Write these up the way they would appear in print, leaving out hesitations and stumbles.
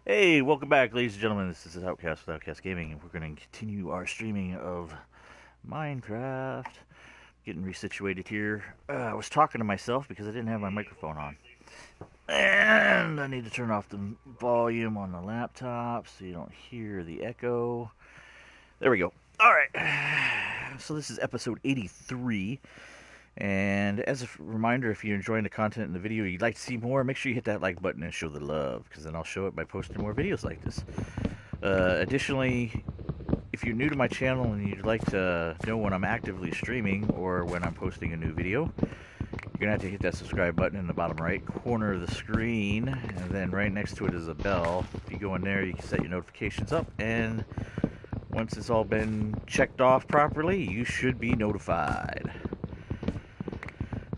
Hey, welcome back, ladies and gentlemen. This is Outcast with Outcast Gaming, and we're going to continue our streaming of Minecraft. Getting resituated here. I was talking to myself because I didn't have my microphone on. And I need to turn off the volume on the laptop so you don't hear the echo. There we go. Alright. So this is episode 83. And as a reminder, if you're enjoying the content in the video, you'd like to see more, make sure you hit that like button and show the love, because then I'll show it by posting more videos like this. Additionally, if you're new to my channel and you'd like to know when I'm actively streaming or when I'm posting a new video, you're going to have to hit that subscribe button in the bottom right corner of the screen, and then right next to it is a bell. If you go in there, you can set your notifications up, and once it's all been checked off properly, you should be notified.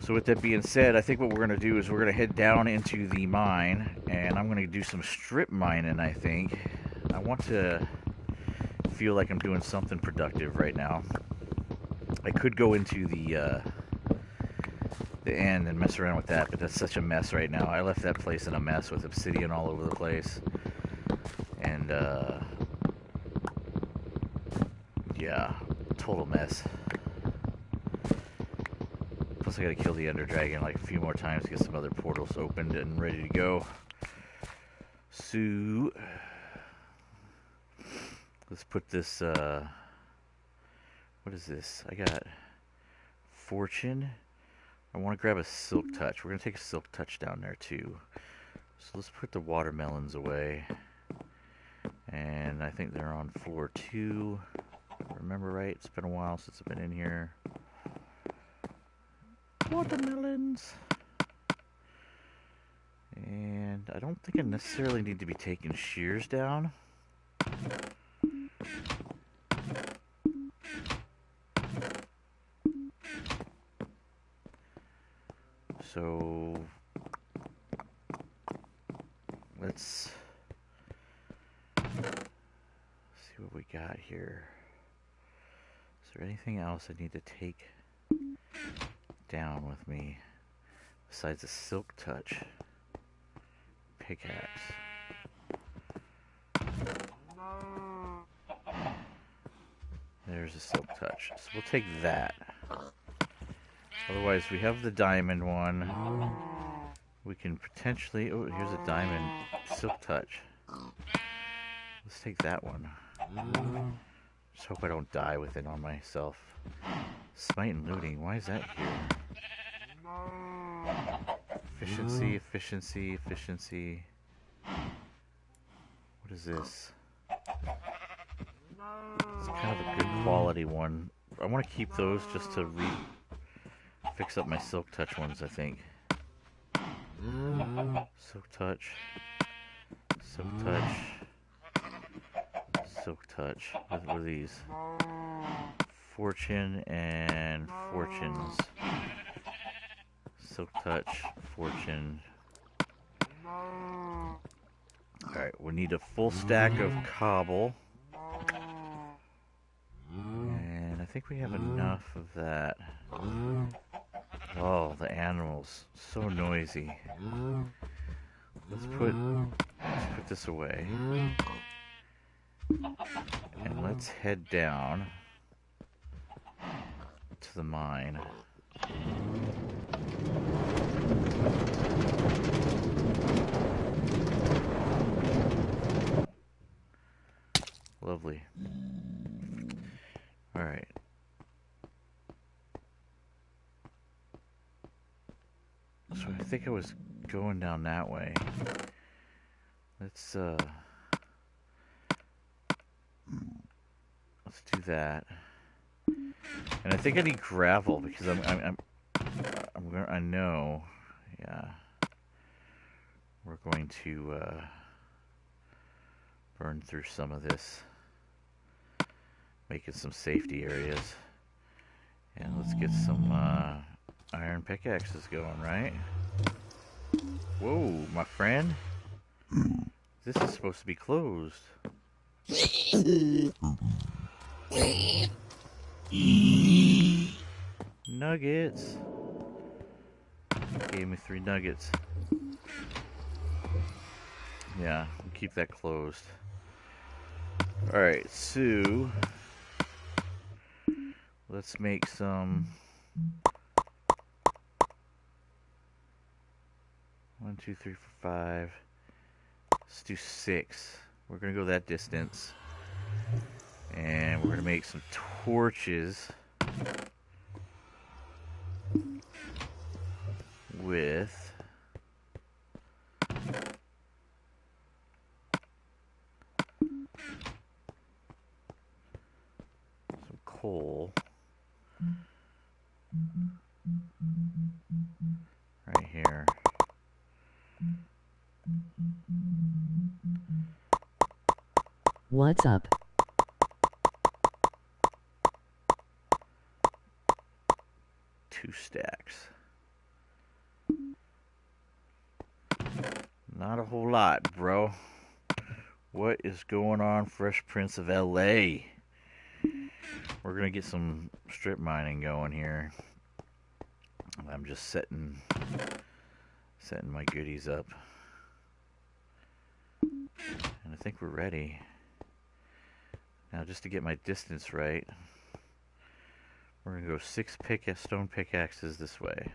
So with that being said, I think what we're going to do is we're going to head down into the mine, and I'm going to do some strip mining, I think. I want to feel like I'm doing something productive right now. I could go into the end and mess around with that, but that's such a mess right now. I left that place in a mess with obsidian all over the place. And, yeah, total mess. Plus I gotta kill the Ender Dragon like a few more times to get some other portals opened and ready to go. So let's put this, what is this? I got Fortune. I want to grab a Silk Touch. We're gonna take a Silk Touch down there too. So let's put the watermelons away. And I think they're on floor 2. If I remember right, it's been a while since I've been in here. Watermelons. And I don't think I necessarily need to be taking shears down. So let's see what we got here. Is there anything else I need to take down with me besides a Silk Touch pickaxe? There's a Silk Touch, so we'll take that. Otherwise, we have the diamond one. We can potentially... Oh, here's a diamond Silk Touch. Let's take that one. Just hope I don't die with it on myself. Smite and looting, why is that here? Efficiency, efficiency, efficiency. What is this? It's kind of a good quality one. I want to keep those just to fix up my Silk Touch ones, I think. Silk Touch. Silk Touch. Silk Touch. What are these? Fortune and Fortunes. Silk Touch, Fortune. Alright, we need a full stack of cobble. And I think we have enough of that. Oh, the animals. So noisy. Let's put this away. And let's head down to the mine. Lovely. Alright. So I think I was going down that way. Let's do that. And I think I need gravel because I know, yeah, we're going to burn through some of this, making some safety areas. And let's get some iron pickaxes going, right? Whoa, my friend. This is supposed to be closed. Nuggets. Gave me 3 nuggets. Yeah, we'll keep that closed. Alright, so let's make some 1, 2, 3, 4, 5. Let's do 6. We're gonna go that distance. And we're gonna make some torches with some coal right here. What's up? 2 stacks. Not a whole lot, bro. What is going on, Fresh Prince of LA? We're gonna get some strip mining going here. I'm just setting my goodies up. And I think we're ready. Now just to get my distance right, we're gonna go 6 stone pickaxes this way.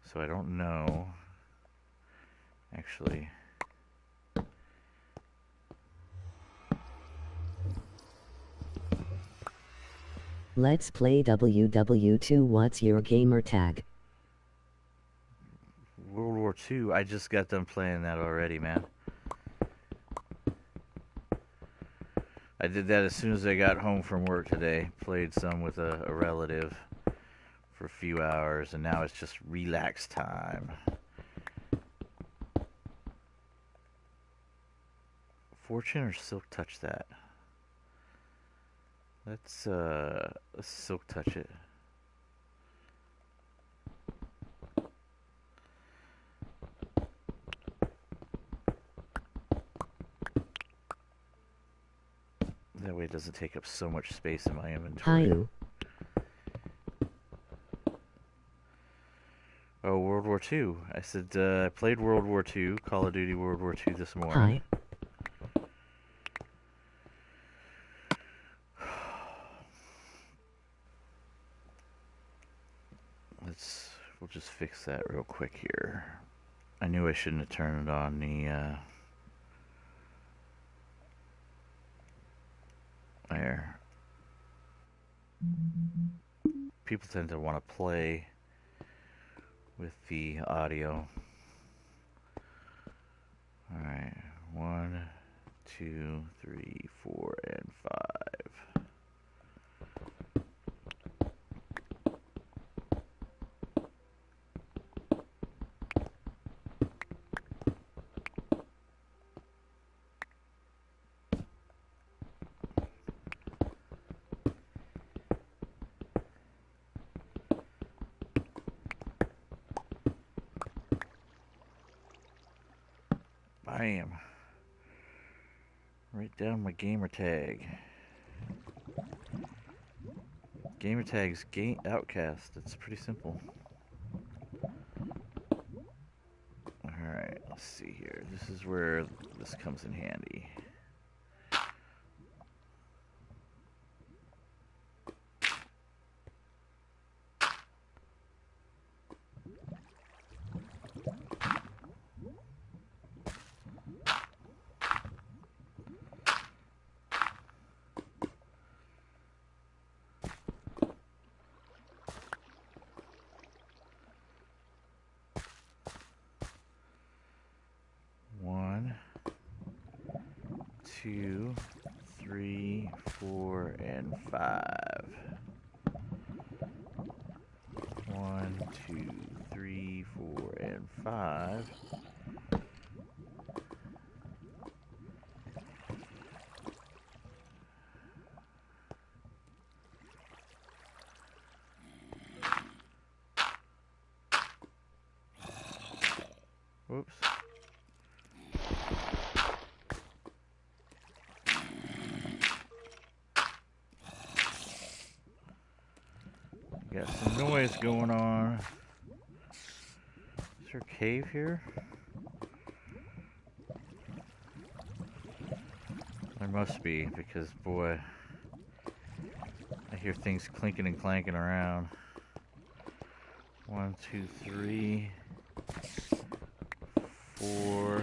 So I don't know, actually. Let's play WW2. What's your gamer tag? World War II, I just got done playing that already, man. I did that as soon as I got home from work today. Played some with a relative for a few hours, and now it's just relax time. Fortune or Silk Touch that? Let's Silk Touch it. That way it doesn't take up so much space in my inventory. Hi. Oh, World War II. I said I played World War II, Call of Duty World War II this morning. Hi. We'll just fix that real quick here. I knew I shouldn't have turned it on there. People tend to want to play with the audio. Alright, 1, 2, 3, 4, and 5. I am. Write down my gamer tag. Gamer tag's Outcast. It's pretty simple. Alright, let's see here. This is where this comes in handy. One, two, three, 4, and 5. 1, 2, 3, 4, and 5. Whoops. Got some noise going on. Is there a cave here? There must be, because boy, I hear things clinking and clanking around. 1, 2, 3, 4,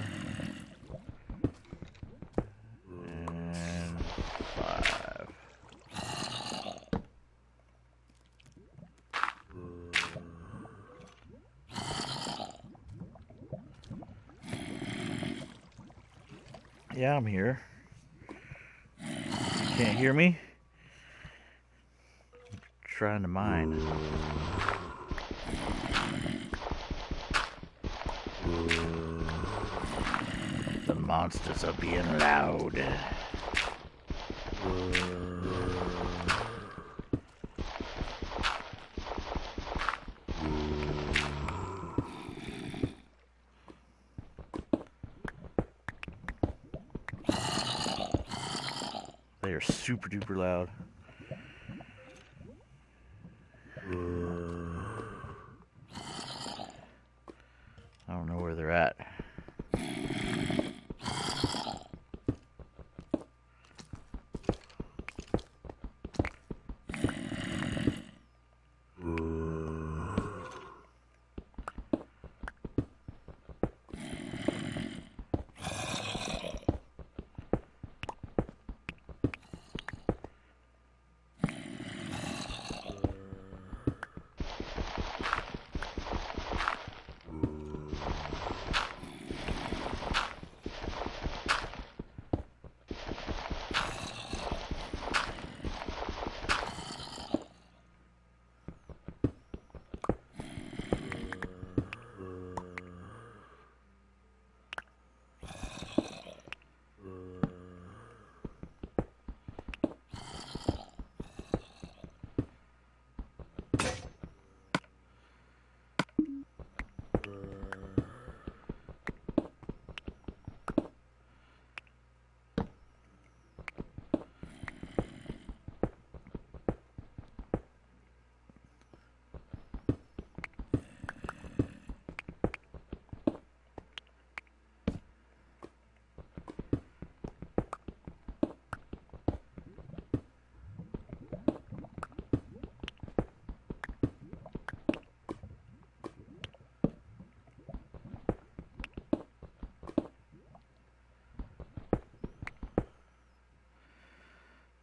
and 5. Yeah, I'm here. You can't hear me? I'm trying to mine. The monsters are being loud. They are super duper loud. I don't know where they're at.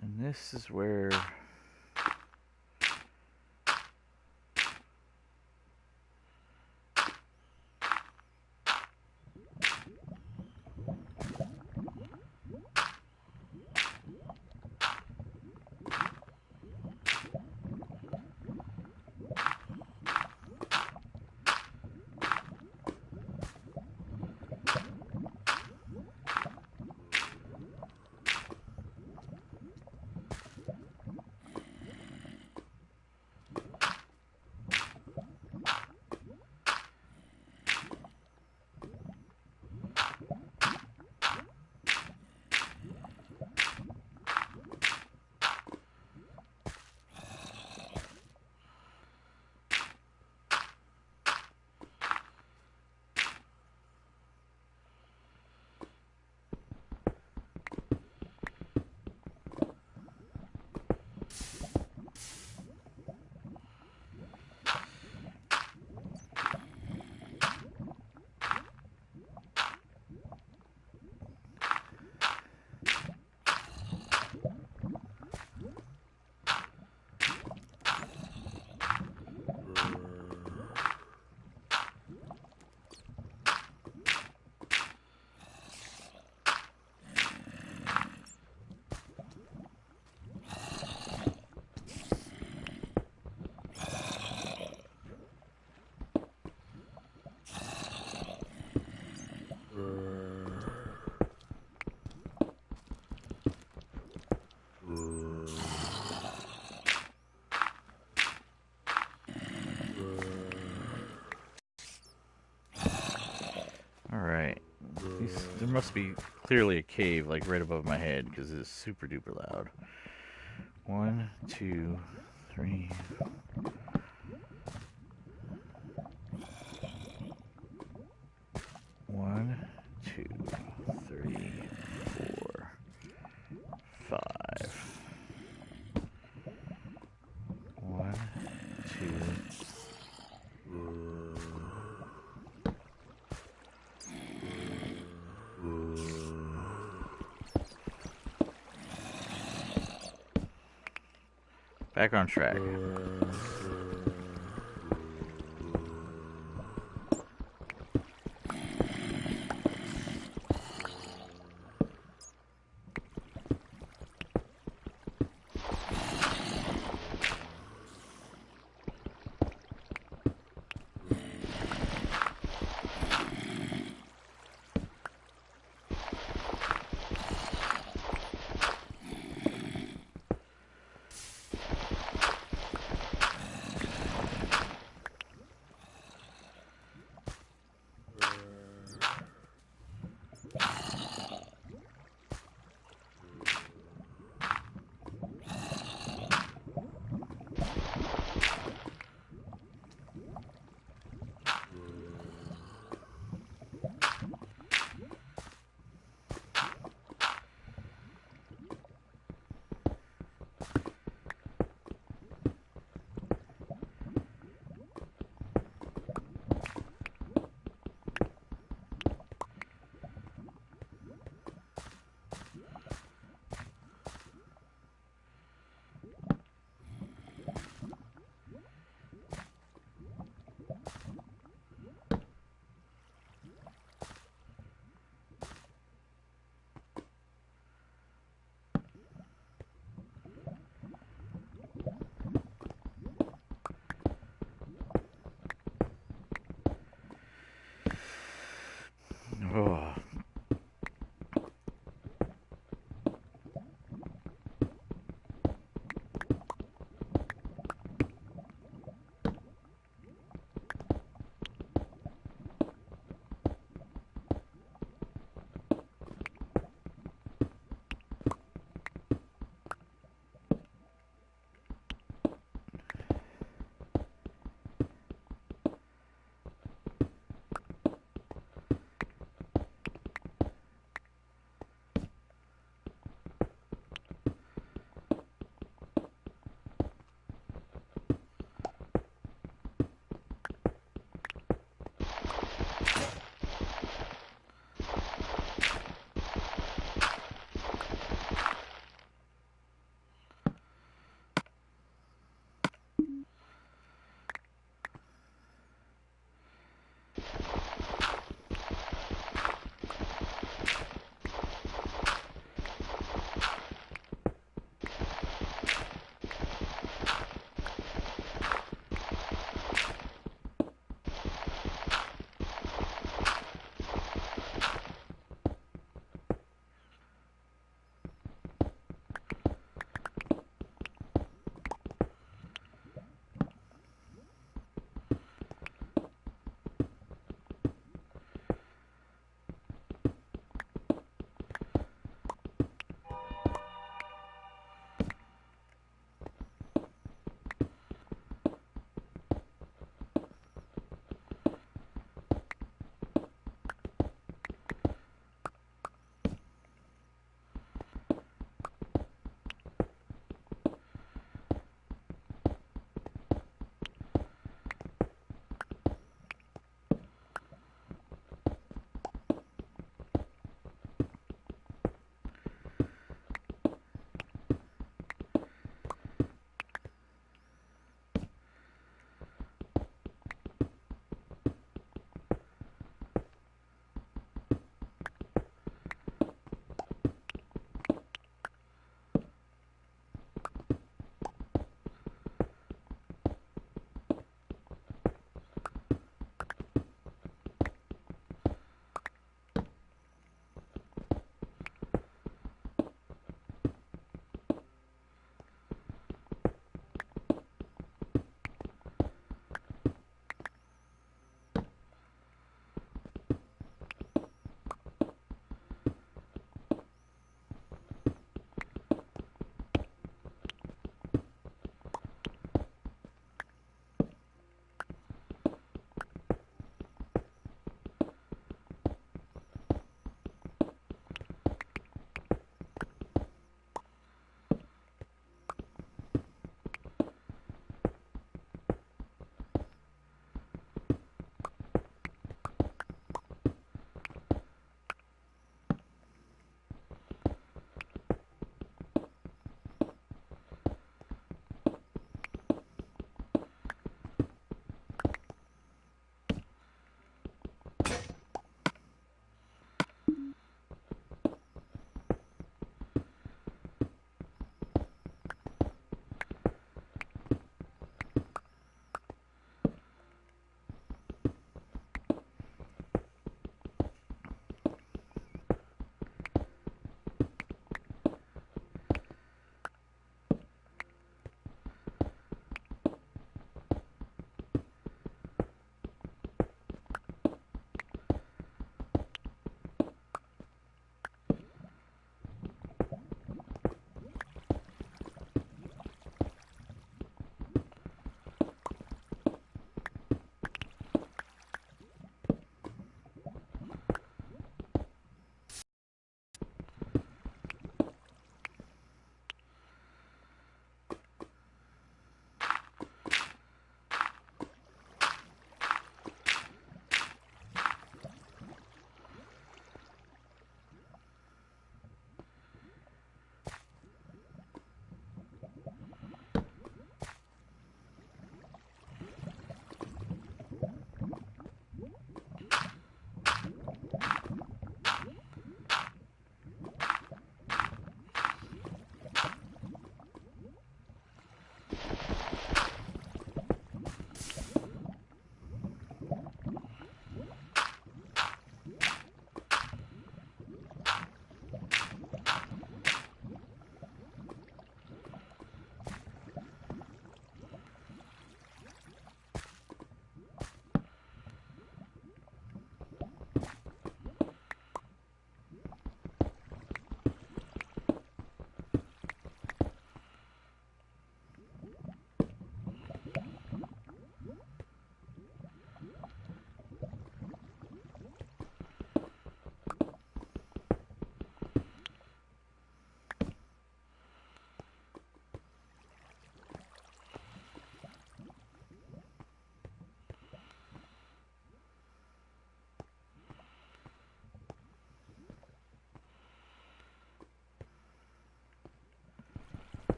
And this is where There must be clearly a cave like right above my head because it's super duper loud. 1, 2, 3. One, 2, 3, 4, 5. 1, 2. Back on track.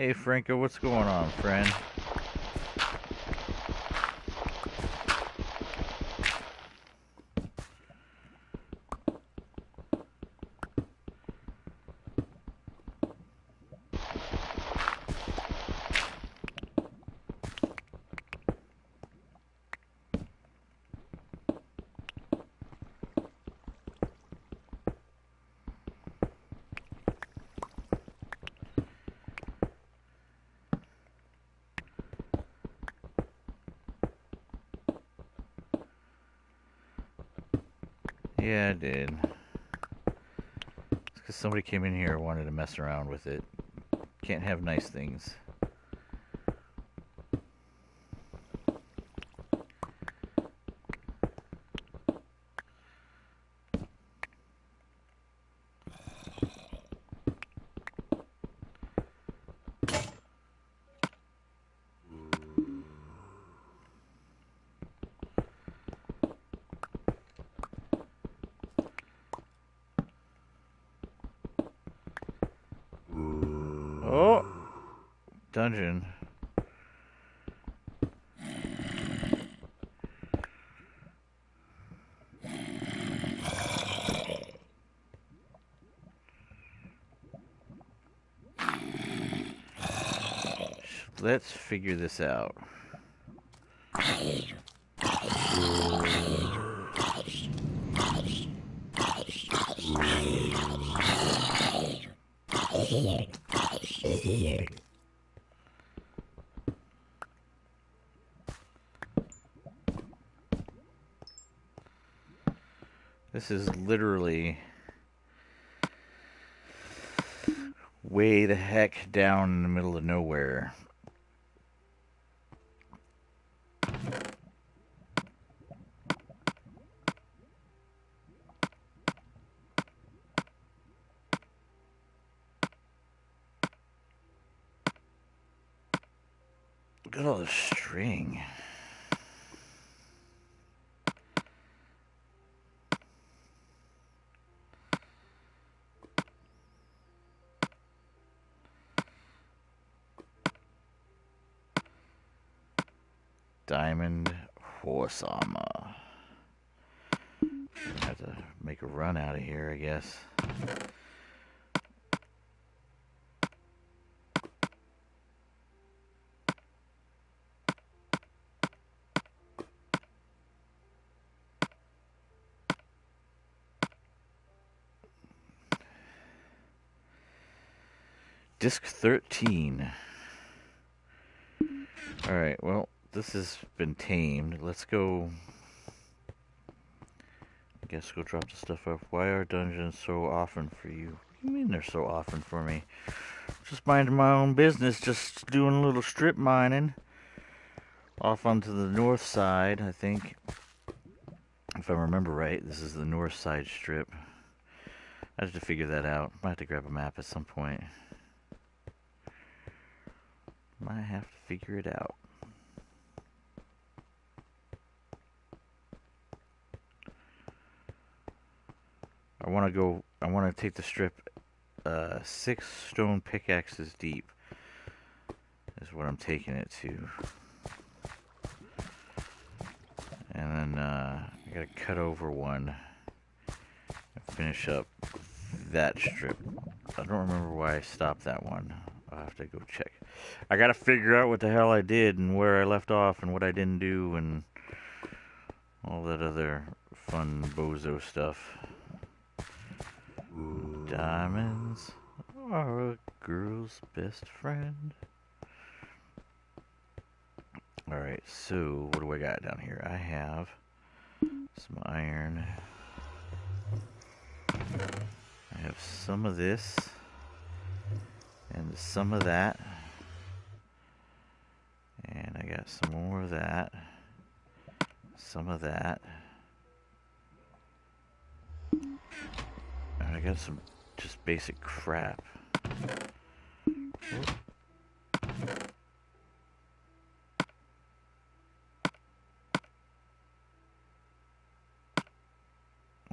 Hey Franco, what's going on, friend? Yeah, I did. It's because somebody came in here and wanted to mess around with it. Can't have nice things. Oh! Dungeon. Let's figure this out. This is literally way the heck down in the middle of nowhere. Look at all the string. Diamond horse armor. Have to make a run out of here, I guess. Disc 13. Alright, well, this has been tamed. Let's go. I guess go drop the stuff off. Why are dungeons so often for you? What do you mean they're so often for me? Just minding my own business, just doing a little strip mining. Off onto the north side, I think. If I remember right, this is the north side strip. I have to figure that out. Might have to grab a map at some point. Might have to figure it out. I want to take the strip 6 stone pickaxes deep is what I'm taking it to. And then I gotta cut over one and finish up that strip. I don't remember why I stopped that one. I'll have to go check. I gotta figure out what the hell I did and where I left off and what I didn't do and all that other fun bozo stuff. Diamonds are a girl's best friend. Alright, so what do I got down here? I have some iron. I have some of this and some of that. And I got some more of that. Some of that. And I got some just basic crap. Whoop.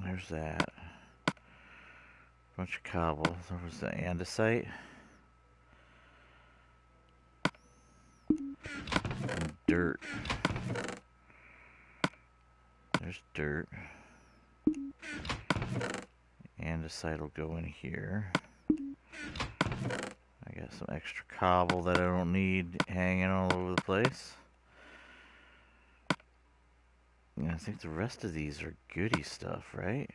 There's that. Bunch of cobble. There was the andesite. dirt. There's dirt. Andesite will go in here. I got some extra cobble that I don't need hanging all over the place. And I think the rest of these are goody stuff, right?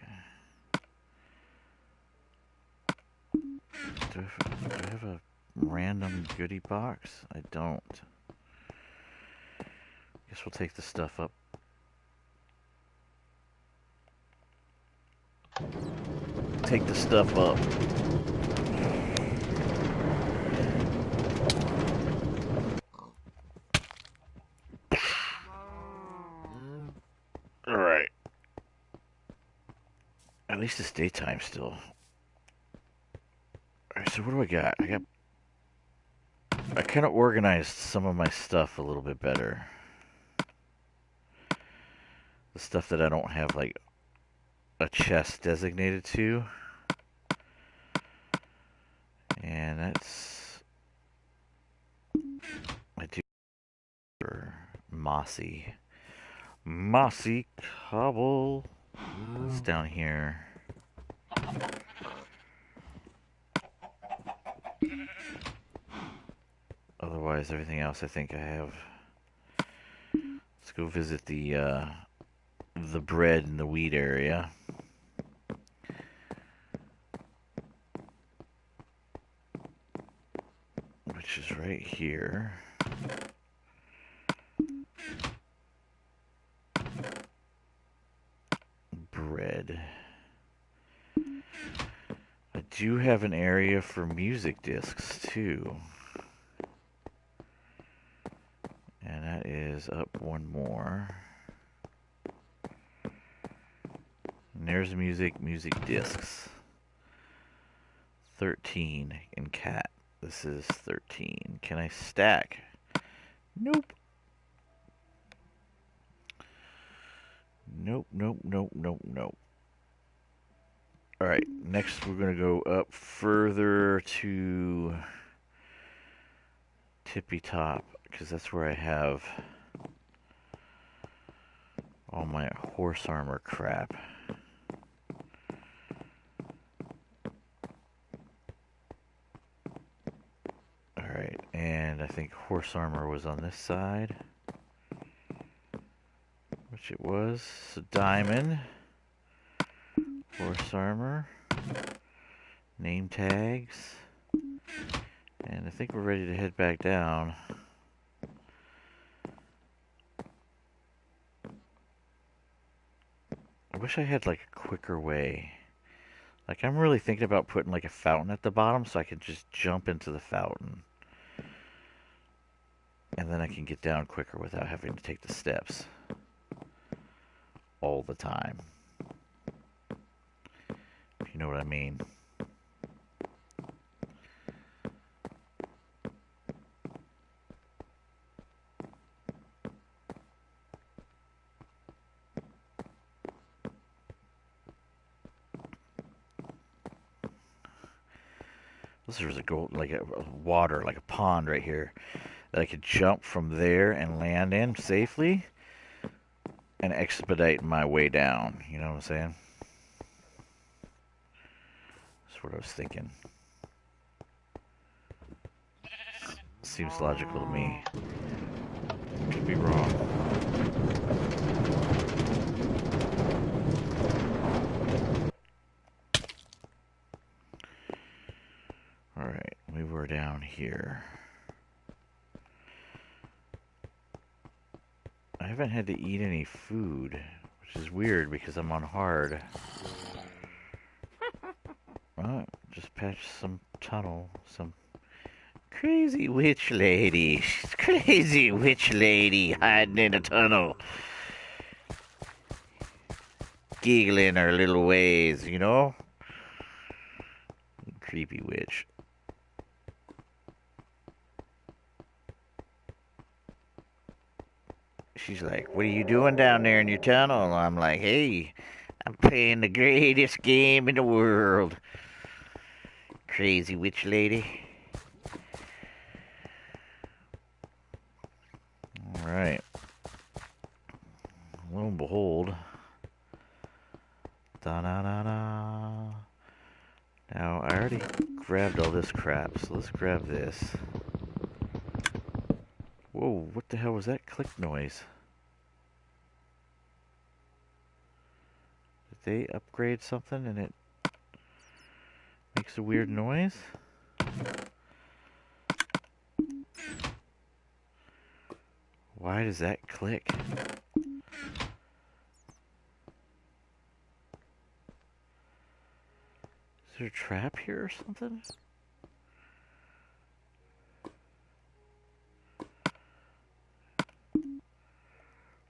Do I have a random goodie box? I don't. Guess we'll take the stuff up. Take the stuff up. Alright. At least it's daytime still. Alright, so what do I got? I kind of organized some of my stuff a little bit better. The stuff that I don't have like a chest designated to. And that's... I do for mossy cobble. It's down here. Otherwise, everything else I think I have. Let's go visit the bread and the wheat area. Which is right here. Bread. I do have an area for music discs too. And that is up one more. And there's music discs. 13 in cat. This is 13. Can I stack? Nope. Nope. Alright, next we're going to go up further to Tippy Top, because that's where I have all my horse armor crap. Alright, and I think horse armor was on this side. Which it was. So diamond. Horse armor. Name tags. And I think we're ready to head back down. I wish I had like a quicker way. Like I'm really thinking about putting like a fountain at the bottom so I could just jump into the fountain. And then I can get down quicker without having to take the steps all the time. If you know what I mean. There's a gold, like a water, like a pond right here that I could jump from there and land in safely and expedite my way down. You know what I'm saying? That's what I was thinking. Seems logical to me. Could be wrong. Alright, we were down here. I haven't had to eat any food, which is weird because I'm on hard. Well, just patched some tunnel, some crazy witch lady. She's crazy witch lady hiding in a tunnel. Giggling her little ways, you know? Creepy witch. She's like, what are you doing down there in your tunnel? I'm like, hey, I'm playing the greatest game in the world. Crazy witch lady. Alright. Lo and behold. Da-na-na-na. Now, I already grabbed all this crap, so let's grab this. Whoa, what the hell was that click noise? Did they upgrade something and it makes a weird noise? Why does that click? Is there a trap here or something?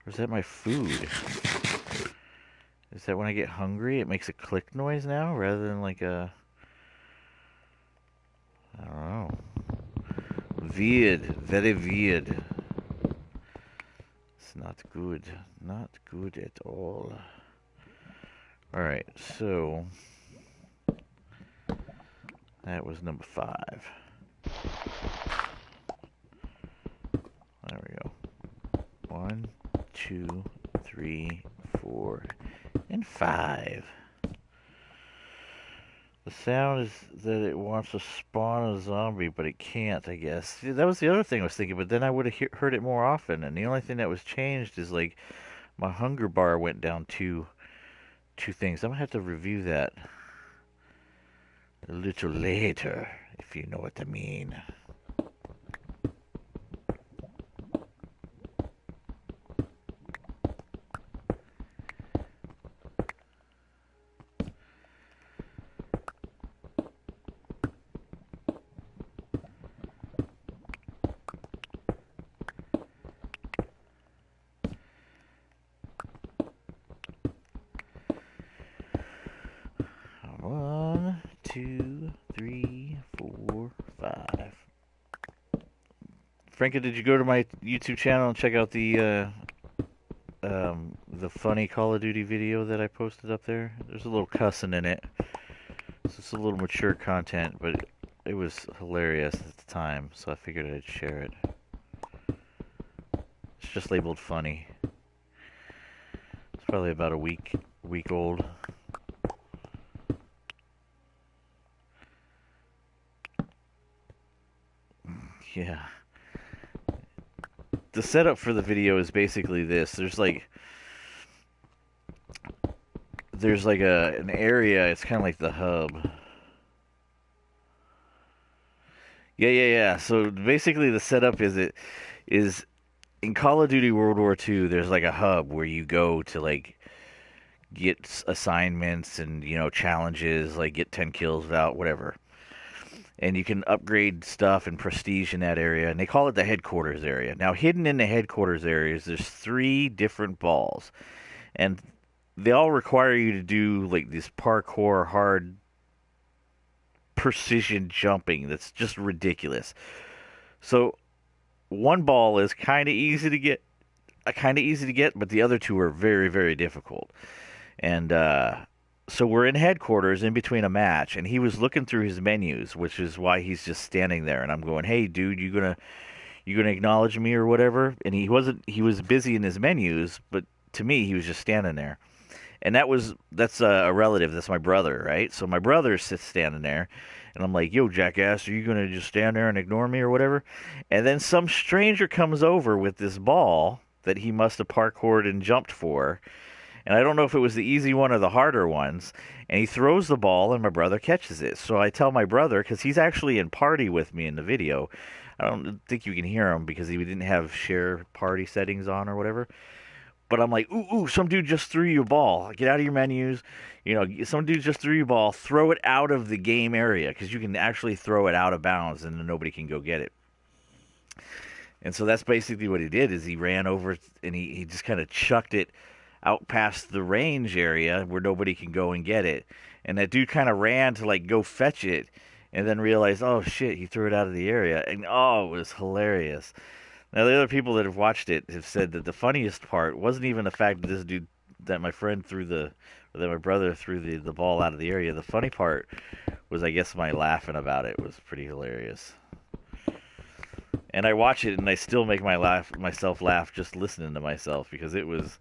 Or is that my food? Is that when I get hungry, it makes a click noise now, rather than like a... I don't know. Weird. Very weird. It's not good. Not good at all. Alright, so... that was number 5. There we go. 1, 2, 3, 4, and 5. The sound is that it wants to spawn a zombie, but it can't, I guess. See, that was the other thing I was thinking, but then I would have heard it more often. And the only thing that was changed is, like, my hunger bar went down two things. I'm going to have to review that a little later, if you know what I mean. One, two, three, four, 5. Franca, did you go to my YouTube channel and check out the funny Call of Duty video that I posted up there? There's a little cussing in it. So it's a little mature content, but it was hilarious at the time, so I figured I'd share it. It's just labeled funny. It's probably about a week old. Yeah. The setup for the video is basically this. There's like an area, it's kind of like the hub. Yeah. So basically the setup is in Call of Duty World War II, there's like a hub where you go to like get assignments and, you know, challenges, like get 10 kills without whatever. And you can upgrade stuff and prestige in that area, and they call it the headquarters area. Now, hidden in the headquarters areas, there's 3 different balls, and they all require you to do like this parkour, hard precision jumping that's just ridiculous. So, one ball is kind of easy to get, but the other 2 are very, very difficult. And so we're in headquarters in between a match, and he was looking through his menus, which is why he's just standing there. And I'm going, "Hey, dude, you gonna acknowledge me or whatever?" And he wasn't. He was busy in his menus, but to me, he was just standing there. And that's a relative. That's my brother, right? So my brother sits standing there, and I'm like, "Yo, jackass, are you gonna just stand there and ignore me or whatever?" And then some stranger comes over with this ball that he must have parkoured and jumped for. And I don't know if it was the easy one or the harder ones. And he throws the ball, and my brother catches it. So I tell my brother, because he's actually in party with me in the video. I don't think you can hear him because he didn't have share party settings on or whatever. But I'm like, ooh, some dude just threw you a ball. Get out of your menus. You know, some dude just threw you a ball. Throw it out of the game area, because you can actually throw it out of bounds and nobody can go get it. And so that's basically what he did, is he ran over and he just kind of chucked it out past the range area where nobody can go and get it. And that dude kind of ran to like go fetch it and then realized, oh shit, he threw it out of the area. And oh, it was hilarious. Now the other people that have watched it have said that the funniest part wasn't even the fact that this dude, that my friend that my brother threw the ball out of the area. The funny part was, I guess, my laughing about it was pretty hilarious. And I watch it and I still make myself laugh just listening to myself because it was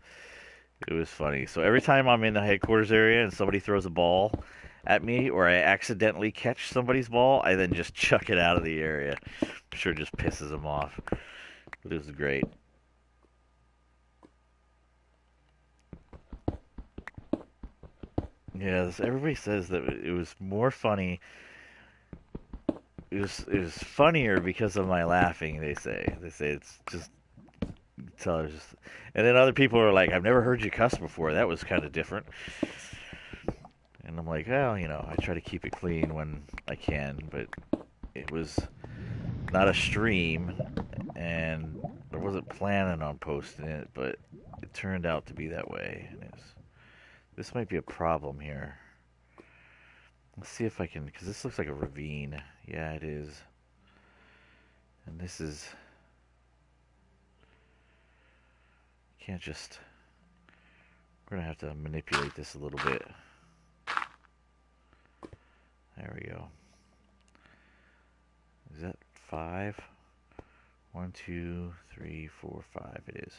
funny. So every time I'm in the headquarters area and somebody throws a ball at me or I accidentally catch somebody's ball, I then just chuck it out of the area. I'm sure it just pisses them off. But it was great. Yeah, everybody says that it was more funny. It was funnier because of my laughing. They say it's just tell it's just. And then other people are like, I've never heard you cuss before. That was kind of different. And I'm like, well, I try to keep it clean when I can, but it was not a stream, and I wasn't planning on posting it, but it turned out to be that way. And this might be a problem here. Let's see if I can, because this looks like a ravine. Yeah, it is. And this is, can't just, we're going to have to manipulate this a little bit. There we go. Is that 5? 1, 2, 3, 4, 5. It is.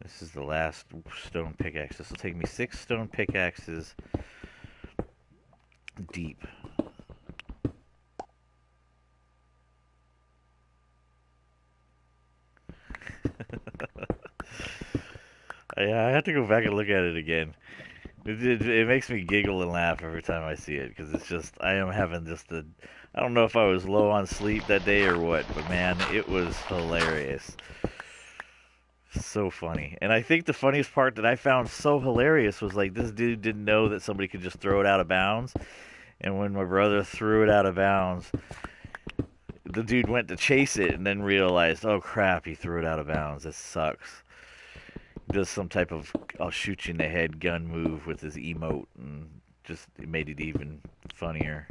This is the last stone pickaxe. This will take me 6 stone pickaxes deep. I have to go back and look at it again. It makes me giggle and laugh every time I see it because it's just I am having just a I don't know if I was low on sleep that day or what, but man, it was hilarious. So funny. And I think the funniest part that I found so hilarious was like this dude didn't know that somebody could just throw it out of bounds. And when my brother threw it out of bounds, the dude went to chase it and then realized, oh crap, he threw it out of bounds. This sucks. He does some type of I'll shoot you in the head gun move with his emote and just it made it even funnier.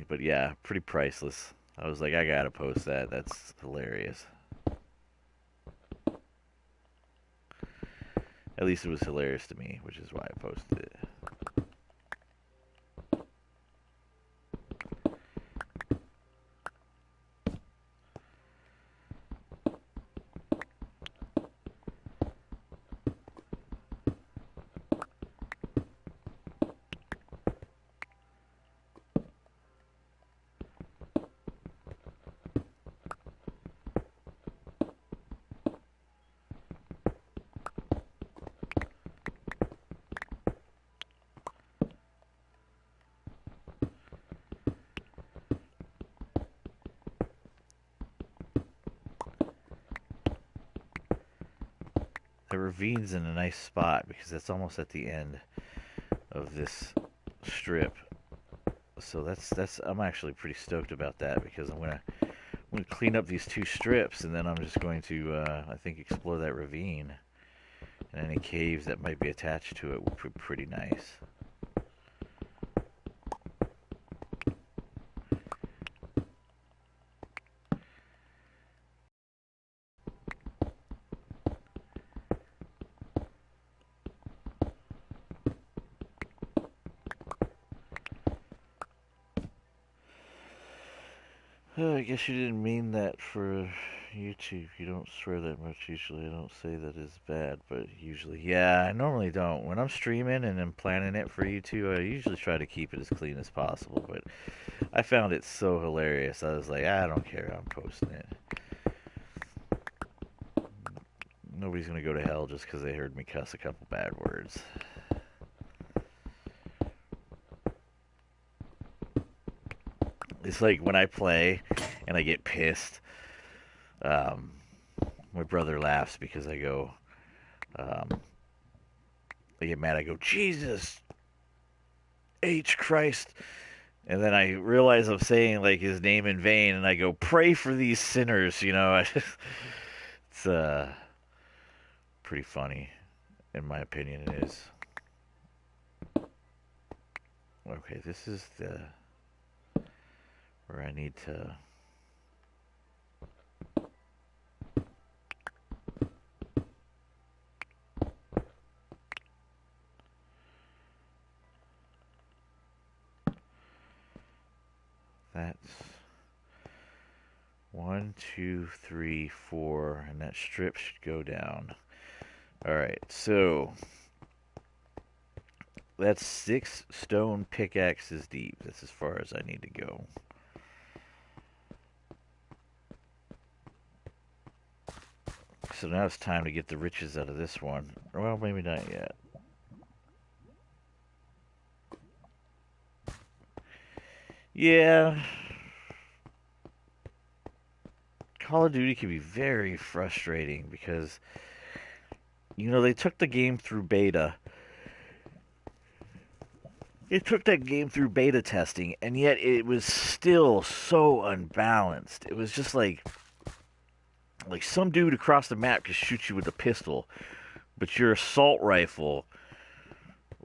But yeah, pretty priceless. I was like, I gotta post that. That's hilarious. At least it was hilarious to me, which is why I posted it. The ravine's in a nice spot because it's almost at the end of this strip. So that's I'm actually pretty stoked about that because I'm gonna clean up these 2 strips and then I'm just going to I think explore that ravine and any caves that might be attached to it would be pretty nice. I guess you didn't mean that for YouTube. You don't swear that much usually. I don't say that is bad, but usually, yeah, I normally don't. When I'm streaming and I'm planning it for YouTube, I usually try to keep it as clean as possible, but I found it so hilarious. I was like, I don't care, I'm posting it. Nobody's gonna go to hell just because they heard me cuss a couple bad words. It's like when I play and I get pissed. Um, my brother laughs because I go, I get mad. I go, Jesus H Christ, And then I realize I'm saying like his name in vain, and I go, "Pray for these sinners," you know. It's pretty funny, in my opinion. It is. Okay, this is the where I need to. That's 1, 2, 3, 4, and that strip should go down. All right, so that's 6 stone pickaxes deep. That's as far as I need to go. So now it's time to get the riches out of this one. Well, maybe not yet. Yeah, Call of Duty can be very frustrating because, they took the game through beta. It took that game through beta testing, and yet it was still so unbalanced. It was just like some dude across the map could shoot you with a pistol, but your assault rifle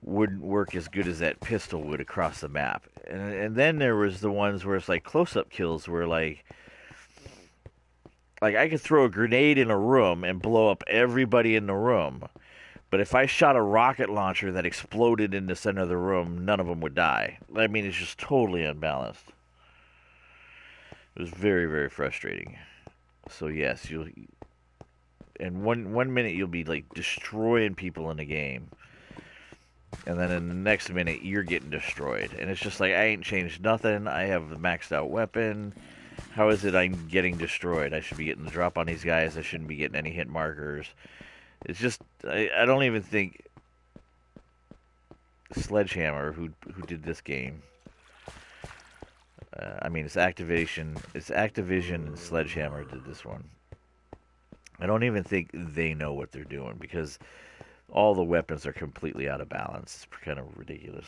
wouldn't work as good as that pistol would across the map. And then there was the ones where it's like close-up kills where like I could throw a grenade in a room and blow up everybody in the room. But if I shot a rocket launcher that exploded in the center of the room, none of them would die. I mean, it's just totally unbalanced. It was very, very frustrating. So yes, and one minute you'll be like destroying people in the game, and then in the next minute you're getting destroyed, and it's just like I ain't changed nothing. I have the maxed out weapon. How is it I'm getting destroyed? I should be getting the drop on these guys. I shouldn't be getting any hit markers. It's just I don't even think Sledgehammer, who did this game. I mean, it's Activision and Sledgehammer did this one. I don't even think they know what they're doing because all the weapons are completely out of balance. It's kind of ridiculous.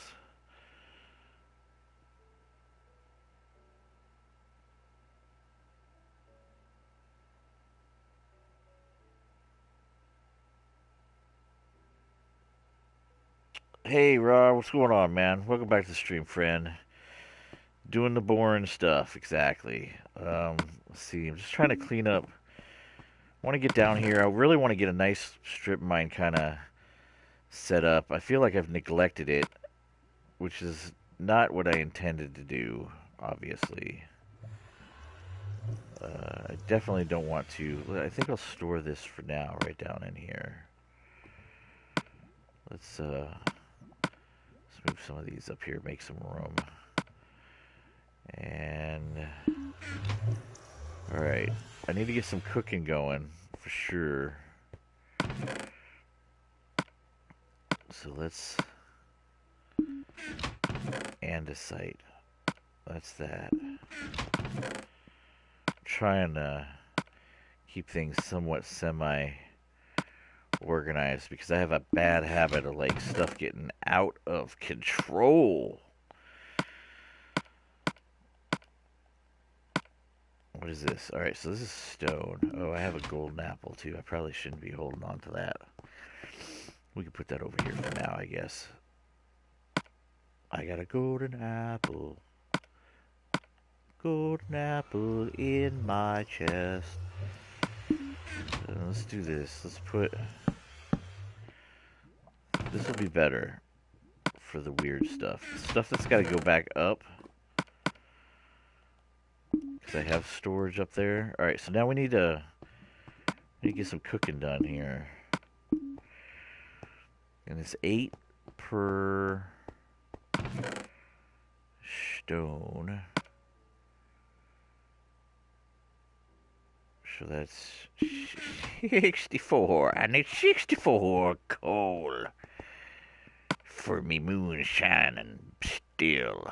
Hey, Rob, what's going on, man? Welcome back to the stream, friend. Doing the boring stuff, exactly. Let's see. I'm just trying to clean up. I want to get down here. I really want to get a nice strip mine kind of set up. I feel like I've neglected it, which is not what I intended to do, obviously. I definitely don't want to. I think I'll store this for now, right down in here. Let's move some of these up here, make some room. And all right, I need to get some cooking going for sure. So let's andesite. That's that. Trying to keep things somewhat semi-organized because I have a bad habit of like stuff getting out of control. What is this? Alright, so this is stone. Oh, I have a golden apple too. I probably shouldn't be holding on to that. We can put that over here for now, I guess. I got a golden apple. Golden apple in my chest. Let's do this. Let's put... This will be better for the weird stuff. Stuff that's got to go back up. Because I have storage up there. Alright, so now we need to get some cooking done here. And it's 8 per stone. So that's 64. I need 64 coal for me moonshine and still.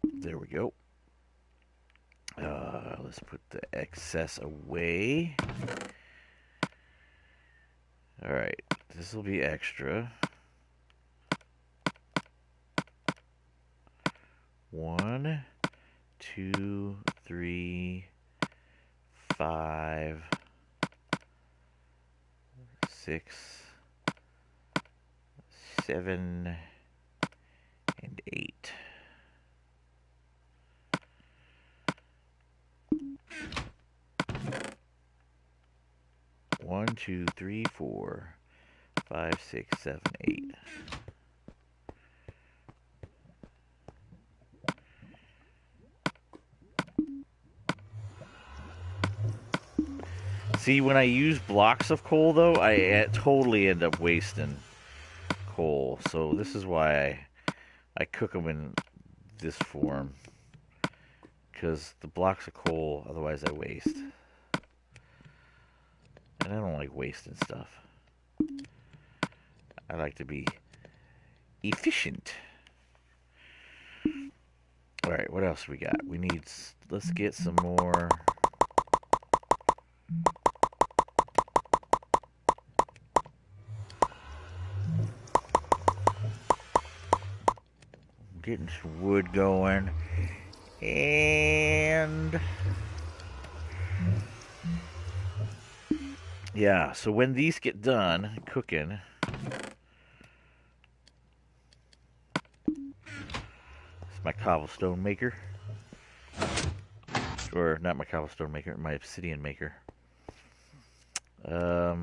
There we go. Let's put the excess away. Alright. This will be extra. 1, 2, 3, 5, 6, 7, and 8. One, two, three, 4, 5, 6, 7, 8. See, when I use blocks of coal, though, I totally end up wasting coal. So this is why I cook them in this form. Because the blocks of coal, otherwise I waste. And I don't like wasting stuff. I like to be efficient. Alright, what else we got? We need... Let's get some more... Getting some wood going. And... yeah, so when these get done cooking... It's my cobblestone maker. Or, not my cobblestone maker, my obsidian maker. So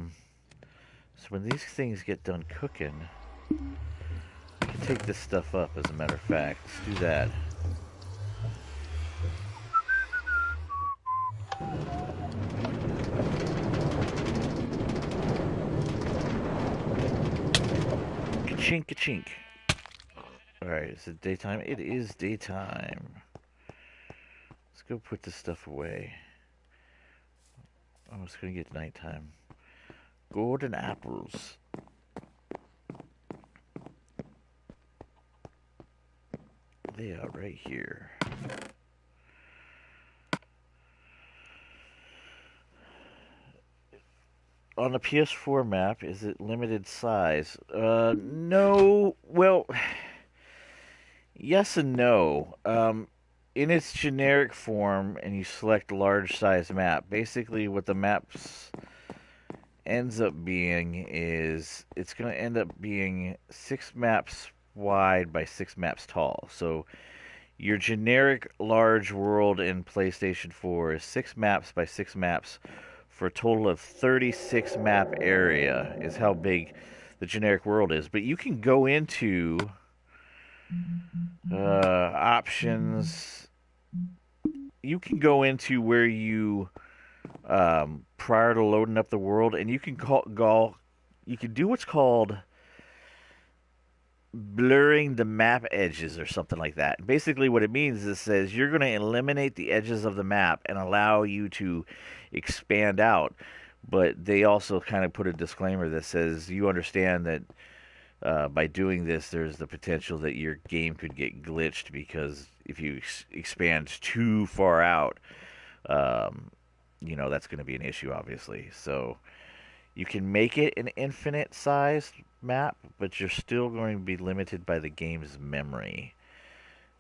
when these things get done cooking... I can take this stuff up, as a matter of fact. Let's do that. Ka-chink, ka-chink. Alright, is it daytime? It is daytime. Let's go put this stuff away. Oh, it's gonna get nighttime. Golden apples. They are right here. On the PS4 map, is it limited size? No. Well, yes and no. In its generic form, and you select large size map, basically what the maps ends up being is it's going to end up being 6 maps wide by 6 maps tall. So your generic large world in PlayStation 4 is 6 maps by 6 maps for a total of 36 map area is how big the generic world is. But you can go into options. You can go into where you prior to loading up the world, and you can you can do what's called blurring the map edges or something like that. Basically what it means is it says you're going to eliminate the edges of the map and allow you to expand out, but they also kind of put a disclaimer that says you understand that by doing this there's the potential that your game could get glitched, because if you expand too far out, that's going to be an issue, obviously. So you can make it an infinite size map, but you're still going to be limited by the game's memory.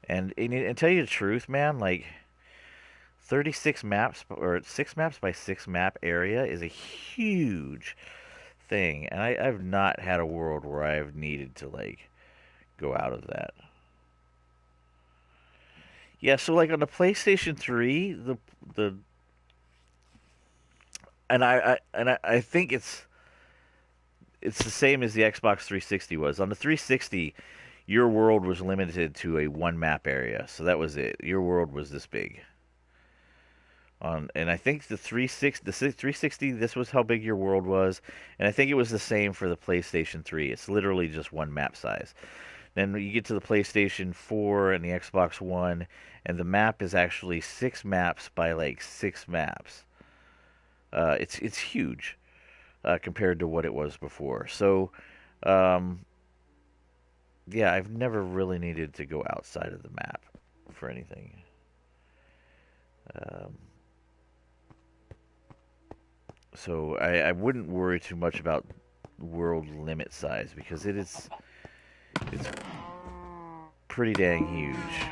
And tell you the truth, man, like 36 maps or 6 maps by 6 map area is a huge thing, and I've not had a world where I've needed to like go out of that. Yeah, so like on the PlayStation 3, the I think it's the same as the Xbox 360 was. On the 360, your world was limited to a 1 map area, so that was it. Your world was this big. And I think the 360, this was how big your world was, and I think it was the same for the PlayStation 3. It's literally just 1 map size. Then you get to the PlayStation 4 and the Xbox One, and the map is actually 6 maps by like 6 maps. It's huge compared to what it was before. So, yeah, I've never really needed to go outside of the map for anything. So I wouldn't worry too much about world limit size because it's pretty dang huge.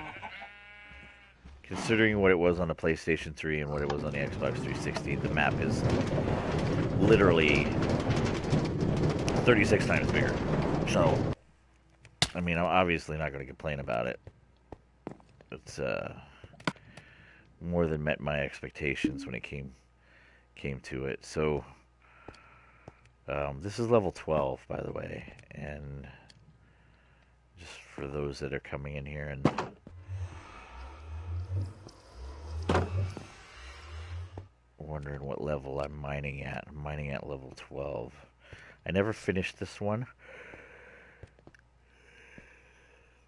Considering what it was on the PlayStation 3 and what it was on the Xbox 360, the map is literally 36 times bigger. So, I mean, I'm obviously not going to complain about it. It's more than met my expectations when it came to it. So, this is level 12, by the way, and just for those that are coming in here and wondering what level I'm mining at. I'm mining at level 12. I never finished this one,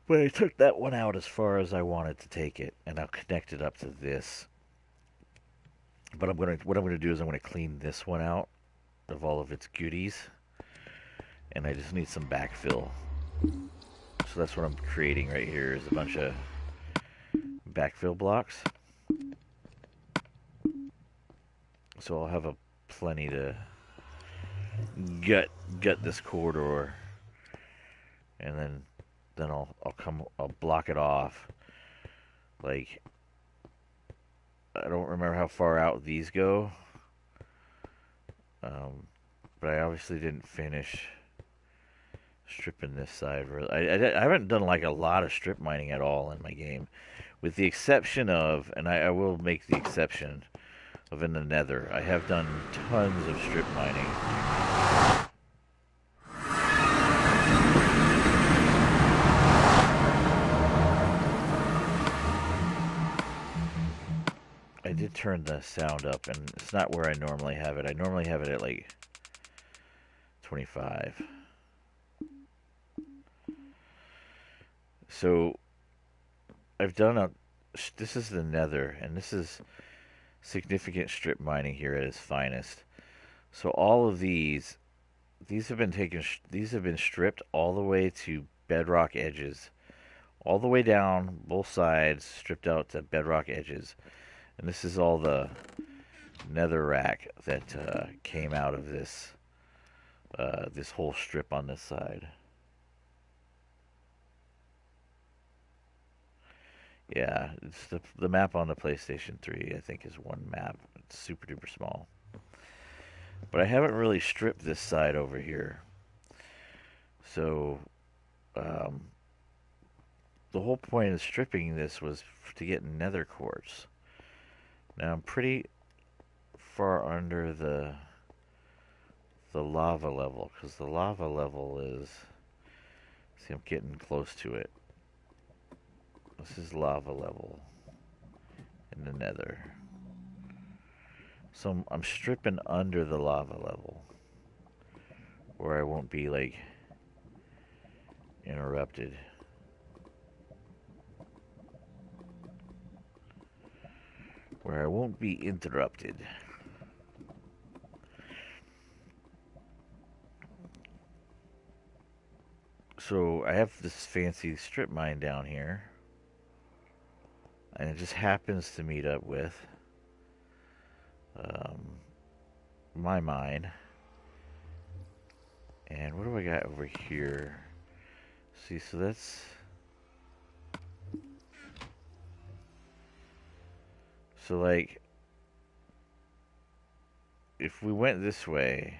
but I took that one out as far as I wanted to take it, and I'll connect it up to this. But what I'm gonna do is I'm gonna clean this one out of all of its goodies, and I just need some backfill. So that's what I'm creating right here is a bunch of backfill blocks. So I'll have a plenty to gut this corridor, and then I'll block it off. Like, I don't remember how far out these go, but I obviously didn't finish stripping this side. Really, I haven't done like a lot of strip mining at all in my game, with the exception of, and I will make the exception of in the Nether. I have done tons of strip mining. I did turn the sound up, and it's not where I normally have it. I normally have it at like 25. So I've done this is the Nether, and this is significant strip mining here at its finest. So all of these have been these have been stripped all the way to bedrock edges, all the way down both sides, stripped out to bedrock edges. And this is all the nether rack that came out of this this whole strip on this side. Yeah, it's the map on the PlayStation 3. I think is one map. It's super duper small. But I haven't really stripped this side over here. So um, the whole point of stripping this was to get nether quartz. Now I'm pretty far under the lava level, because the lava level is, see, I'm getting close to it. This is lava level in the nether. So I'm stripping under the lava level, where I won't be like interrupted. Where I won't be interrupted. So I have this fancy strip mine down here, and it just happens to meet up with my mine. And what do I got over here? See, so that's, so like, if we went this way,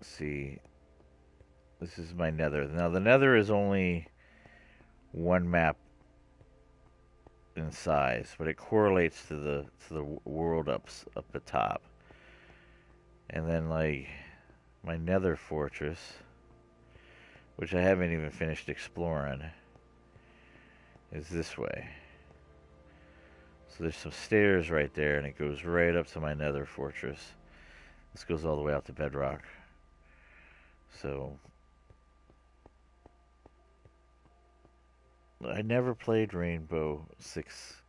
see, this is my nether. Now the nether is only one map in size, but it correlates to the world up the top. And then like my nether fortress, which I haven't even finished exploring, is this way. So there's some stairs right there, and it goes right up to my nether fortress. This goes all the way out to bedrock. So I never played Rainbow Six.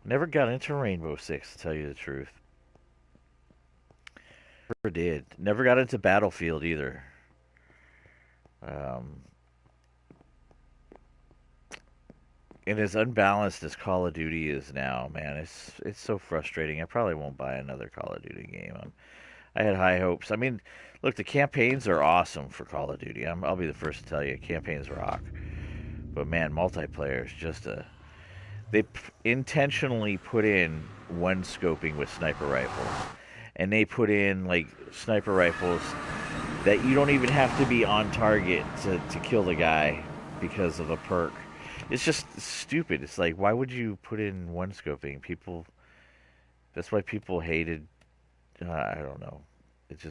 Never got into Rainbow Six, to tell you the truth. Never did. Never got into Battlefield either. Um, And as unbalanced as Call of Duty is now, man, it's so frustrating. I probably won't buy another Call of Duty game. I had high hopes. I mean, look, the campaigns are awesome for Call of Duty. I'll be the first to tell you, campaigns rock. But man, multiplayer is just a they intentionally put in one scoping with sniper rifles, and they put in like sniper rifles that you don't even have to be on target to kill the guy because of a perk. It's just stupid. It's like, why would you put in one scoping? People, that's why people hated. I don't know. It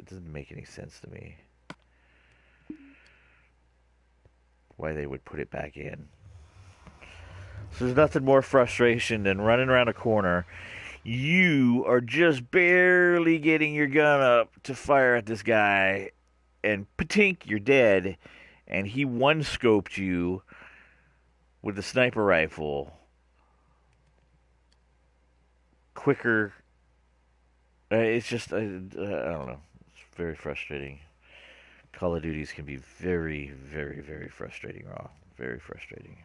doesn't make any sense to me why they would put it back in. So there's nothing more frustration than running around a corner. You are just barely getting your gun up to fire at this guy, and patink, you're dead. And he one scoped you with the sniper rifle quicker. It's just, I don't know. It's very frustrating. Call of Duties can be very, very, very frustrating, Raw. Very frustrating.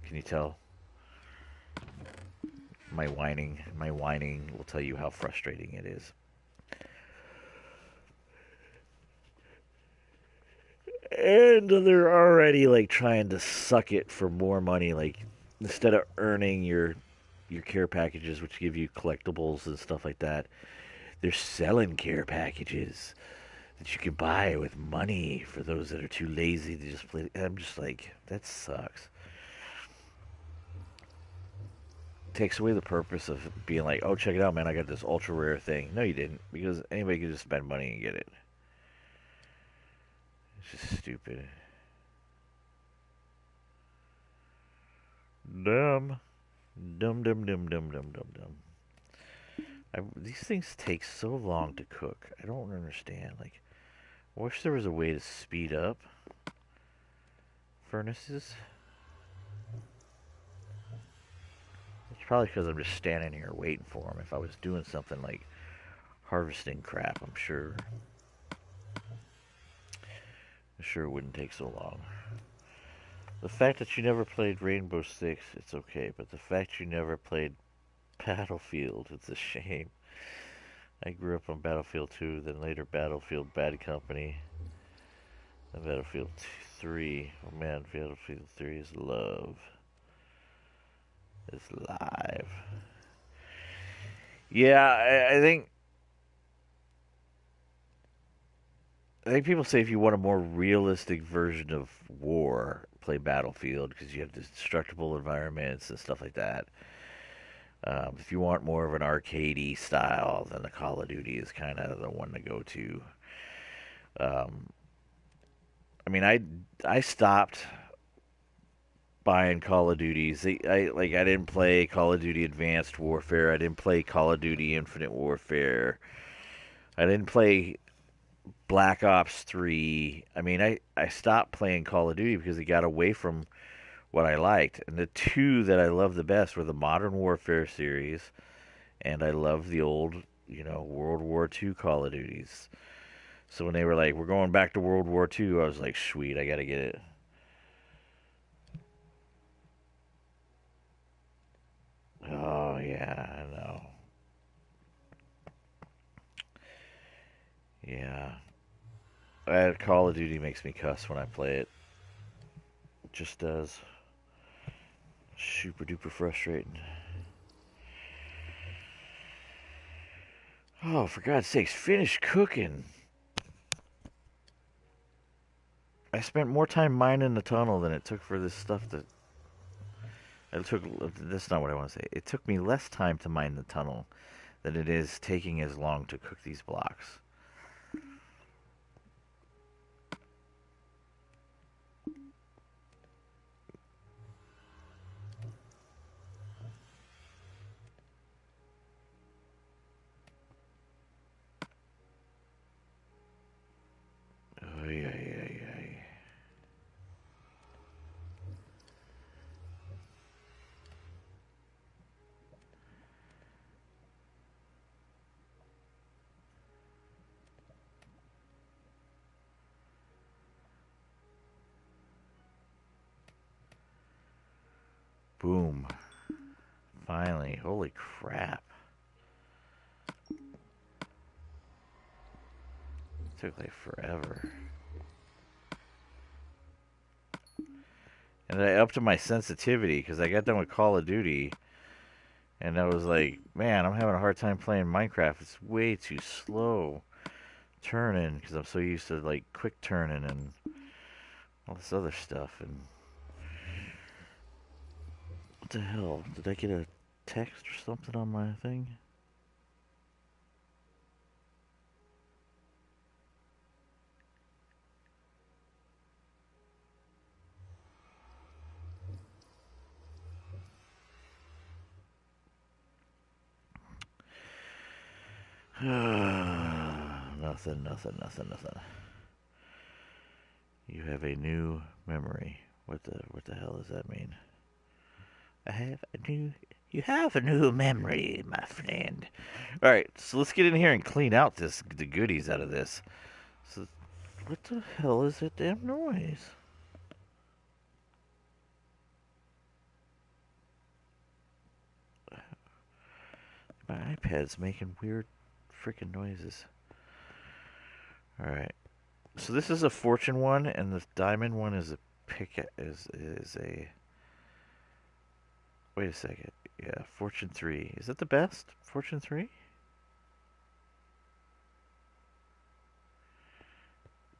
Can you tell? My whining will tell you how frustrating it is. And they're already like trying to suck it for more money. Like instead of earning your care packages, which give you collectibles and stuff like that, they're selling care packages that you can buy with money for those that are too lazy to just play. I'm just like, that sucks. Takes away the purpose of being like, oh, check it out, man, I got this ultra rare thing. No, you didn't, because anybody can just spend money and get it. It's just stupid. Dumb. Dumb, dumb, dumb, dumb, dumb, dumb, dumb. These things take so long to cook. I don't understand. Like, I wish there was a way to speed up furnaces. It's probably because I'm just standing here waiting for them. If I was doing something like harvesting crap, I'm sure it wouldn't take so long. The fact that you never played Rainbow Six, it's okay. But the fact you never played Battlefield, it's a shame. I grew up on Battlefield 2, then later Battlefield Bad Company, then Battlefield 3. Oh man, Battlefield 3 is love. It's live. Yeah, I think people say if you want a more realistic version of war, play Battlefield because you have destructible environments and stuff like that. If you want more of an arcadey style, then the Call of Duty is kind of the one to go to. Um, I mean, I stopped buying Call of Duties. I didn't play Call of Duty Advanced Warfare. I didn't play Call of Duty Infinite Warfare. I didn't play Black Ops 3. I mean, I stopped playing Call of Duty because it got away from what I liked. And the two that I loved the best were the Modern Warfare series, and I love the old, World War II Call of Duties. So when they were like, we're going back to World War II, I was like, sweet, I gotta get it. Oh, yeah, I know. Yeah. Call of Duty makes me cuss when I play it. It just does. Super duper frustrating. Oh, for God's sakes, finish cooking. I spent more time mining the tunnel than it took for this stuff to. It took. That's not what I want to say. It took me less time to mine the tunnel than it is taking as long to cook these blocks. Oh, yeah, yeah, yeah. Boom. Finally. Holy crap. It took like forever. And I upped my sensitivity because I got done with Call of Duty. And I was like, man, I'm having a hard time playing Minecraft. It's way too slow turning because I'm so used to like quick turning and all this other stuff. And what the hell? Did I get a text or something on my thing? Nothing, nothing, nothing, nothing. You have a new memory. What the hell does that mean? I have a new You have a new memory, my friend. Alright, so let's get in here and clean out the goodies out of this. So what the hell is that damn noise? My iPad's making weird freaking noises. Alright. So this is a fortune one, and the diamond one is a is a. Wait a second. Yeah, fortune 3. Is that the best? Fortune 3?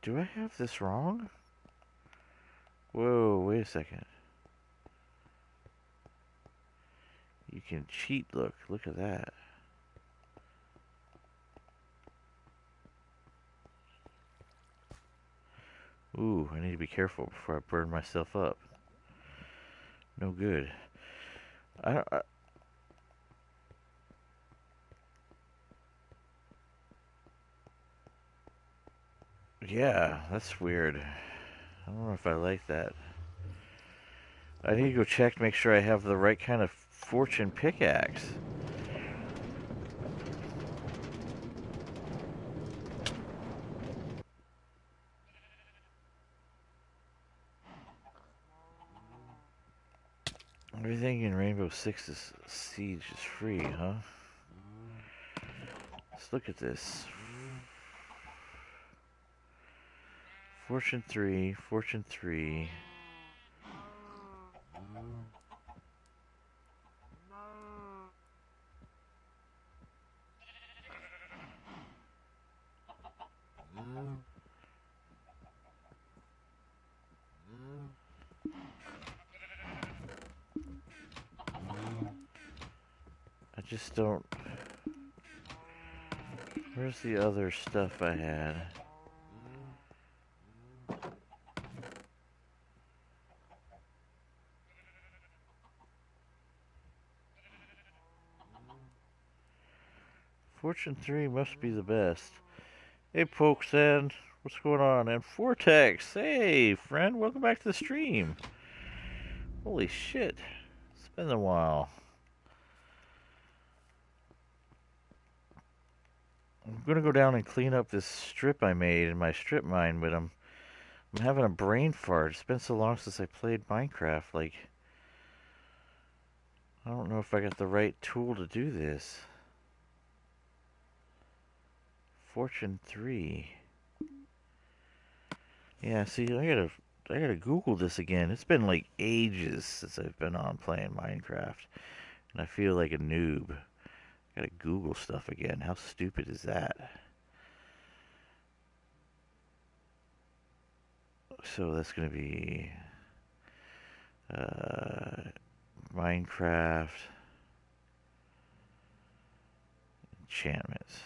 Do I have this wrong? Whoa, wait a second. You can cheat, look at that. Ooh, I need to be careful before I burn myself up. No good. I don't. Yeah, that's weird. I don't know if I like that. I need to go check, make sure I have the right kind of fortune pickaxe. Everything in Rainbow Six Siege is free, huh? Let's look at this. Fortune 3, Fortune 3. I just don't. Where's the other stuff I had? Fortune 3 must be the best. Hey, Pokesand, what's going on? And Vortex, hey, friend, welcome back to the stream. Holy shit, it's been a while. I'm gonna go down and clean up this strip I made in my strip mine, but I'm having a brain fart. It's been so long since I played Minecraft. Like, I don't know if I got the right tool to do this. Fortune 3. Yeah, see, I gotta Google this again. It's been like ages since I've been on playing Minecraft, and I feel like a noob. I gotta Google stuff again. How stupid is that? So that's gonna be uh, Minecraft enchantments.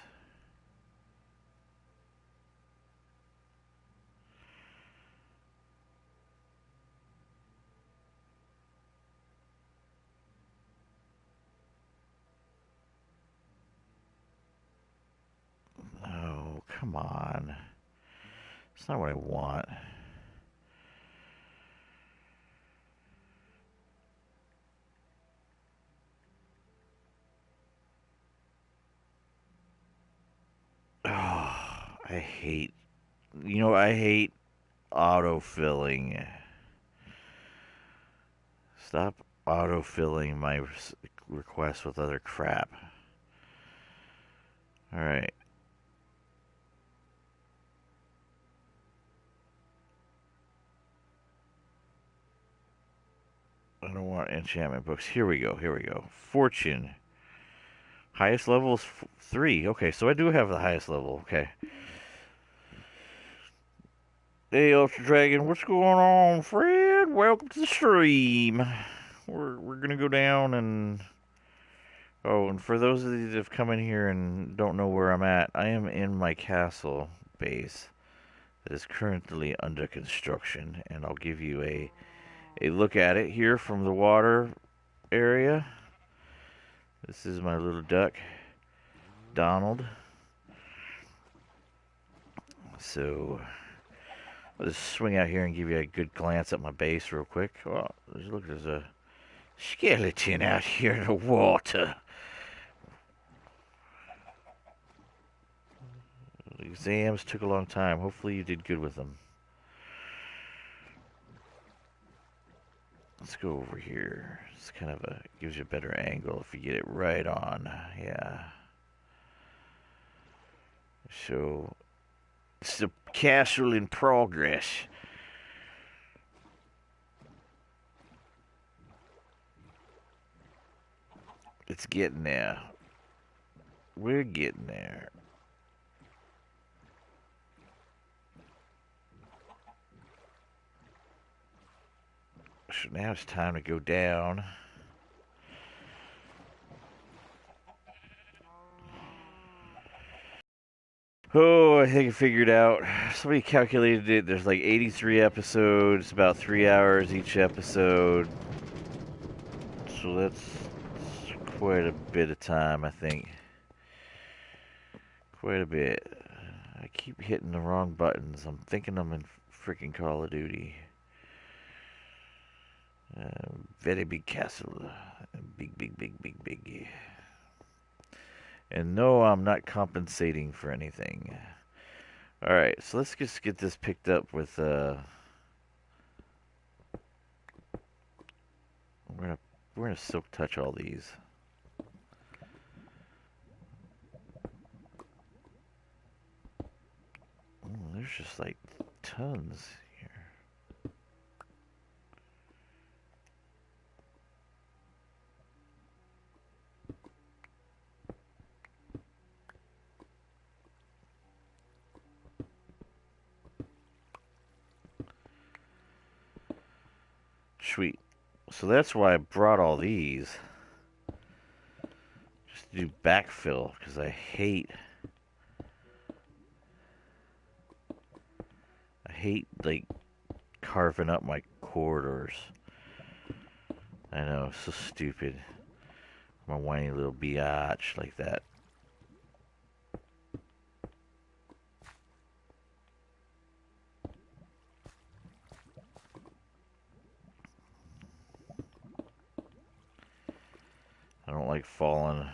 Oh, come on. It's not what I want. Oh, I hate. I hate autofilling. Stop auto-filling my requests with other crap. Alright. I don't want enchantment books. Here we go. Here we go. Fortune. Highest level is 3. Okay, so I do have the highest level. Okay. Hey, Ultra Dragon, what's going on, Fred? Welcome to the stream. We're gonna go down and and for those of you that have come in here and don't know where I'm at, I am in my castle base that is currently under construction, and I'll give you a look at it here from the water area. This is my little duck, Donald. So I'll just swing out here and give you a good glance at my base real quick. Oh, look, there's a skeleton out here in the water. The exams took a long time. Hopefully you did good with them. Let's go over here. It's kind of gives you a better angle if you get it right on. Yeah. So it's a castle in progress. It's getting there. We're getting there. So now it's time to go down. Oh, I think I figured out. Somebody calculated it. There's like 83 episodes, about 3 hours each episode. So that's quite a bit of time, I think. Quite a bit. I keep hitting the wrong buttons. I'm thinking I'm in freaking Call of Duty. Very big castle. Big, big, big, big, big. And no, I'm not compensating for anything. Alright, so let's just get this picked up with, we're gonna silk touch all these. Oh, there's just like tons here. Sweet. So that's why I brought all these. Just to do backfill, because I hate like carving up my corridors. I know, so stupid. I'm a whiny little biatch like that. I don't like falling.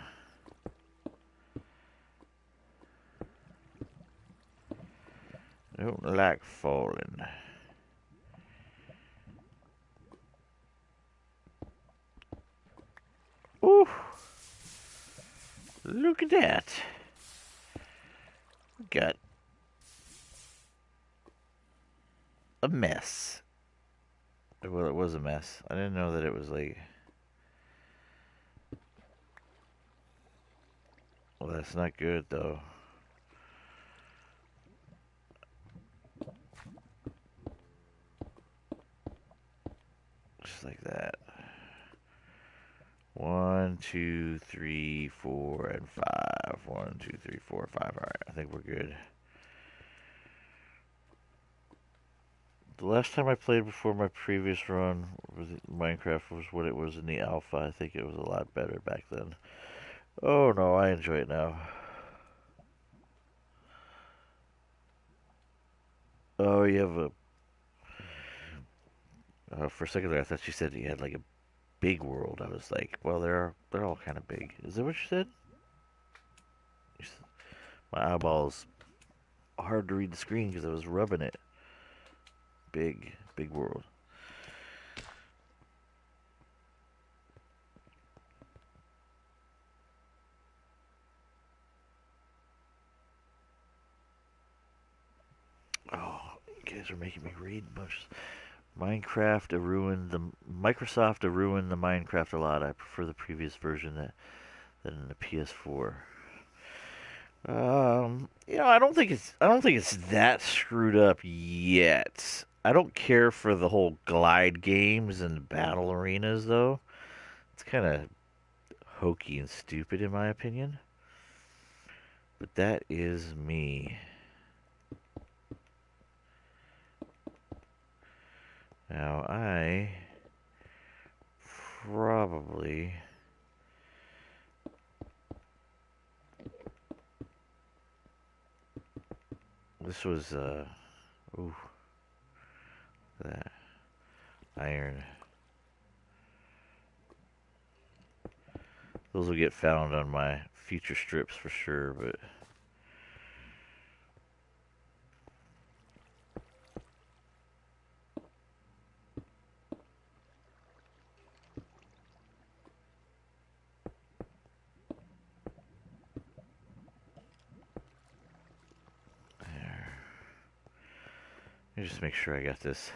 I don't like falling. Ooh! Look at that. We got a mess. Well, it was a mess. I didn't know that it was like... Well, that's not good, though. Just like that. 1, 2, 3, 4, and 5. 1, 2, 3, 4, 5. Alright, I think we're good. The last time I played before my previous run with Minecraft was when it was in the alpha. I think it was a lot better back then. Oh no, I enjoy it now. Oh, you have a... for a second there, I thought you said you had like a big world. I was like, well, they're all kind of big. Is that what you said? My eyeballs hard to read the screen because I was rubbing it. Big world. You guys are making me read a bunch. Minecraft ruined the Microsoft ruined the Minecraft a lot. I prefer the previous version than the PS4. I don't think it's that screwed up yet. I don't care for the whole glide games and battle arenas though. It's kind of hokey and stupid in my opinion. But that is me. Now I probably this was ooh, that iron. Those will get found on my future strips for sure, but there. Let me just make sure I got this.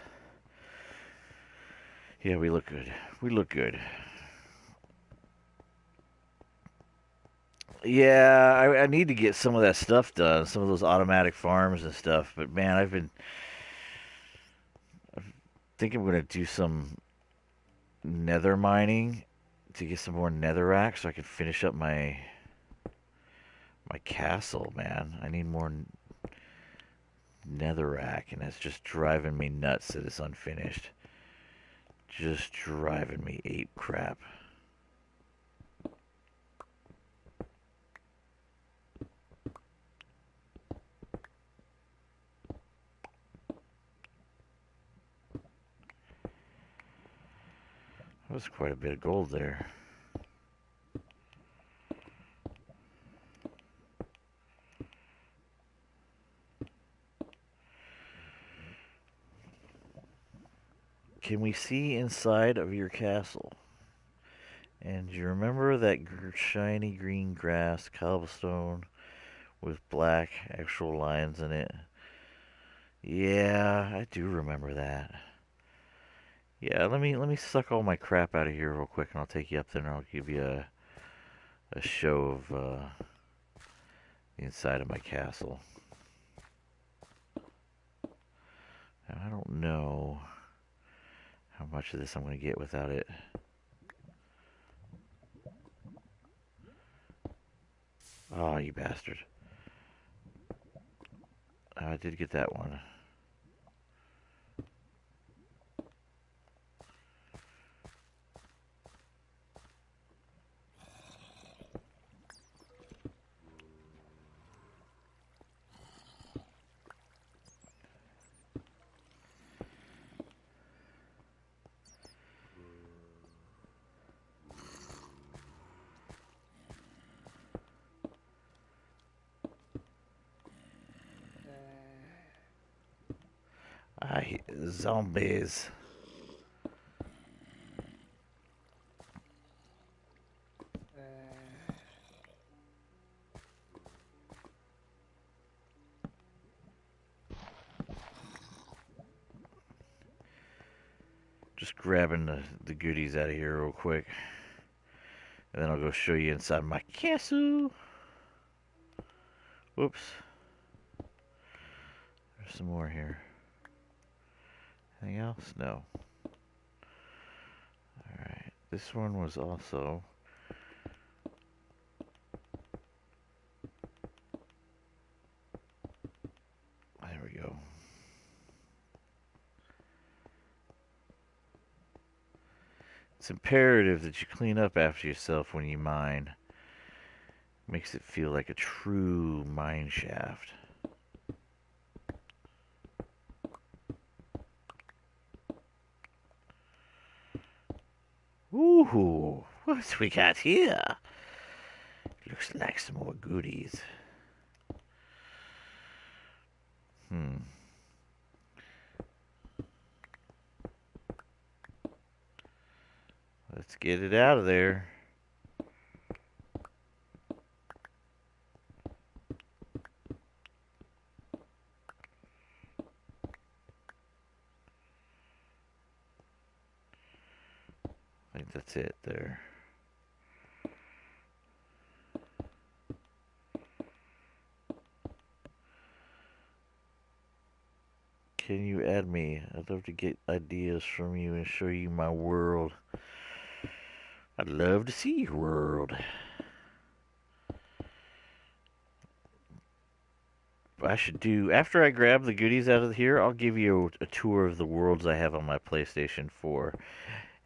Yeah, we look good. We look good. Yeah, I need to get some of that stuff done, some of those automatic farms and stuff. But man, I think I'm gonna do some nether mining to get some more netherrack so I can finish up my castle. Man, I need more netherrack, and that's just driving me nuts that it's unfinished. Just driving me ape crap. That was quite a bit of gold there. Can we see inside of your castle? And do you remember that shiny green grass cobblestone with black actual lines in it? Yeah, I do remember that. Yeah, let me suck all my crap out of here real quick, and I'll take you up there, and I'll give you a show of the inside of my castle. Now, I don't know how much of this I'm going to get without it. Oh, you bastard. I did get that one. Zombies. Just grabbing the goodies out of here real quick. And then I'll go show you inside my castle. Whoops. There's some more here. Anything else? No. Alright. This one was also... There we go. It's imperative that you clean up after yourself when you mine. Makes it feel like a true mine shaft. Ooh, what we got here? Looks like some more goodies. Let's get it out of there. think that's it there. Can you add me? I'd love to get ideas from you and show you my world. I'd love to see your world. I should do, after I grab the goodies out of here, I'll give you a tour of the worlds I have on my PlayStation 4,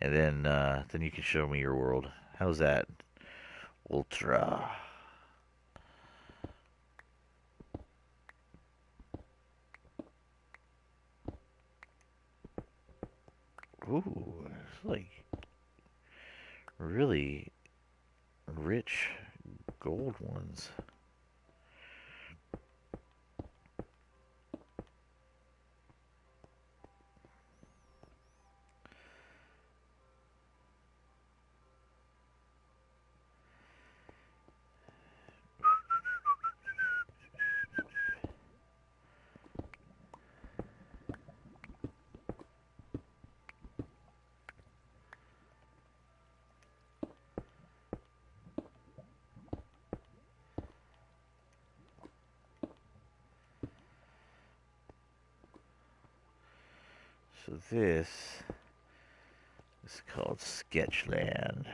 and then you can show me your world. How's that? Ultra. Ooh, it's like really rich gold ones. So this is called Sketchland.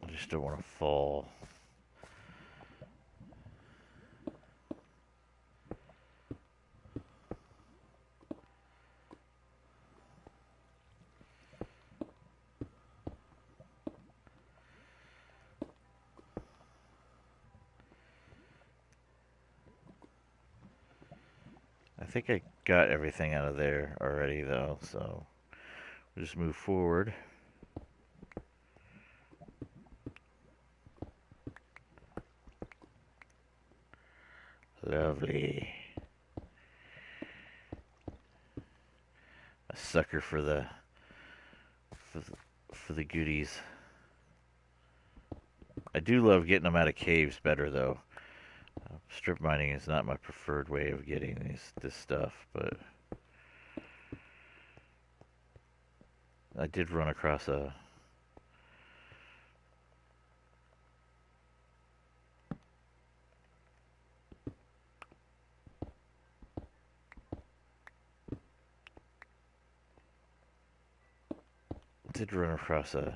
I just don't want to fall. I think I got everything out of there already, though, so we'll just move forward. Lovely. A sucker for the goodies. I do love getting them out of caves better, though. Strip mining is not my preferred way of getting this stuff, but I did run across a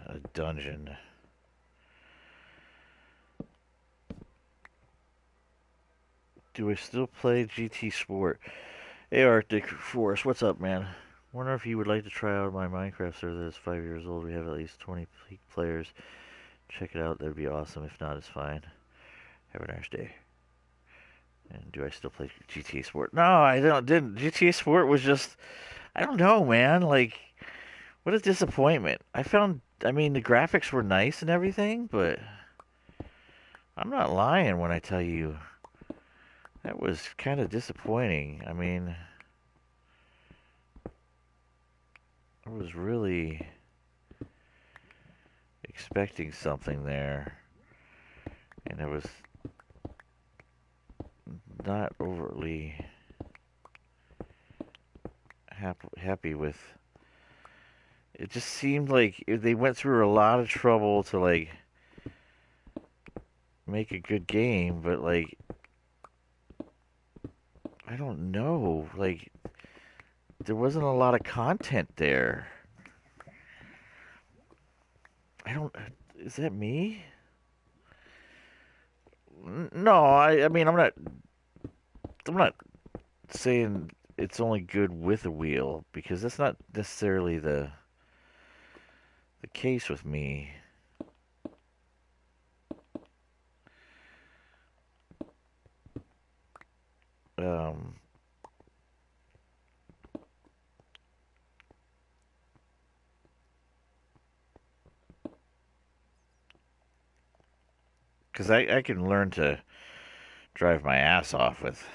a dungeon. Do I still play GT Sport? Hey Arctic Force, what's up, man? Wonder if you would like to try out my Minecraft server that is 5 years old. We have at least 20 players. Check it out, that'd be awesome. If not, it's fine. Have a nice day. And do I still play GTA Sport? No, I didn't. GTA Sport was just, I don't know, man. Like, what a disappointment. I mean, the graphics were nice and everything, but I'm not lying when I tell you that was kind of disappointing. I mean, I was really expecting something there, and I was not overtly happy with. It just seemed like they went through a lot of trouble to like make a good game, but like I don't know, like there wasn't a lot of content there. I don't. Is that me? No, I mean I'm not saying it's only good with a wheel because that's not necessarily the case with me. Um, because I can learn to drive my ass off with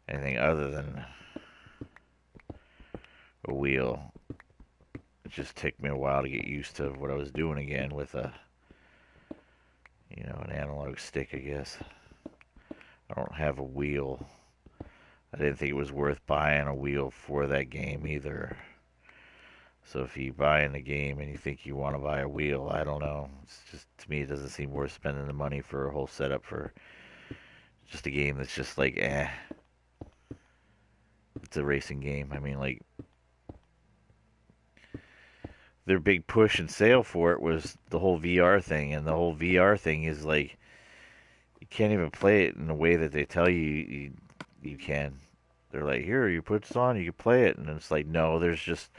anything other than a wheel. It just took me a while to get used to what I was doing again with an analog stick, I guess. I don't have a wheel. I didn't think it was worth buying a wheel for that game either. So if you buy in the game and you think you want to buy a wheel, I don't know. It's just, to me, it doesn't seem worth spending the money for a whole setup for just a game that's just like, eh. It's a racing game. I mean, like, their big push and sale for it was the whole VR thing, and the whole VR thing is like, you can't even play it in the way that they tell you can. They're like, here, you put this on, you can play it, and it's like, no, there's just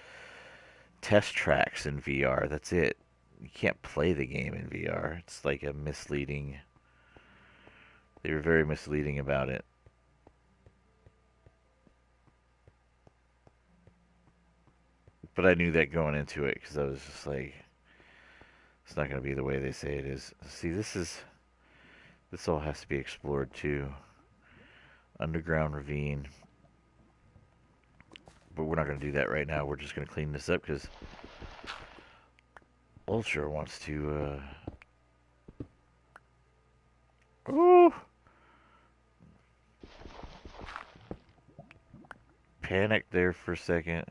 test tracks in VR. That's it. You can't play the game in VR. It's like a misleading. They were very misleading about it. But I knew that going into it because I was just like, it's not going to be the way they say it is. See, this all has to be explored too. Underground ravine. But we're not going to do that right now. We're just going to clean this up because Ultra wants to. Ooh! Panicked there for a second.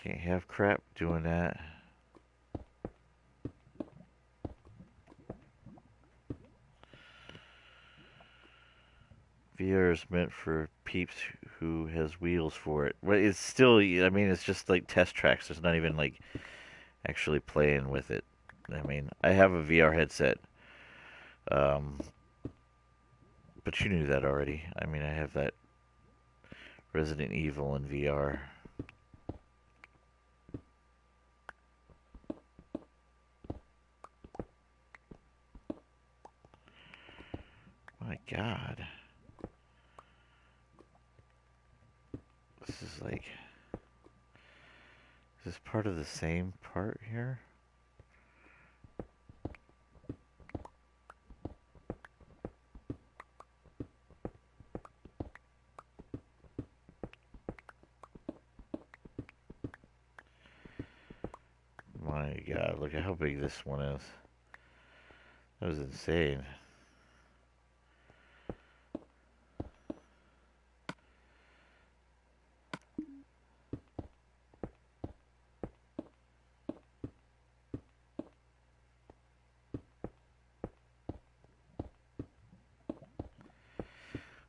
Can't have crap doing that. VR is meant for peeps who has wheels for it. But it's still, I mean, it's just like test tracks. It's not even like actually playing with it. I mean, I have a VR headset. Um, but you knew that already. I mean, I have that Resident Evil in VR. My God. This is like, is this part of the same part here? My God, look at how big this one is. That was insane.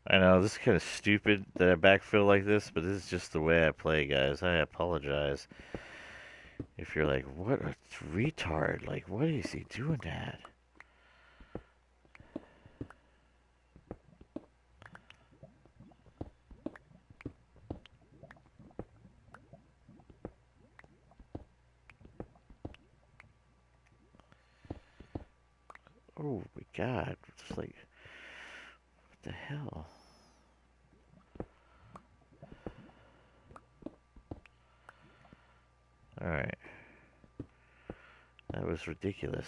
I know, this is kind of stupid that I backfill like this, but this is just the way I play, guys. I apologize if you're like, what a retard. Like, what is he doing that? Oh my God. It's like, what the hell? Alright. That was ridiculous.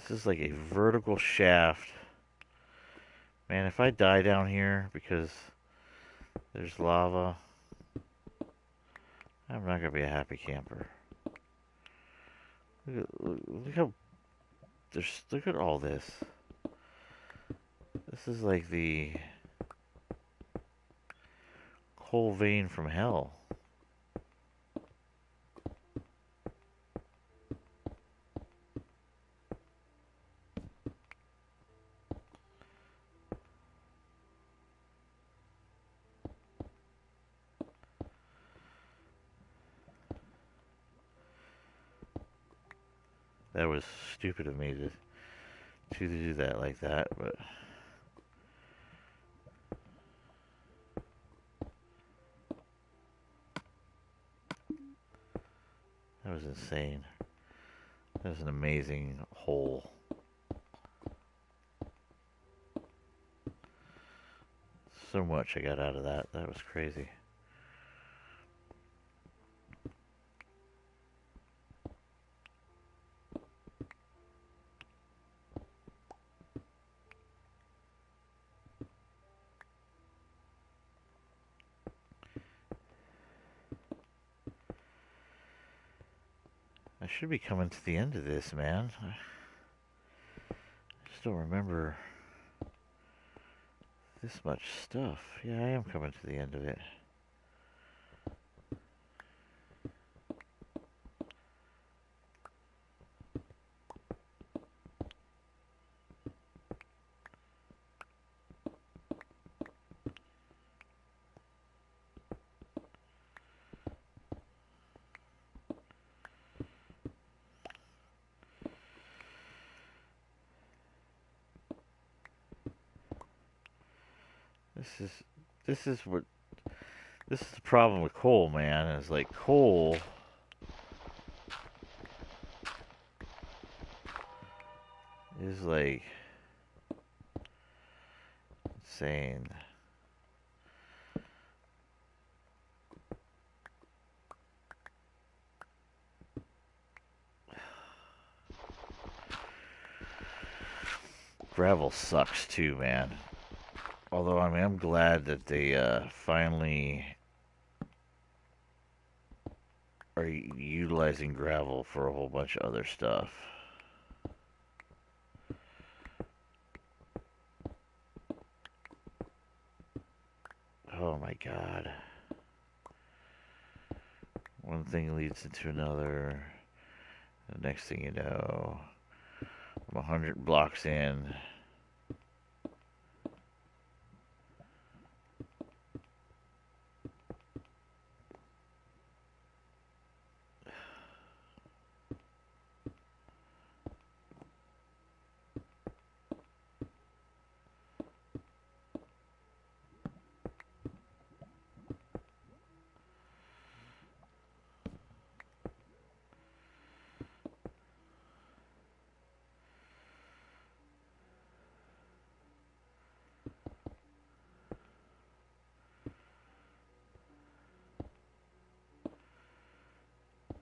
This is like a vertical shaft. Man, if I die down here because there's lava, I'm not gonna be a happy camper. Look how look at all this. This is like the coal vein from hell. That was stupid of me to do that like that, but that was insane. That was an amazing hole. so much I got out of that. That was crazy. I should be coming to the end of this, man. I just don't remember this much stuff. Yeah, I am coming to the end of it. This is this is what this is the problem with coal, man. Is like coal is like insane. Gravel sucks too, man. Although I mean, I'm glad that they finally are utilizing gravel for a whole bunch of other stuff. Oh my god. One thing leads into another. The next thing you know, I'm 100 blocks in.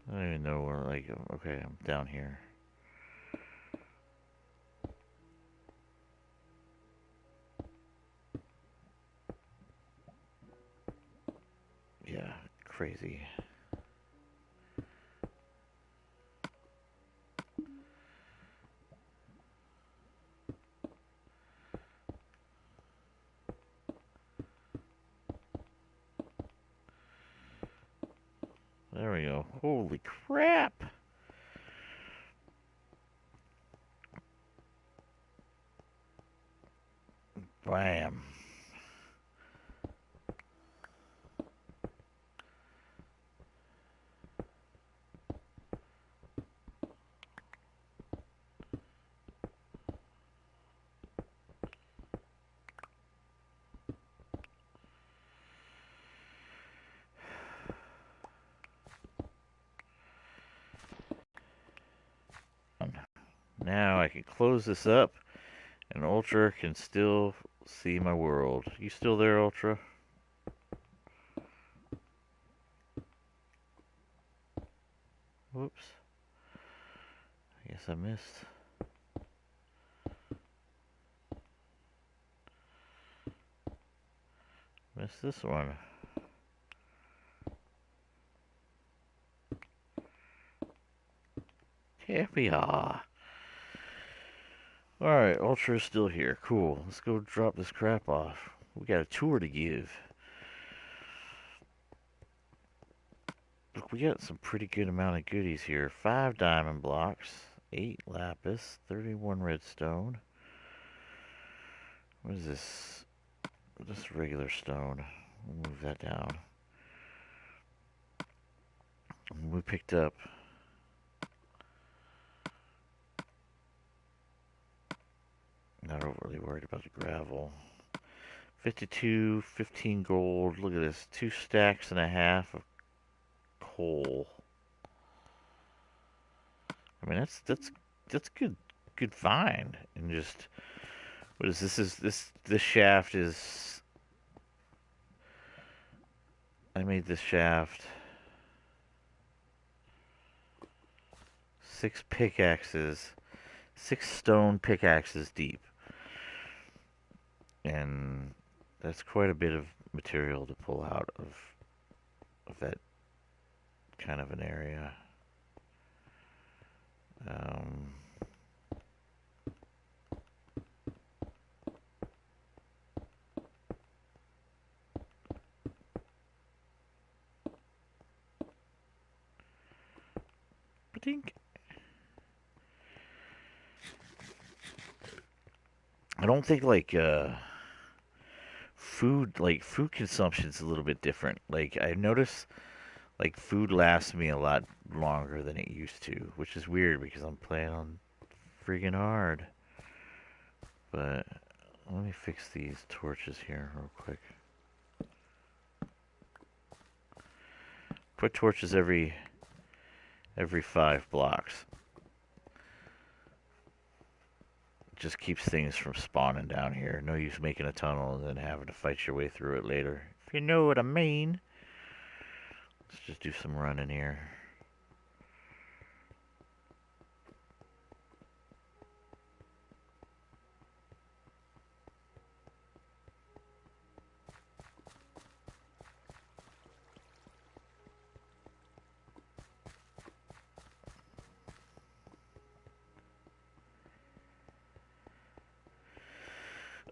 I don't even know where, like, okay, I'm down here. Yeah, crazy. There we go. Holy crap! Bam. Now I can close this up, and Ultra can still see my world. You still there, Ultra? Whoops. I guess I missed. Missed this one. Happy ah. Alright, Ultra is still here. Cool. Let's go drop this crap off. We got a tour to give. Look, we got some pretty good amount of goodies here. 5 diamond blocks, 8 lapis, 31 redstone. What is this? Just regular stone. We'll move that down. We picked up not overly worried about the gravel. 52, 15 gold. Look at this. 2 stacks and a half of coal. I mean, that's good find. And just what is this? Is this shaft is I made this shaft 6 pickaxes, 6 stone pickaxes deep. And that's quite a bit of material to pull out of that kind of an area. Um, I don't think food consumption's a little bit different. Like I notice like food lasts me a lot longer than it used to, which is weird because I'm playing on freaking hard. But let me fix these torches here real quick. Put torches every 5 blocks. Just keeps things from spawning down here. No use making a tunnel and then having to fight your way through it later. If you know what I mean. Let's just do some running here.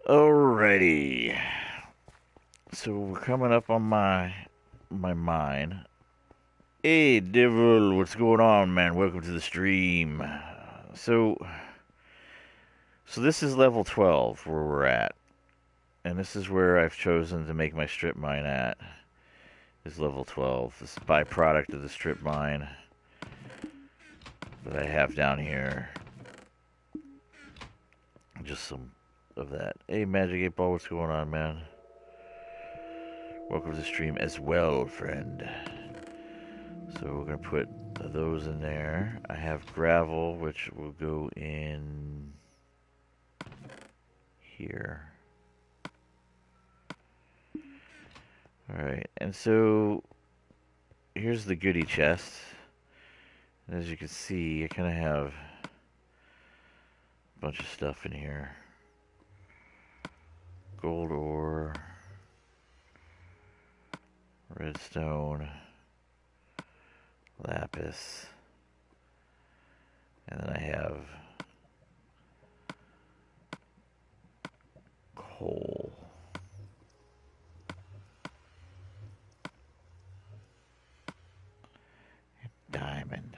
Alrighty. So we're coming up on my mine. Hey, Devil, what's going on, man? Welcome to the stream. So this is level 12 where we're at. And this is where I've chosen to make my strip mine at. Is level 12. This is byproduct of the strip mine that I have down here. Just some of that. Hey, Magic 8 Ball, what's going on, man? Welcome to the stream as well, friend. So we're going to put those in there. I have gravel, which will go in here. Alright, and so here's the goodie chest. And as you can see, I kind of have a bunch of stuff in here. Gold ore, redstone, lapis, and then I have coal. Diamond.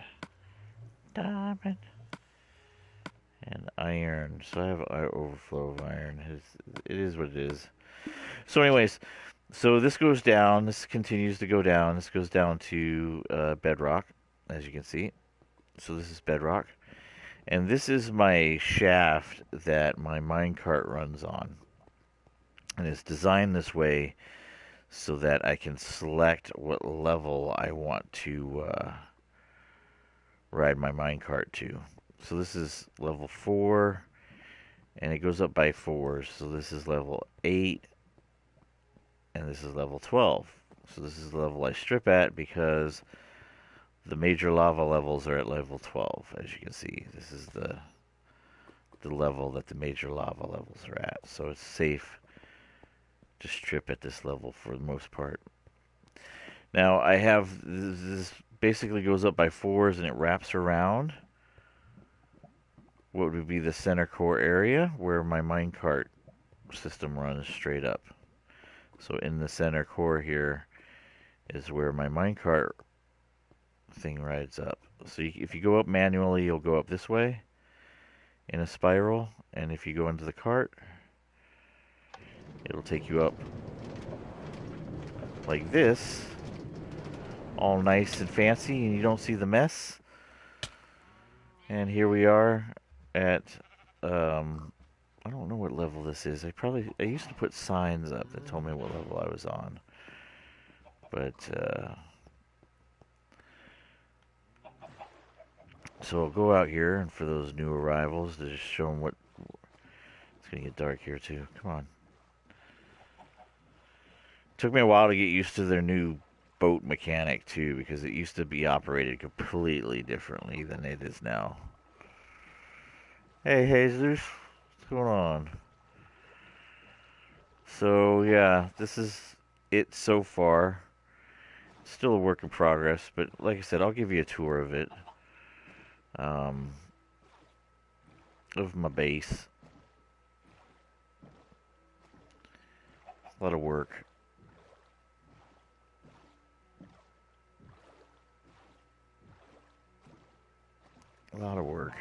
And iron. So I have an overflow of iron. It is what it is. So anyways, so this goes down. This continues to go down. This goes down to bedrock, as you can see. So this is bedrock. And this is my shaft that my minecart runs on. And it's designed this way so that I can select what level I want to ride my minecart to. So this is level 4, and it goes up by 4s. So this is level 8, and this is level 12. So this is the level I strip at because the major lava levels are at level 12, as you can see. This is the level that the major lava levels are at. So it's safe to strip at this level for the most part. Now I have this basically goes up by 4s and it wraps around what would be the center core area where my minecart system runs straight up. So in the center core here is where my minecart thing rides up. So if you go up manually, you'll go up this way in a spiral, and if you go into the cart, it'll take you up like this, all nice and fancy, and you don't see the mess. And here we are at I don't know what level this is. I used to put signs up that told me what level I was on, but so I'll go out here, and for those new arrivals, to just show them what. It's gonna get dark here too. Come on. Took me a while to get used to their new boat mechanic too, because it used to be operated completely differently than it is now. Hey, Jesus, what's going on? So yeah, this is it so far. Still a work in progress, but like I said, I'll give you a tour of it. Um, of my base. A lot of work. A lot of work.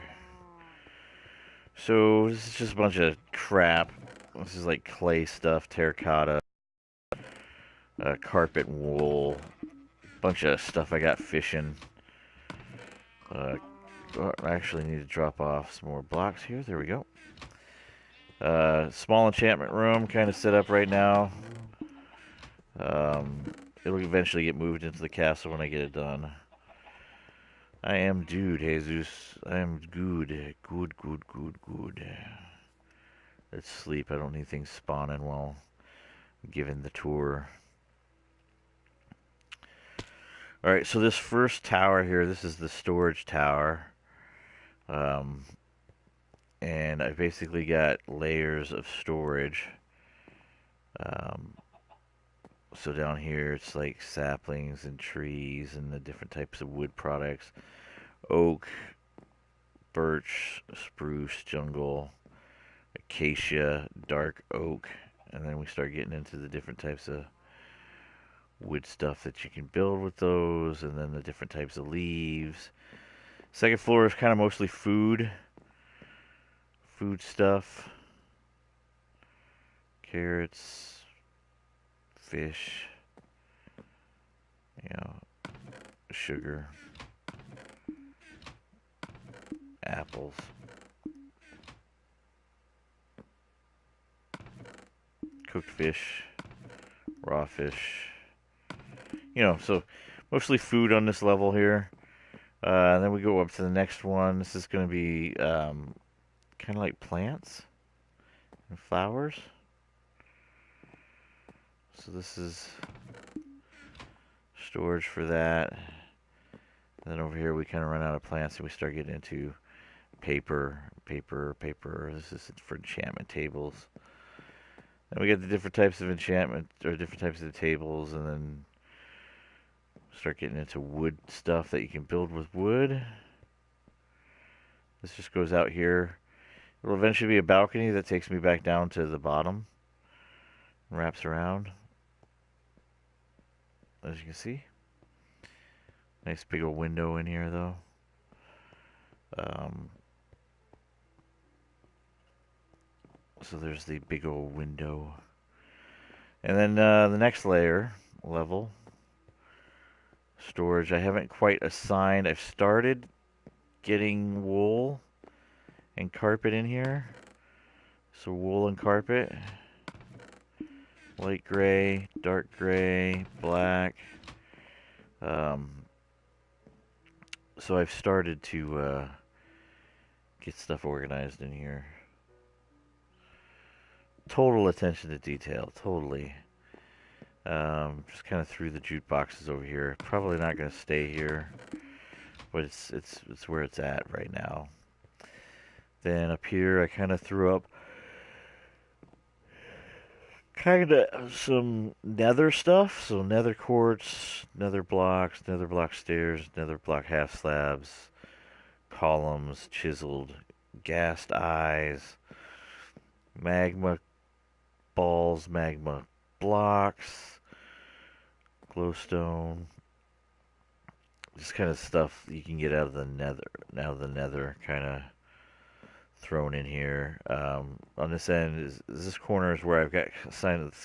So this is just a bunch of crap. This is like clay stuff, terracotta, carpet and wool, bunch of stuff I got fishing. Uh, I actually need to drop off some more blocks here. There we go. Small enchantment room kind of set up right now. It'll eventually get moved into the castle when I get it done. I am dude, Jesus. I am good. Good, good, good, good. Let's sleep. I don't need things spawning while giving the tour. Alright, so this first tower here, this is the storage tower. Um, and I basically got layers of storage. Um, so down here it's like saplings and trees and the different types of wood products. Oak, birch, spruce, jungle, acacia, dark oak. And then we start getting into the different types of wood stuff that you can build with those, and then the different types of leaves. Second floor is kind of mostly food stuff, carrots, fish, you know, sugar, apples, cooked fish, raw fish. So mostly food on this level here. And then we go up to the next one. This is going to be kind of like plants and flowers. So this is storage for that. And then over here we kind of run out of plants and we start getting into paper. This is for enchantment tables. Then we get the different types of enchantment or different types of tables, and then start getting into wood stuff that you can build with wood. This just goes out here. It'll eventually be a balcony that takes me back down to the bottom and wraps around. As you can see. Nice big old window in here though. So there's the big old window. And then the next level, storage. I haven't quite assigned. I've started getting wool and carpet in here. So wool and carpet. Light gray, dark gray, black. So I've started to get stuff organized in here. Total attention to detail, totally. Just kind of threw the jute boxes over here. Probably not going to stay here, but it's where it's at right now. Then up here, I kind of threw up kind of some nether stuff. So nether quartz, nether blocks, nether block stairs, nether block half slabs, columns, chiseled, gassed eyes, magma balls, magma blocks, glowstone, just kind of stuff you can get out of the nether. Now the nether kind of thrown in here. On this end is this corner is where I've got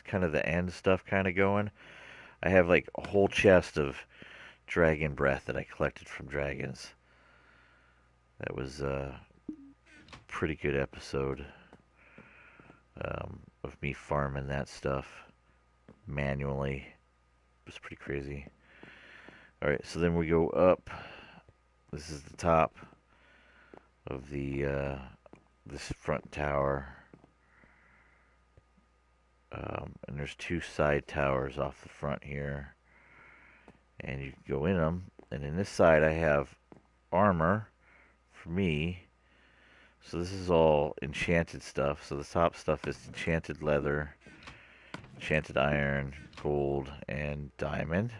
kind of the end stuff kind of going. I have like a whole chest of dragon breath that I collected from dragons. That was a pretty good episode of me farming that stuff manually. It was pretty crazy. Alright, so then we go up. This is the top of the this front tower. And there's two side towers off the front here. and you go in them. And in this side, I have armor for me. So this is all enchanted stuff. So the top stuff is enchanted leather, enchanted iron, gold, and diamond.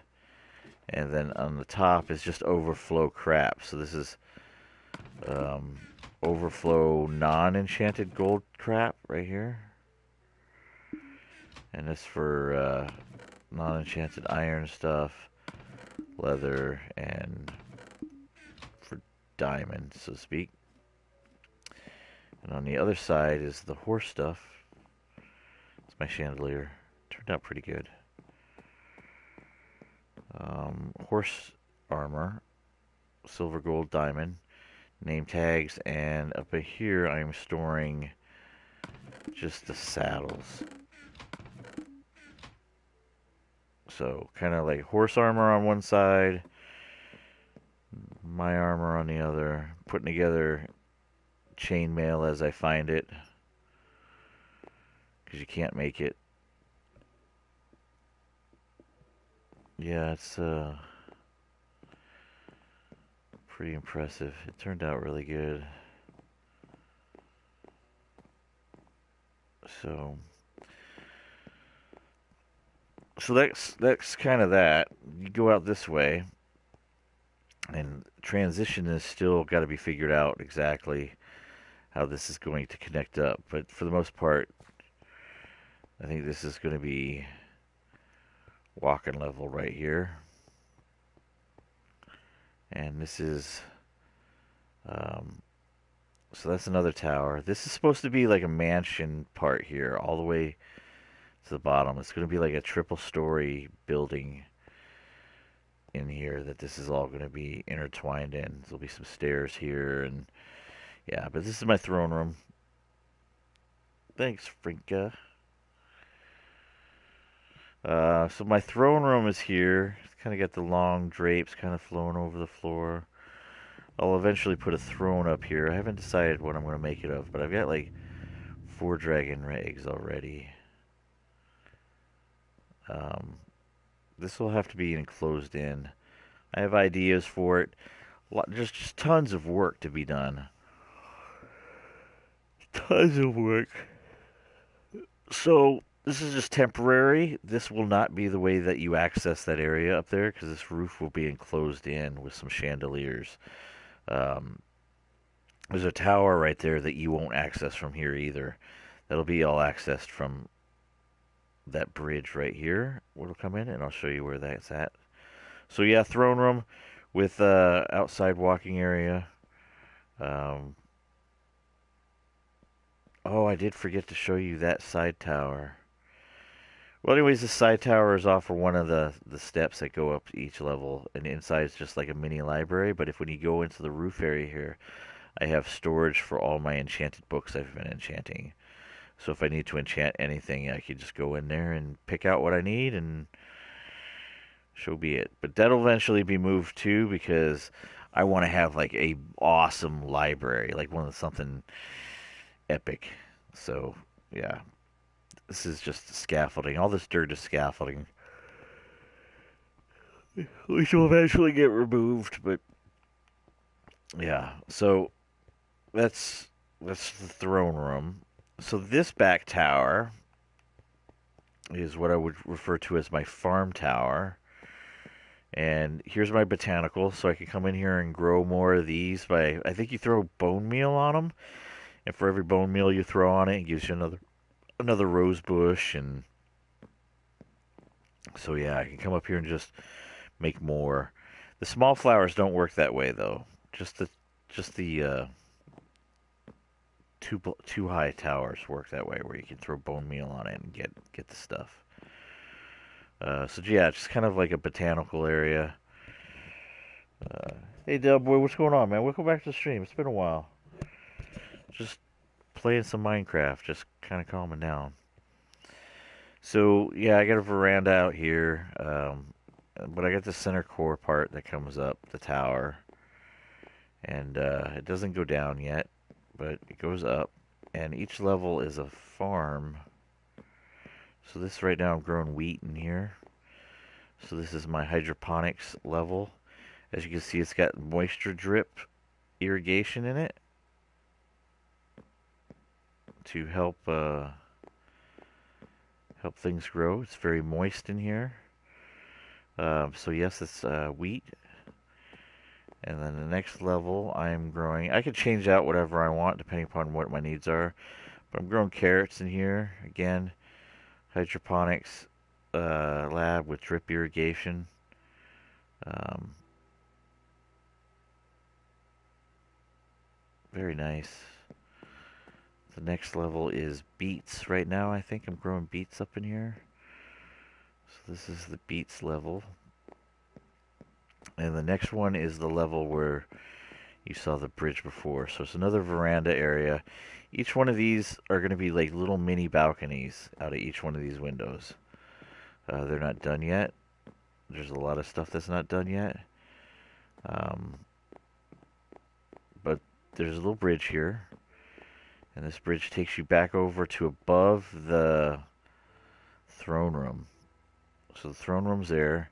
And then on the top is just overflow crap. So this is um, overflow non-enchanted gold crap right here. And this for non-enchanted iron stuff, leather, and for diamond, so to speak. And on the other side is the horse stuff. It's my chandelier. Turned out pretty good. Horse armor, silver, gold, diamond, name tags, and up here I'm storing just the saddles. So kind of like horse armor on one side, my armor on the other, putting together chainmail as I find it, because you can't make it. Yeah, it's pretty impressive. It turned out really good. So that's kind of that. You go out this way, and transition is still got to be figured out exactly how this is going to connect up. But for the most part, I think this is going to be walking level right here. And this is, so that's another tower. This is supposed to be like a mansion part here, all the way to the bottom. It's going to be like a triple story building in here that this is all going to be intertwined in. There'll be some stairs here, and yeah, but this is my throne room. Thanks, Frinka. So my throne room is here. It's kind of got the long drapes kind of flowing over the floor. I'll eventually put a throne up here. I haven't decided what I'm going to make it of, but I've got like 4 dragon eggs already. This will have to be enclosed in. I have ideas for it. Just tons of work to be done. Tons of work. So this is just temporary. This will not be the way that you access that area up there, because this roof will be enclosed in with some chandeliers. Um, there's a tower right there that you won't access from here either. That'll be all accessed from that bridge right here. It'll come in, and I'll show you where that's at. So yeah, throne room with outside walking area. Um, oh, I did forget to show you that side tower. Well, anyways, the side tower is off for one of the steps that go up each level, and inside is just like a mini library. But if when you go into the roof area here, I have storage for all my enchanted books I've been enchanting. So if I need to enchant anything, I can just go in there and pick out what I need, and so be it. But that'll eventually be moved too, because I want to have like a awesome library, like one of something epic. So yeah, this is just scaffolding. All this dirt is scaffolding, which will eventually get removed. But yeah, so that's the throne room. So this back tower is what I would refer to as my farm tower. And here's my botanical, so I can come in here and grow more of these by, I think you throw bone meal on them, and for every bone meal you throw on it, it gives you another rose bush. And so yeah, I can come up here and just make more. The small flowers don't work that way though. Just the two high towers work that way, where you can throw bone meal on it and get the stuff. So yeah, just kind of like a botanical area. Hey Dub boy, what's going on, man? Welcome back to the stream. It's been a while. Just playing some Minecraft, just kind of calming down. So yeah, I got a veranda out here, but I got the center core part that comes up the tower, and it doesn't go down yet, but it goes up, and each level is a farm. So this right now I'm growing wheat in here. So this is my hydroponics level. As you can see, it's got moisture drip irrigation in it to help things grow. It's very moist in here. So yes, it's wheat. And then the next level, I'm growing. I could change out whatever I want depending upon what my needs are. But I'm growing carrots in here. Again, hydroponics lab with drip irrigation. Um, Very nice. The next level is beets. Right now, I think I'm growing beets up in here. So this is the beets level. And the next one is the level where you saw the bridge before. So it's another veranda area. Each one of these are going to be like little mini balconies out of each one of these windows. They're not done yet. There's a lot of stuff that's not done yet. Um, but there's a little bridge here. And this bridge takes you back over to above the throne room. So the throne room's there.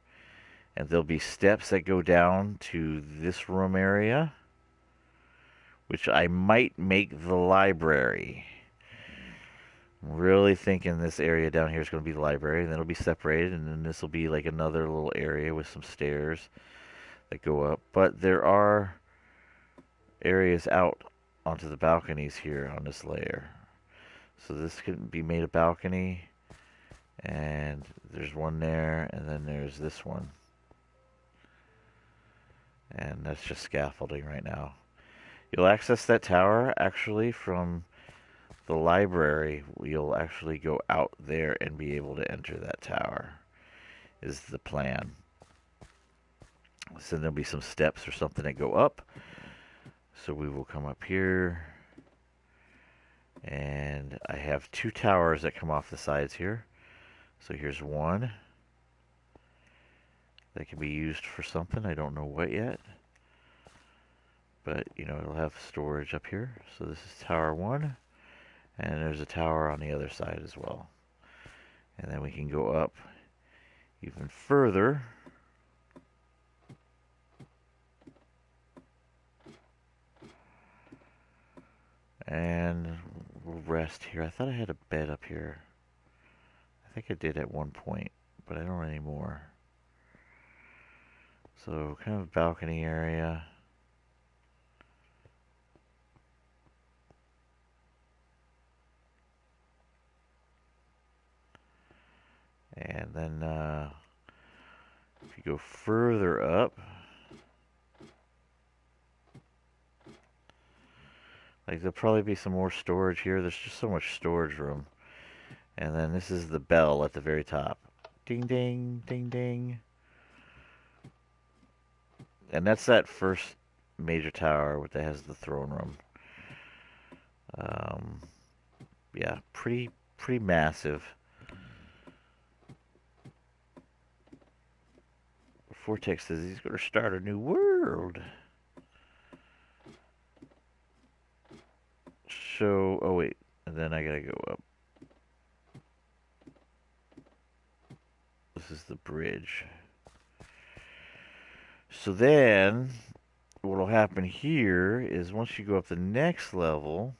And there'll be steps that go down to this room area, which I might make the library. I'm really thinking this area down here is going to be the library, and then it'll be separated, and then this will be like another little area with some stairs that go up. But there are areas out onto the balconies here on this layer. So this can be made a balcony, and there's one there, and then there's this one. And that's just scaffolding right now. You'll access that tower actually from the library. You'll actually go out there and be able to enter that tower, is the plan. So there'll be some steps or something that go up. So we will come up here. And I have two towers that come off the sides here. So here's one that can be used for something. I don't know what yet. But, it'll have storage up here. So this is tower one. And there's a tower on the other side as well. And then we can go up even further. And we'll rest here. I thought I had a bed up here. I think I did at one point, but I don't anymore. So kind of a balcony area. And then if you go further up, like there'll probably be some more storage here. There's just so much storage room. And then this is the bell at the very top. Ding ding, ding ding. And that's that first major tower that has the throne room. Yeah, pretty massive. Vortex says he's going to start a new world. So, oh wait, and then I gotta go up. This is the bridge. So then, what'll happen here is once you go up the next level,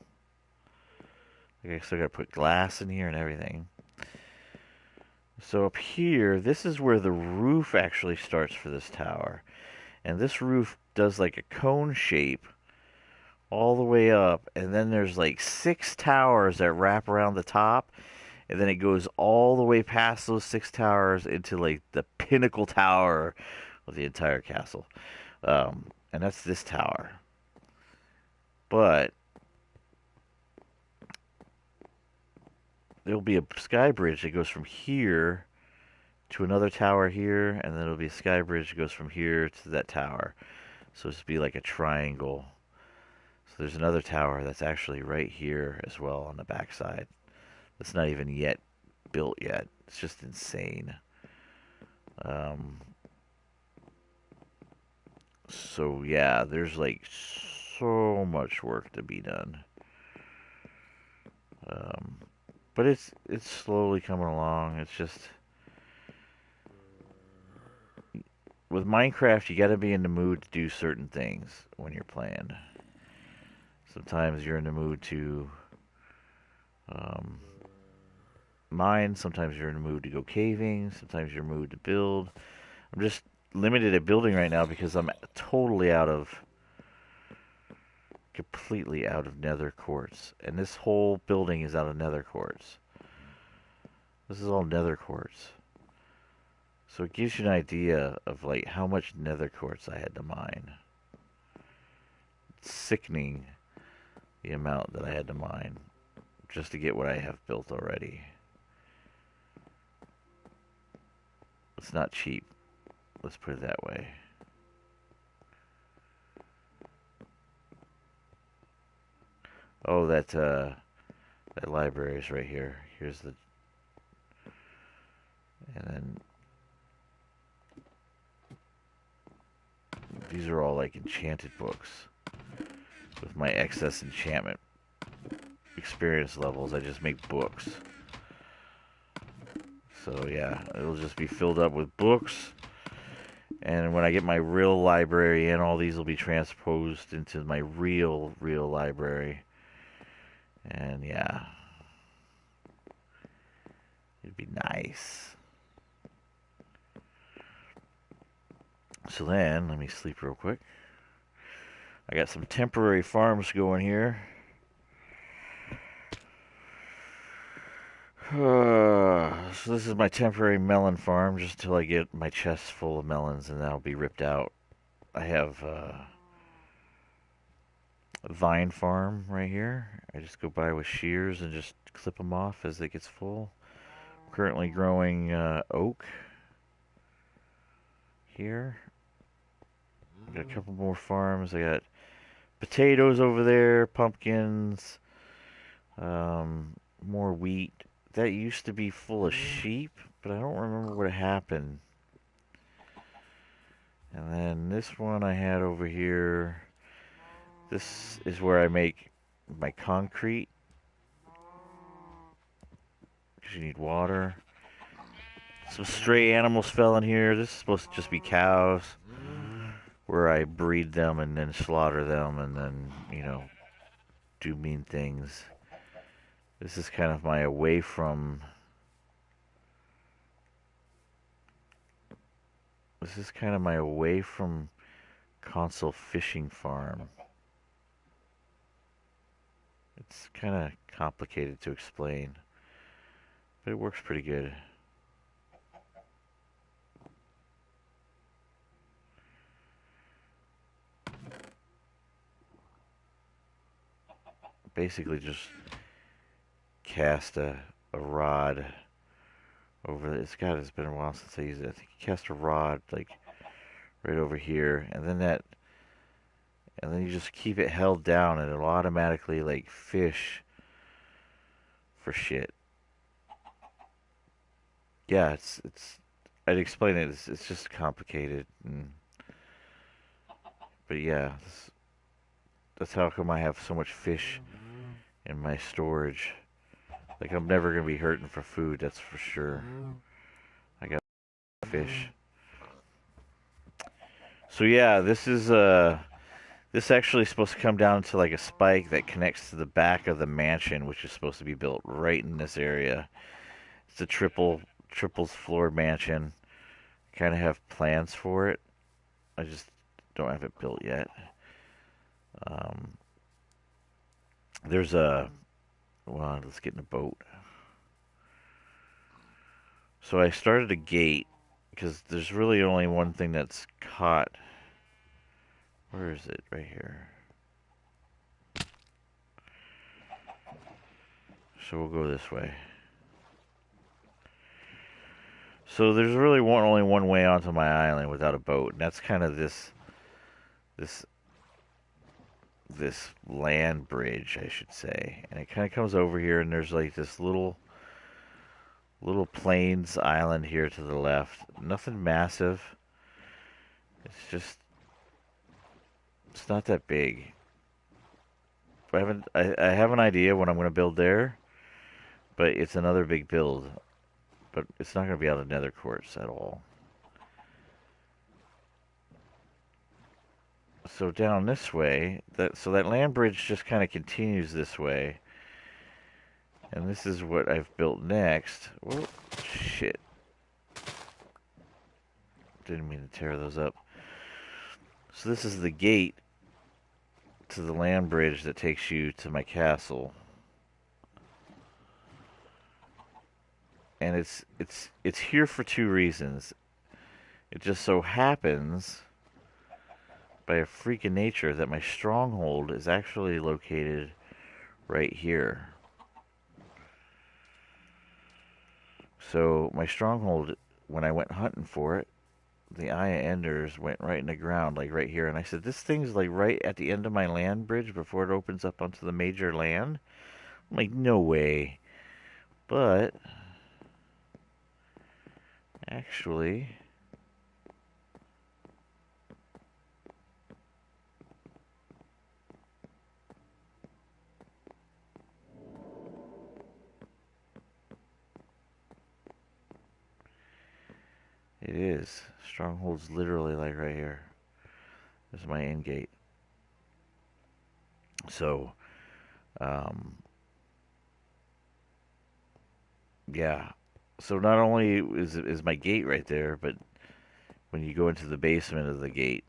I still gotta put glass in here and everything. So up here, this is where the roof actually starts for this tower. And this roof does like a cone shape all the way up, and then there's like 6 towers that wrap around the top, and then it goes all the way past those 6 towers into like the pinnacle tower of the entire castle. And that's this tower. But there'll be a sky bridge that goes from here to another tower here, and then there'll be a sky bridge that goes from here to that tower. So it's be like a triangle. So there's another tower that's actually right here as well on the backside. That's not even yet built yet. It's just insane. So yeah, there's like so much work to be done. But it's slowly coming along. It's just with Minecraft, you got to be in the mood to do certain things when you're playing. Sometimes you're in the mood to um, mine. Sometimes you're in the mood to go caving. Sometimes you're in the mood to build. I'm just limited at building right now because I'm totally completely out of nether quartz. And this whole building is out of nether quartz. This is all nether quartz. So it gives you an idea of like how much nether quartz I had to mine. It's sickening the amount that I had to mine just to get what I have built already. It's not cheap. Let's put it that way. Oh, that library is right here. Here's the, and then these are all like enchanted books. With my excess enchantment experience levels, I just make books. So yeah, it'll just be filled up with books. And when I get my real library in, all these will be transposed into my real library. And yeah, it'd be nice. So then, let me sleep real quick. I got some temporary farms going here. So this is my temporary melon farm just until I get my chest full of melons and that'll be ripped out. I have a vine farm right here. I just go by with shears and just clip them off as it gets full. I'm currently growing oak here. I got a couple more farms. I got potatoes over there, pumpkins, more wheat. That used to be full of sheep, but I don't remember what happened. And then this one I had over here. This is where I make my concrete. Because you need water. Some stray animals fell in here. This is supposed to just be cows. Where I breed them and then slaughter them and then, do mean things. This is kind of my away from... This is kind of my away from console fishing farm. It's kind of complicated to explain, but it works pretty good. Basically just cast a rod over this. God, it's been a while since I used it. I think you cast a rod like right over here, and then you just keep it held down, and it'll automatically like fish for shit. Yeah, it's. I'd explain it. It's just complicated, but yeah, that's how come I have so much fish in my storage. Like I'm never gonna be hurting for food. That's for sure. I got fish. So yeah, this actually is supposed to come down to like a spike that connects to the back of the mansion, which is supposed to be built right in this area. It's a triples floor mansion. Kind of have plans for it. I just don't have it built yet. Um, there's a well, let's get in a boat. So I started a gate because there's really only one thing that's caught. Where is it? Right here. So we'll go this way. So there's really only one way onto my island without a boat, and that's kind of this land bridge, I should say. And it kind of comes over here, and there's like this little plains island here to the left. Nothing massive. It's not that big. I have an idea what I'm going to build there, but it's another big build. But it's not going to be out of nether quartz at all. So down this way, that land bridge just kind of continues this way. And this is what I've built next. Whoa, shit. Didn't mean to tear those up. So this is the gate to the land bridge that takes you to my castle. And it's here for two reasons. It just so happens by a freak of nature that my stronghold is actually located right here. So my stronghold, when I went hunting for it, the Eye of Enders went right in the ground, like right here. And I said, this thing's like right at the end of my land bridge before it opens up onto the major land. I'm like, no way. But actually, it is. Stronghold's literally like right here. This is my end gate. So, um, yeah. So not only is my gate right there, but when you go into the basement of the gate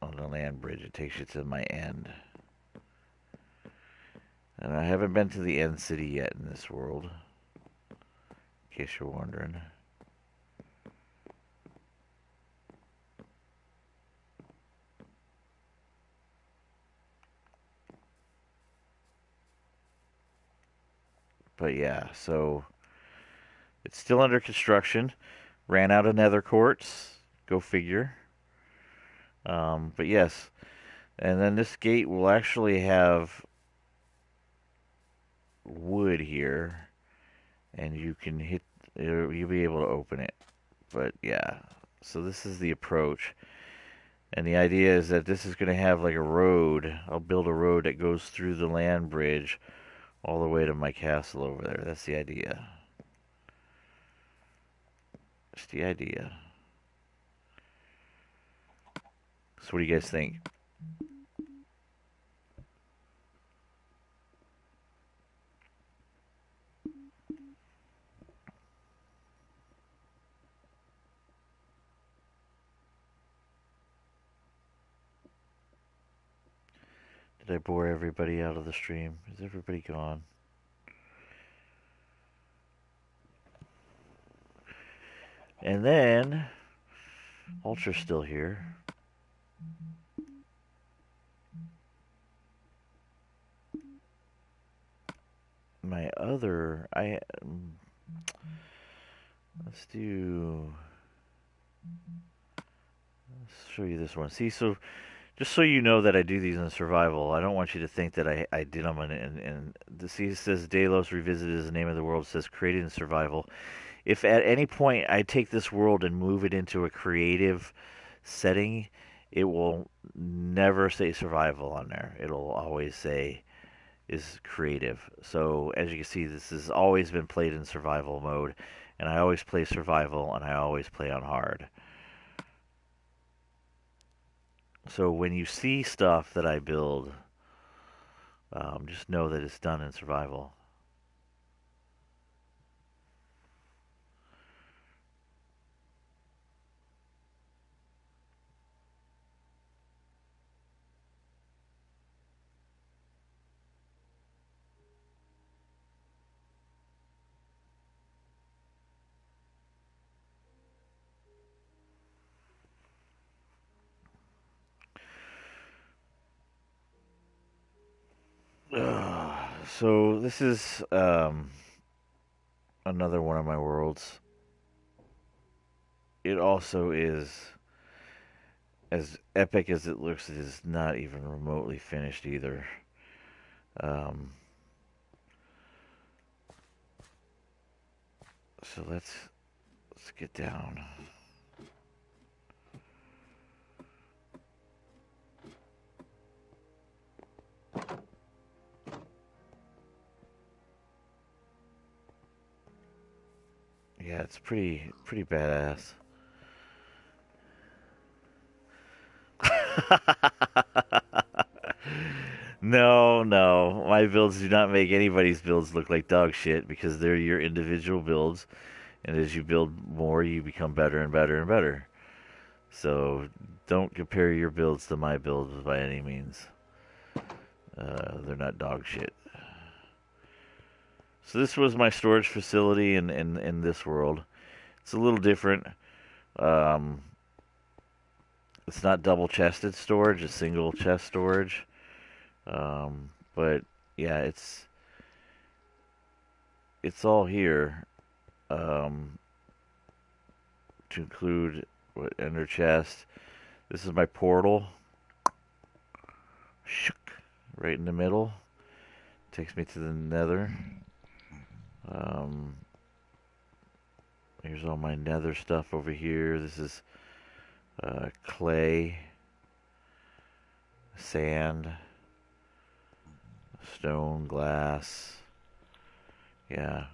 on the land bridge, it takes you to my end. And I haven't been to the end city yet in this world, in case you're wondering. But yeah, so it's still under construction. Ran out of nether quartz. Go figure. But yes, and then this gate will actually have wood here, and you can hit. You'll be able to open it. But yeah, so this is the approach, and the idea is that this is going to have like a road. I'll build a road that goes through the land bridge all the way to my castle over there. That's the idea. That's the idea. So what do you guys think? Did I bore everybody out of the stream? Is everybody gone? And then, Ultra's still here. My other, let's do, let's show you this one. See, so just so you know that I do these in survival, I don't want you to think that I did them in the see, it says Delos Revisited is the name of the world. It says created in survival. If at any point I take this world and move it into a creative setting, it will never say survival on there. It'll always say is creative. So as you can see, this has always been played in survival mode, and I always play survival, and I always play on hard. So when you see stuff that I build, just know that it's done in survival. So this is another one of my worlds. It also is as epic as it looks. It is not even remotely finished either. Um, so let's get down. Yeah, it's pretty badass. No, no. My builds do not make anybody's builds look like dog shit because they're your individual builds. And as you build more, you become better and better and better. So don't compare your builds to my builds by any means. They're not dog shit. So this was my storage facility in this world. It's a little different. Um, it's not double chested storage; it's single chest storage. But yeah, it's all here um, to include what ender chest. This is my portal. Shook, right in the middle. Takes me to the nether. Um, here's all my nether stuff over here. This is clay, sand, stone, glass. Yeah.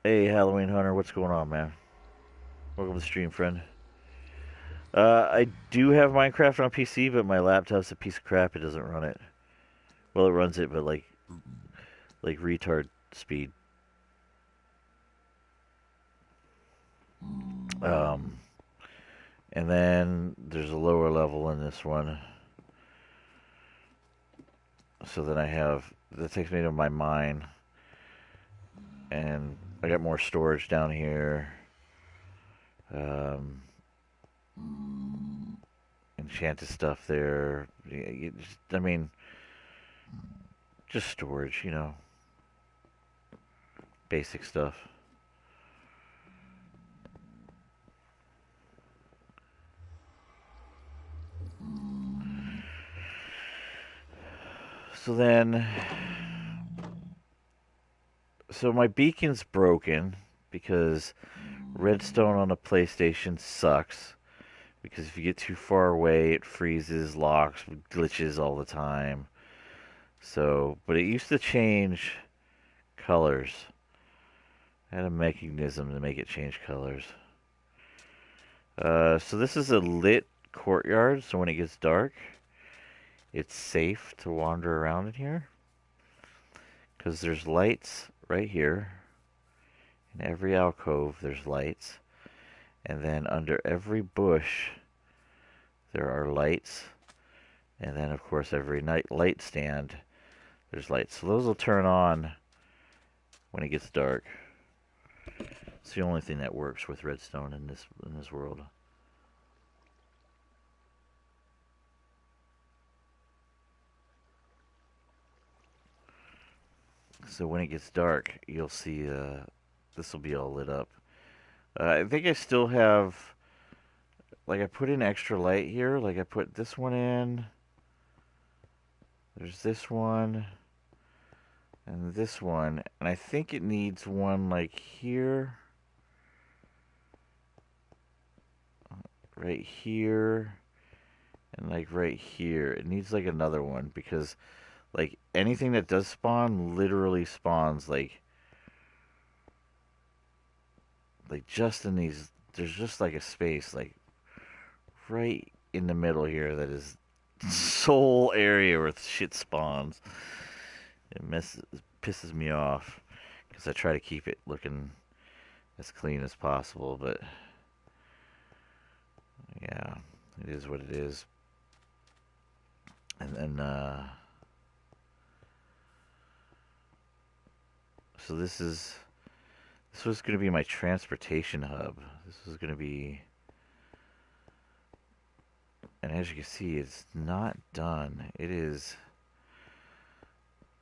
Hey, Halloween Hunter, what's going on, man? Welcome to the stream, friend. I do have Minecraft on PC, but my laptop's a piece of crap. It doesn't run it. Well, it runs it, but like retard speed. Um, and then there's a lower level in this one. So then I have that takes me to my mine, and I got more storage down here. Um, enchanted stuff there. I mean, just storage, basic stuff. So then, so my beacon's broken because redstone on a PlayStation sucks. Because if you get too far away, it freezes, locks, glitches all the time. So, but it used to change colors. I had a mechanism to make it change colors. So this is a lit courtyard, so when it gets dark, it's safe to wander around in here. Because there's lights right here. In every alcove, there's lights. And then under every bush, there are lights. And then, of course, every night light stand, there's lights. So those will turn on when it gets dark. It's the only thing that works with redstone in this world. So when it gets dark, you'll see this will be all lit up. I think I still have, like, I put in extra light here. Like, I put this one in. There's this one. And this one. And I think it needs one, like, here. Right here. And, like, right here. It needs, like, another one. Because, like, anything that does spawn literally spawns, like just in these, there's just like a space like right in the middle here that is sole area where shit spawns. It pisses me off because I try to keep it looking as clean as possible, but yeah, it is what it is. And then so this was going to be my transportation hub. This was going to be, and as you can see, it's not done. It is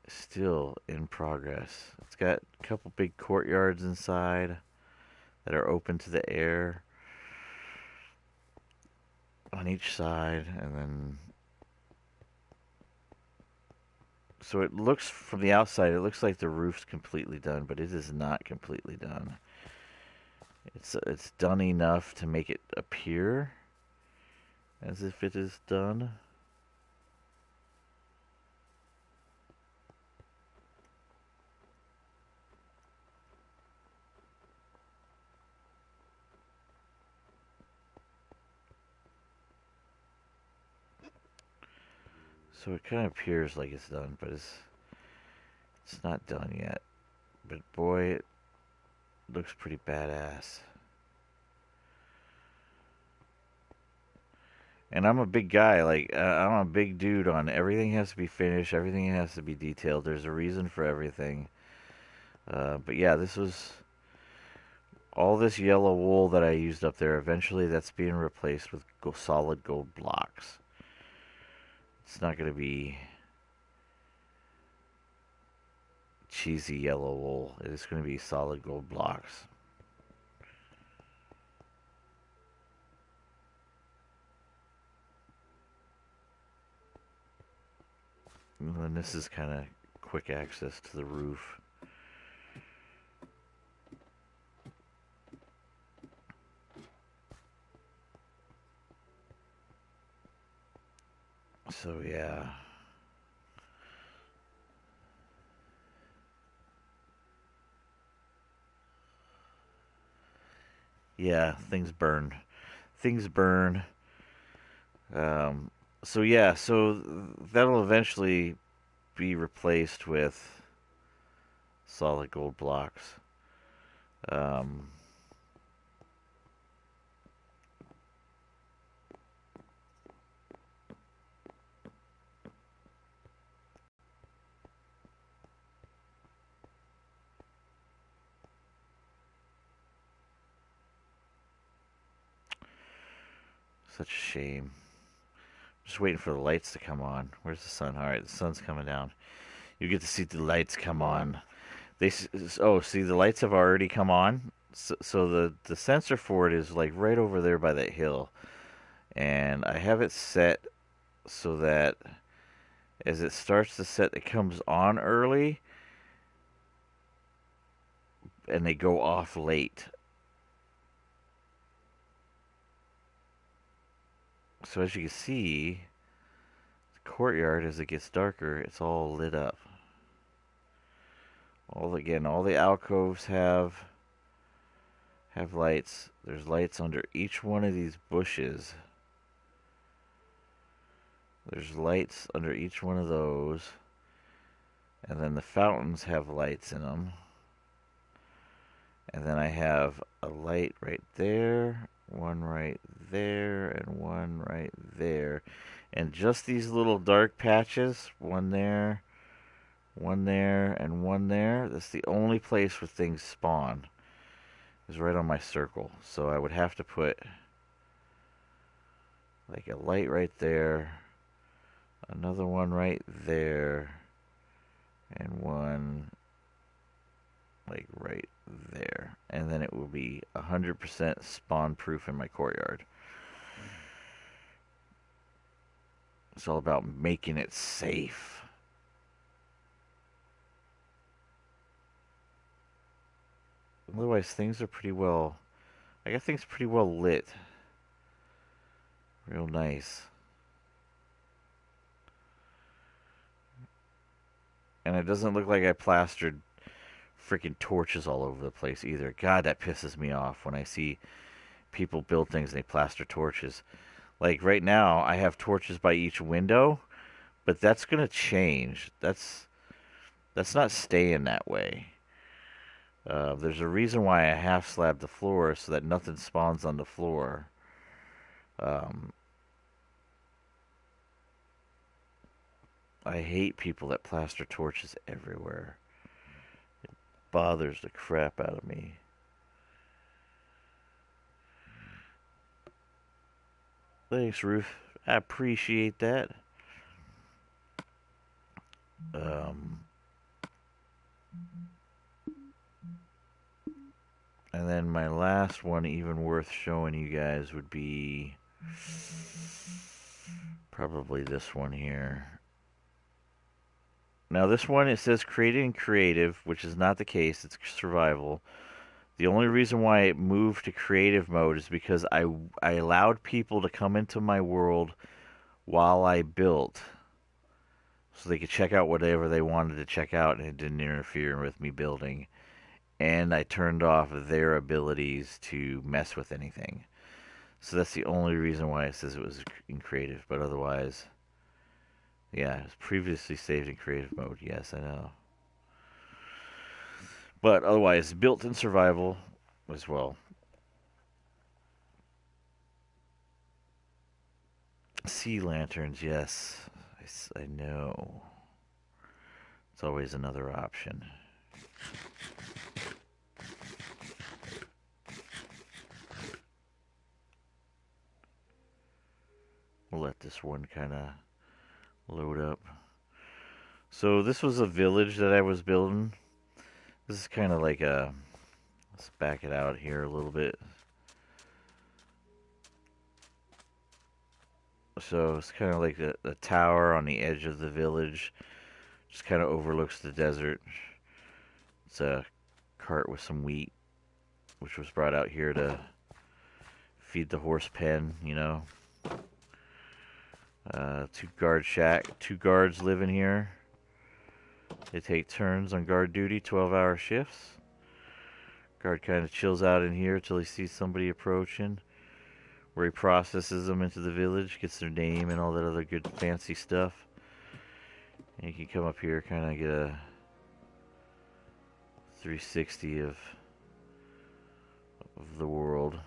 still in progress. It's got a couple big courtyards inside that are open to the air on each side, and then so it looks from the outside, it looks like the roof's completely done, but it is not completely done. It's done enough to make it appear as if it is done. So it kind of appears like it's done, but it's not done yet. But boy, it looks pretty badass. And I'm a big guy, like I'm a big dude on everything has to be finished, everything has to be detailed. There's a reason for everything. But yeah, this was all this yellow wool that I used up there. Eventually, that's being replaced with solid gold blocks. It's not going to be cheesy yellow wool. It's going to be solid gold blocks. And this is kind of quick access to the roof. So yeah. Yeah, things burn. Things burn. Um, so yeah, so that'll eventually be replaced with solid gold blocks. Um, Such a shame. Just waiting for the lights to come on. Where's the sun? All right, the sun's coming down. You get to see the lights come on. See, the lights have already come on. So the sensor for it is like right over there by that hill, and I have it set so that as it starts to set, it comes on early, and they go off late. So as you can see, the courtyard as it gets darker, it's all lit up. All the alcoves have lights. There's lights under each one of these bushes. There's lights under each one of those. And then the fountains have lights in them. And then I have a light right there, one right there, and one right there. And just these little dark patches, one there, and one there. That's the only place where things spawn. Is right on my circle. So I would have to put like a light right there, another one right there, and one like right there. And then it will be 100% spawn proof in my courtyard. It's all about making it safe. Otherwise, things are pretty well. I got things pretty well lit. Real nice. And it doesn't look like I plastered freaking torches all over the place either. God, that pisses me off when I see people build things and they plaster torches. Like right now, I have torches by each window, but that's gonna change. That's not staying that way. There's a reason why I half slab the floor so that nothing spawns on the floor. Um, I hate people that plaster torches everywhere. It bothers the crap out of me. Thanks, Ruth. I appreciate that. Um, and then my last one, even worth showing you guys, would be probably this one here. Now, this one, it says created in creative, which is not the case. It's survival. The only reason why it moved to creative mode is because I allowed people to come into my world while I built so they could check out whatever they wanted to check out and it didn't interfere with me building. And I turned off their abilities to mess with anything. So that's the only reason why it says it was in creative, but otherwise Yeah, it's previously saved in creative mode. Yes, I know. But otherwise, built in survival as well. Sea lanterns, yes. I know. It's always another option. We'll let this one kind of load up. So this was a village that I was building. This is kind of like a... Let's back it out here a little bit. So it's kind of like the tower on the edge of the village. Just kind of overlooks the desert. It's a cart with some wheat, which was brought out here to feed the horse pen, you know. Two guards live in here. They take turns on guard duty, 12-hour shifts. Guard kind of chills out in here till he sees somebody approaching, where he processes them into the village, gets their name and all that other good fancy stuff. And you can come up here, kind of get a 360 of the world.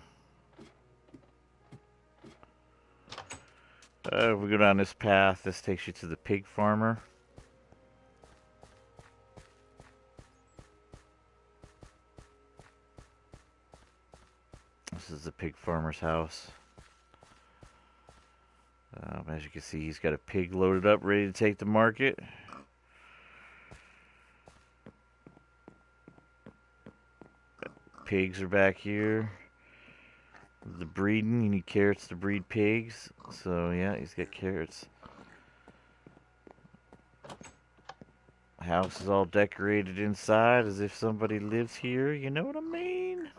If we go down this path, this takes you to the pig farmer. This is the pig farmer's house. As you can see, he's got a pig loaded up, ready to take to market. Pigs are back here. The breeding, you need carrots to breed pigs. So yeah, he's got carrots. House is all decorated inside as if somebody lives here, you know what I mean?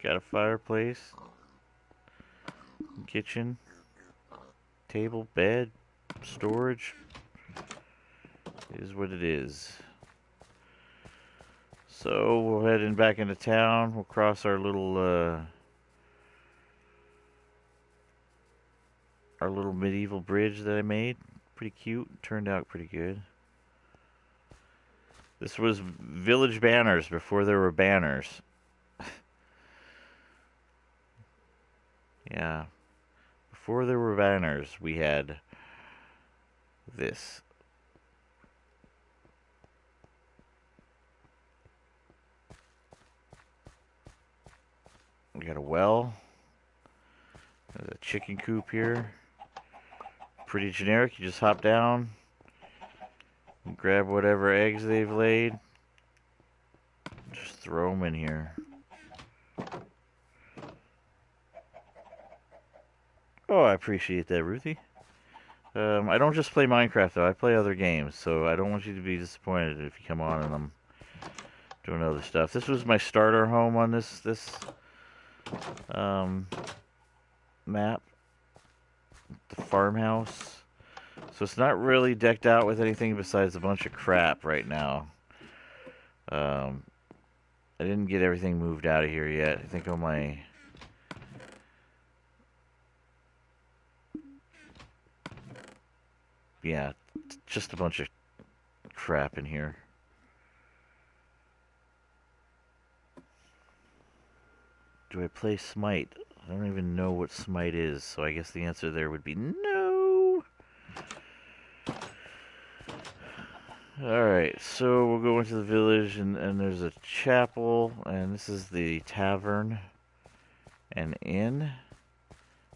Got a fireplace, kitchen, table, bed, storage. It is what it is. So we'll head in back into town. We'll cross our little medieval bridge that I made. Pretty cute. Turned out pretty good. This was village banners before there were banners. Yeah. Before there were banners, we had this. We got a well. There's a chicken coop here. Pretty generic. You just hop down, and grab whatever eggs they've laid. Just throw them in here. Oh, I appreciate that, Ruthie. I don't just play Minecraft, though. I play other games, so I don't want you to be disappointed if you come on and I'm doing other stuff. This was my starter home on this map. The farmhouse. So it's not really decked out with anything besides a bunch of crap right now. I didn't get everything moved out of here yet. I think on my... Yeah, just a bunch of crap in here. Do I play Smite? I don't even know what Smite is, so I guess the answer there would be no. Alright, so we'll go into the village, and there's a chapel, and this is the tavern, and inn,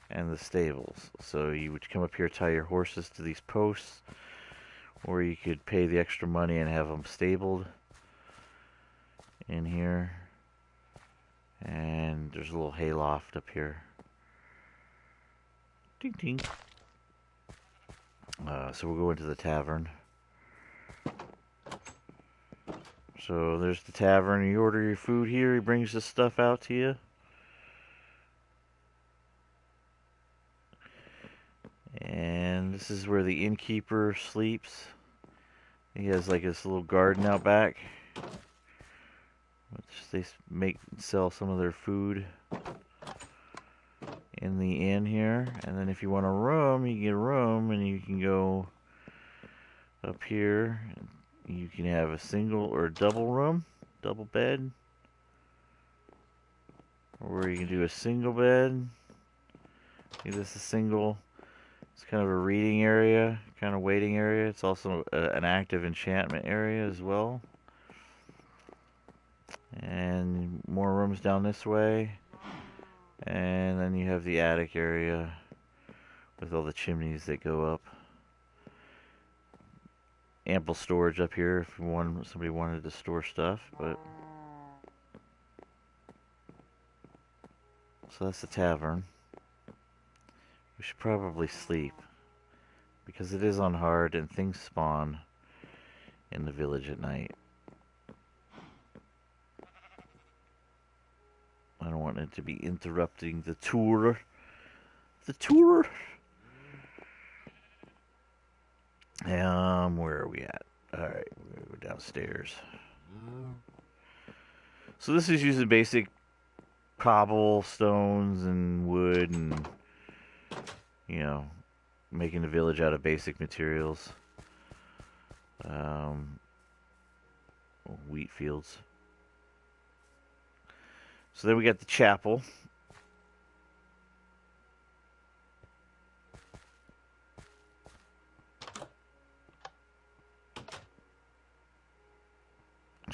and the stables. So you would come up here, tie your horses to these posts, or you could pay the extra money and have them stabled in here. And there's a little hayloft up here. Ding ding. So we'll go into the tavern. So there's the tavern. You order your food here. He brings the stuff out to you. And this is where the innkeeper sleeps. He has like this little garden out back, which they sell some of their food in the inn here. And then if you want a room, you get a room, and you can go up here. You can have a single or a double room, double bed, or you can do a single bed. This is a single. It's kind of a reading area, kind of waiting area. It's also an active enchantment area as well. And more rooms down this way. And then you have the attic area with all the chimneys that go up. Ample storage up here if somebody wanted to store stuff, but so that's the tavern. We should probably sleep because it is on hard and things spawn in the village at night. I don't want it to be interrupting the tour. The tour. Where are we at? Alright, we're gonna go downstairs. So this is using basic cobblestones and wood and, you know, making the village out of basic materials. Wheat fields. So then we got the chapel.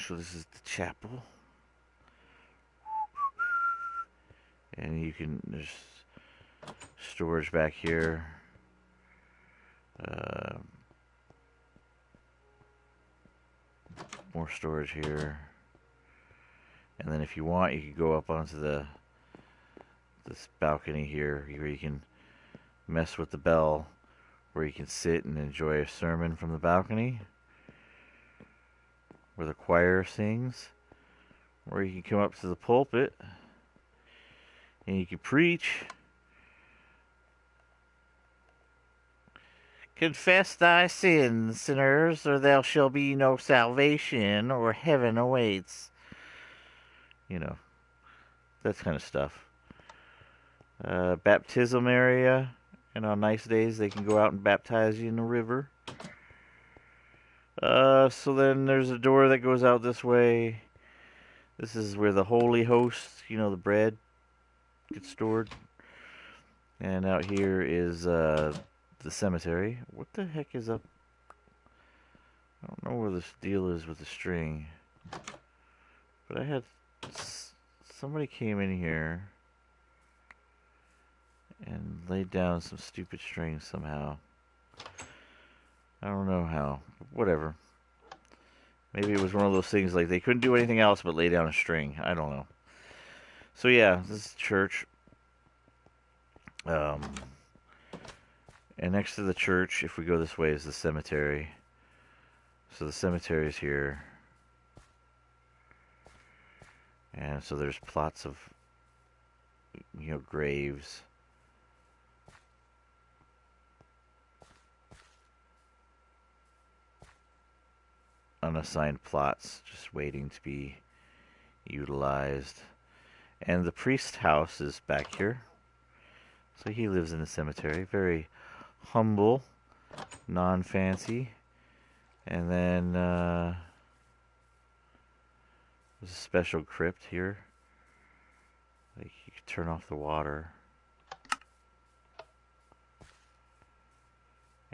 So this is the chapel. And you can, there's storage back here. More storage here. And then if you want, you can go up onto this balcony here where you can mess with the bell, where you can sit and enjoy a sermon from the balcony, where the choir sings, or you can come up to the pulpit and you can preach. Confess thy sins, sinners, or there shall be no salvation, or heaven awaits. You know, that kind of stuff. Baptism area, and on nice days they can go out and baptize you in the river. So then there's a door that goes out this way. This is where the holy host, you know, the bread gets stored. And out here is the cemetery. What the heck is up? I don't know where this deal is with the string. But I had somebody came in here and laid down some stupid strings somehow. I don't know how. Whatever. Maybe it was one of those things like they couldn't do anything else but lay down a string. I don't know. So yeah, this is church. And next to the church, if we go this way, is the cemetery. So the cemetery is here. And so there's plots of, you know, graves. Unassigned plots just waiting to be utilized. And the priest's house is back here. So he lives in the cemetery. Very humble, non-fancy. And then there's a special crypt here. Like you can turn off the water.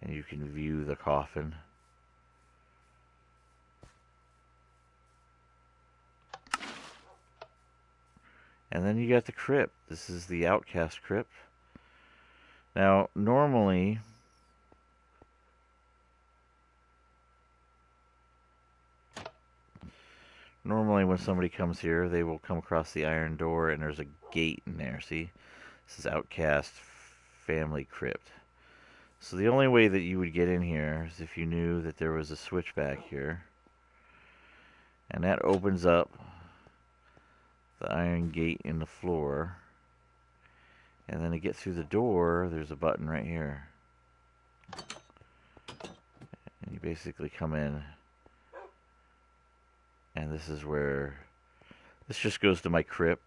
And you can view the coffin. And then you got the crypt. This is the Outcast crypt. Now, normally when somebody comes here, they will come across the iron door and there's a gate in there. See? This is Outcast family crypt. So the only way that you would get in here is if you knew that there was a switch back here. And that opens up the iron gate in the floor. And then to get through the door, there's a button right here. And you basically come in. And this is where... This just goes to my crypt.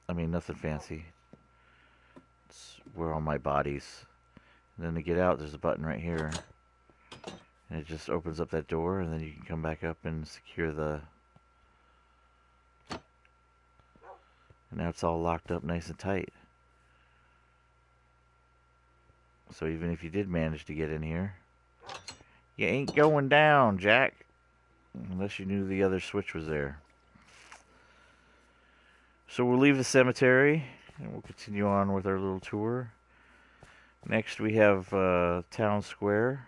I mean, nothing fancy. It's where all my bodies. And then to get out, there's a button right here. And it just opens up that door, and then you can come back up and secure the... And now it's all locked up nice and tight. So even if you did manage to get in here, you ain't going down, Jack. Unless you knew the other switch was there. So we'll leave the cemetery, and we'll continue on with our little tour. Next we have Town Square.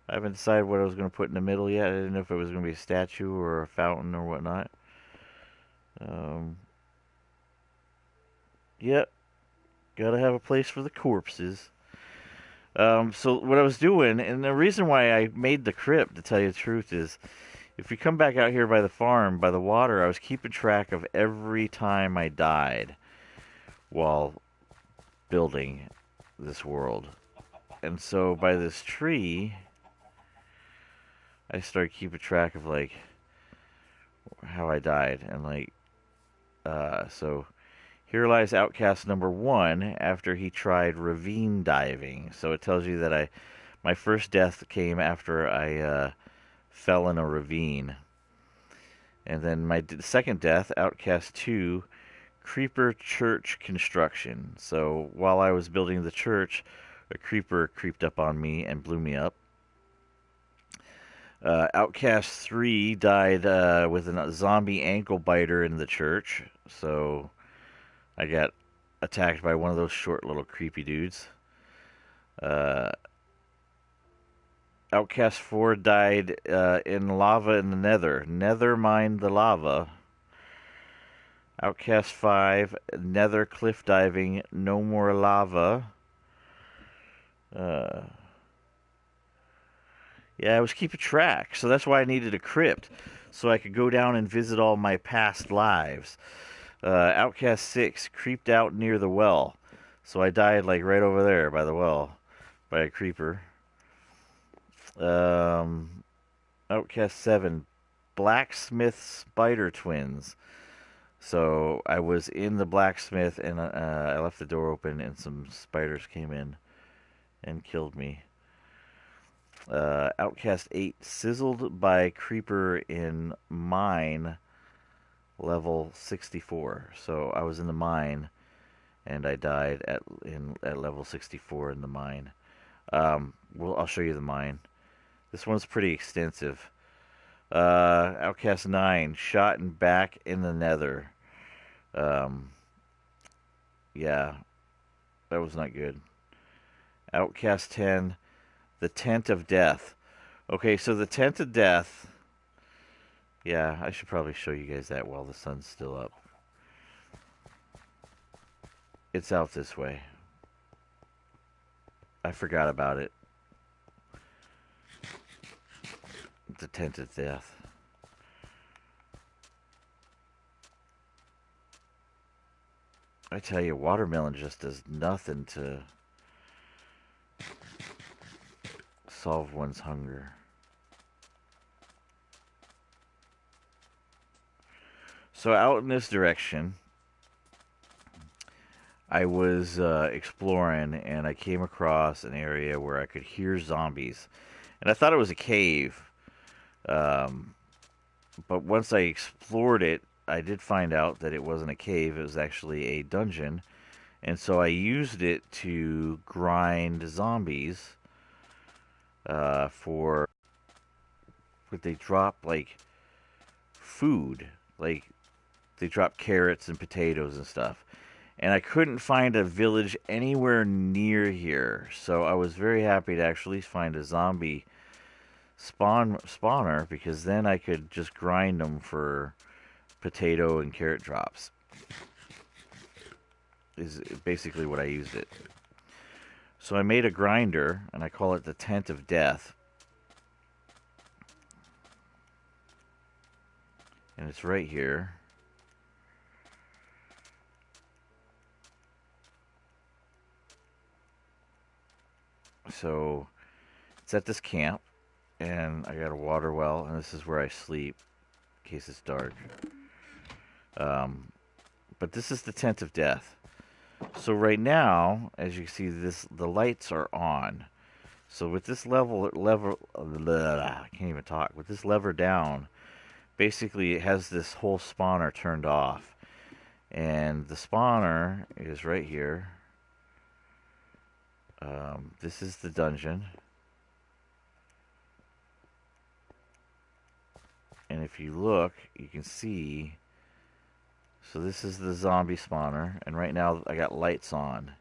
I haven't decided what I was going to put in the middle yet. I didn't know if it was going to be a statue or a fountain or whatnot. Yep. Gotta have a place for the corpses. So what I was doing, and the reason why I made the crypt, to tell you the truth, is if you come back out here by the farm, by the water, I was keeping track of every time I died while building this world. And so by this tree, I started keeping track of, like, how I died. And, like, so here lies Outcast number 1 after he tried ravine diving. So it tells you that my first death came after I fell in a ravine. And then my second death, Outcast 2, creeper church construction. So while I was building the church, a creeper creeped up on me and blew me up. Outcast 3 died with a zombie ankle biter in the church. So I got attacked by one of those short little creepy dudes. Outcast 4 died in lava in the nether. Nether mined the lava. Outcast 5, nether cliff diving, no more lava. Yeah, I was keeping track, so that's why I needed a crypt, so I could go down and visit all my past lives. Outcast 6, creeped out near the well. So I died, like, right over there by the well, by a creeper. Outcast 7, blacksmith spider twins. So I was in the blacksmith, and I left the door open, and some spiders came in and killed me. Outcast 8, sizzled by creeper in mine, level 64. So I was in the mine, and I died at level 64 in the mine. I'll show you the mine. This one's pretty extensive. Outcast 9, shot and back in the nether. Yeah, that was not good. Outcast 10, the tent of death. Okay, so the tent of death. Yeah, I should probably show you guys that while the sun's still up. It's out this way. I forgot about it. The tent of death. I tell you, watermelon just does nothing to solve one's hunger. So out in this direction, I was exploring, and I came across an area where I could hear zombies. And I thought it was a cave. But once I explored it, I did find out that it wasn't a cave. It was actually a dungeon. And so I used it to grind zombies for... But they drop, like, food. Like, they drop carrots and potatoes and stuff. And I couldn't find a village anywhere near here. So I was very happy to actually find a zombie spawner, because then I could just grind them for potato and carrot drops. Is basically what I used it. So I made a grinder, and I call it the Tent of Death. And it's right here. So it's at this camp, and I got a water well, and this is where I sleep in case it's dark. but this is the tent of death. So right now, as you can see, the lights are on. So with this I can't even talk. With this lever down, basically it has this whole spawner turned off. And the spawner is right here. This is the dungeon. And if you look, you can see. So this is the zombie spawner. And right now I got lights on.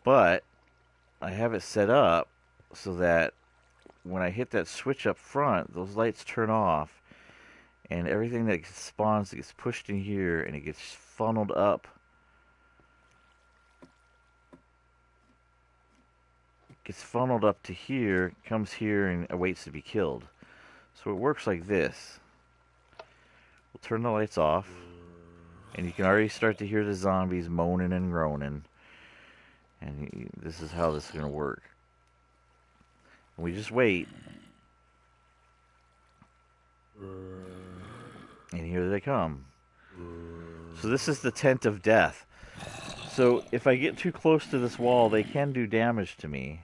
But I have it set up so that when I hit that switch up front, those lights turn off. And everything that spawns gets pushed in here and it gets funneled up. Gets funneled up to here, comes here, and awaits to be killed. So it works like this. We'll turn the lights off, and you can already start to hear the zombies moaning and groaning. And this is how this is going to work. And we just wait. And here they come. So this is the tent of death. So if I get too close to this wall, they can do damage to me.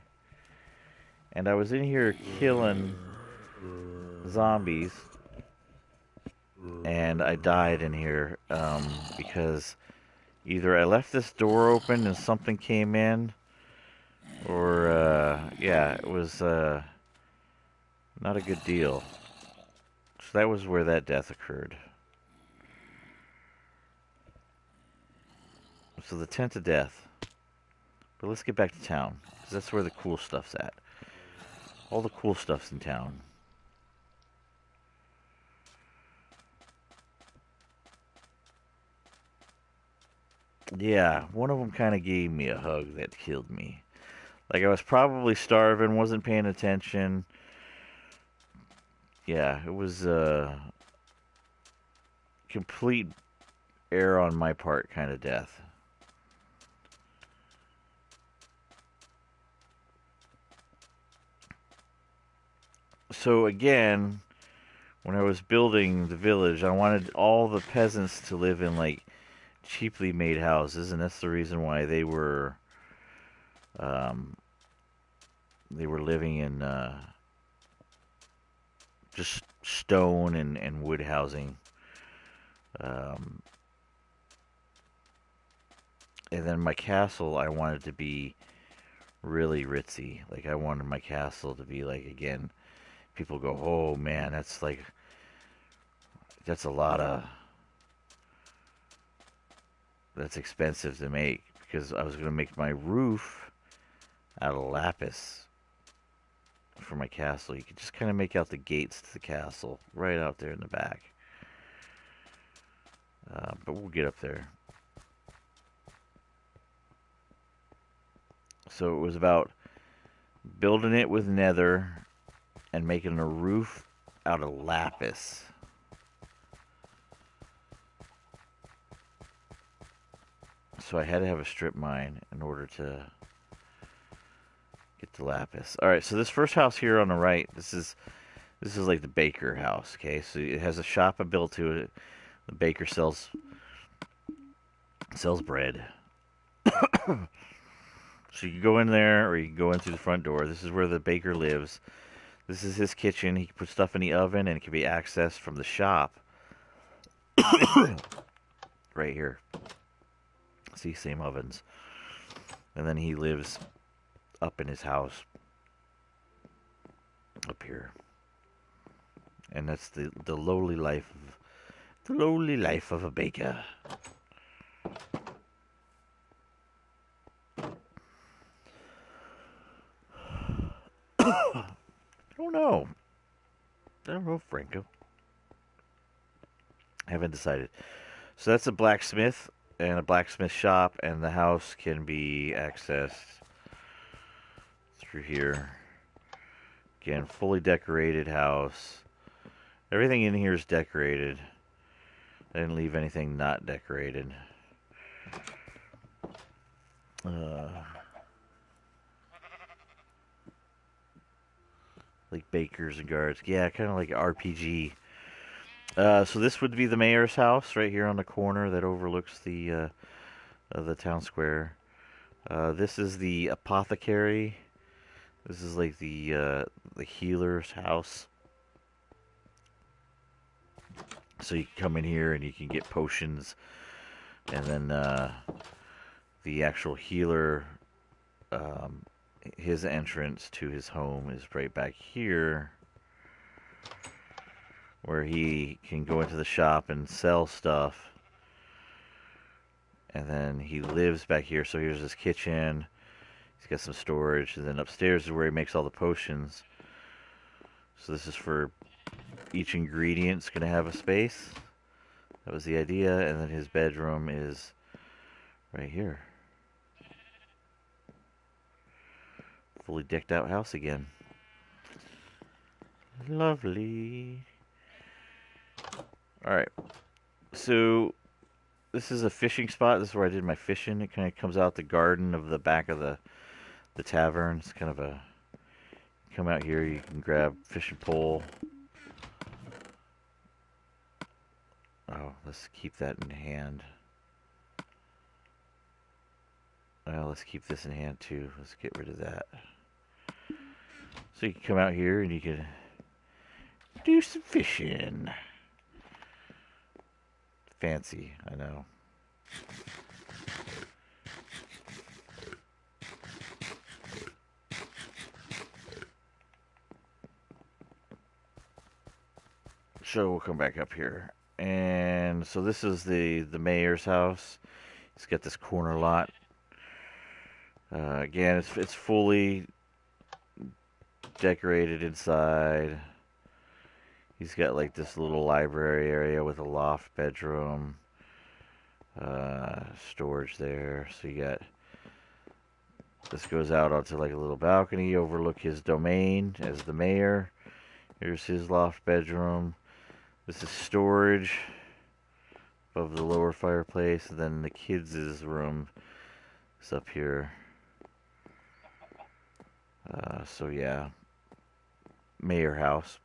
And I was in here killing zombies. And I died in here because either I left this door open and something came in, or, yeah, it was not a good deal. So that was where that death occurred. So the tent of death. But let's get back to town, because that's where the cool stuff's at. All the cool stuff's in town. Yeah, one of them kind of gave me a hug that killed me. Like I was probably starving, wasn't paying attention. Yeah, it was complete error on my part kind of death. So again, when I was building the village, I wanted all the peasants to live in like cheaply made houses, and that's the reason why they were living in just stone and wood housing. And then my castle, I wanted to be really ritzy. Like I wanted my castle to be like, again, people go, oh man, that's a lot of, that's expensive to make, because I was going to make my roof out of lapis for my castle. You could just kind of make out the gates to the castle right out there in the back. But we'll get up there. So it was about building it with nether and making a roof out of lapis. So I had to have a strip mine in order to get the lapis. All right, so this first house here on the right, this is like the baker house. Okay, so it has a shop built to it. The baker sells bread. So you can go in there, or you can go in through the front door. This is where the baker lives. This is his kitchen. He can put stuff in the oven, and it can be accessed from the shop. Right here. See, same ovens. And then he lives up in his house. Up here. And that's the lowly life of a baker. I don't know, Franco. I haven't decided. So that's a blacksmith and a blacksmith shop, and the house can be accessed through here. Again, fully decorated house. Everything in here is decorated. I didn't leave anything not decorated. Like bakers and guards. Yeah, kind of like RPG So this would be the mayor's house right here on the corner that overlooks the town square. This is the apothecary. This is like the healer's house. So you can come in here and you can get potions, and then the actual healer, um, his entrance to his home is right back here, where he can go into the shop and sell stuff. And then he lives back here. So here's his kitchen. He's got some storage, and then upstairs is where he makes all the potions. So this is for each ingredient's gonna have a space. That was the idea, and then his bedroom is right here. Fully decked out house again. Lovely. Alright, so this is a fishing spot. This is where I did my fishing. It kind of comes out the garden of the back of the tavern. It's kind of a, come out here, you can grab fishing pole. Oh, let's keep that in hand. Well, let's keep this in hand too. Let's get rid of that. So you can come out here and you can do some fishing. Fancy, I know. So we'll come back up here. And so this is the mayor's house. He's got this corner lot. Again, it's fully decorated inside. He's got like this little library area with a loft bedroom, storage there. So you got, this goes out onto like a little balcony, overlook his domain as the mayor. Here's his loft bedroom. This is storage above the lower fireplace, and then the kids' room is up here. So yeah, mayor house.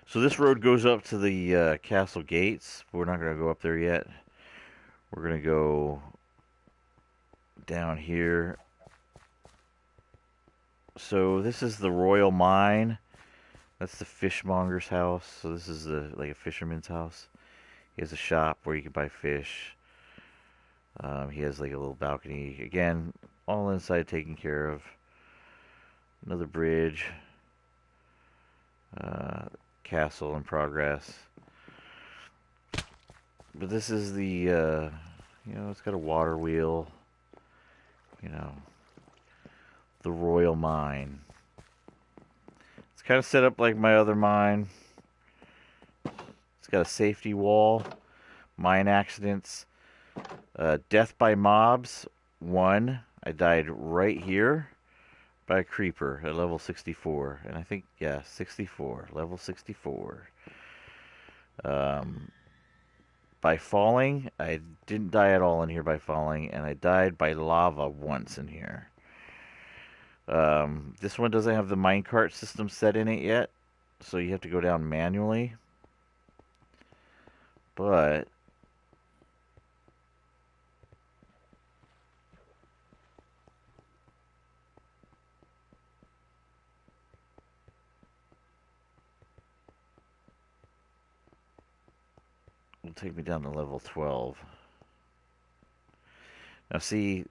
So this road goes up to the castle gates. We're not going to go up there yet. We're going to go down here. So this is the royal mine. That's the fishmonger's house. So this is like a fisherman's house. He has a shop where you can buy fish. He has like a little balcony. Again, all inside taken care of. Another bridge. Castle in progress. But this is the, it's got a water wheel. The royal mine. It's kind of set up like my other mine. It's got a safety wall. Mine accidents. Death by mobs. 1. I died right here by a creeper at level 64. And I think, yeah, 64. Level 64. By falling. I didn't die at all in here by falling. And I died by lava once in here. This one doesn't have the minecart system set in it yet. So you have to go down manually. But it'll take me down to level 12. Now see,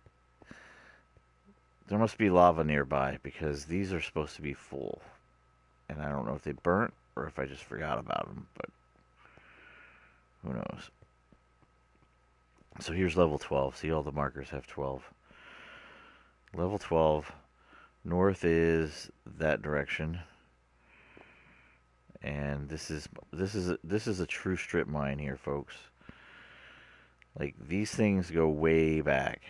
there must be lava nearby because these are supposed to be full. And I don't know if they burnt or if I just forgot about them, but who knows. So here's level 12. See, all the markers have 12. Level 12. North is that direction. And this is a true strip mine here, folks. Like, these things go way back.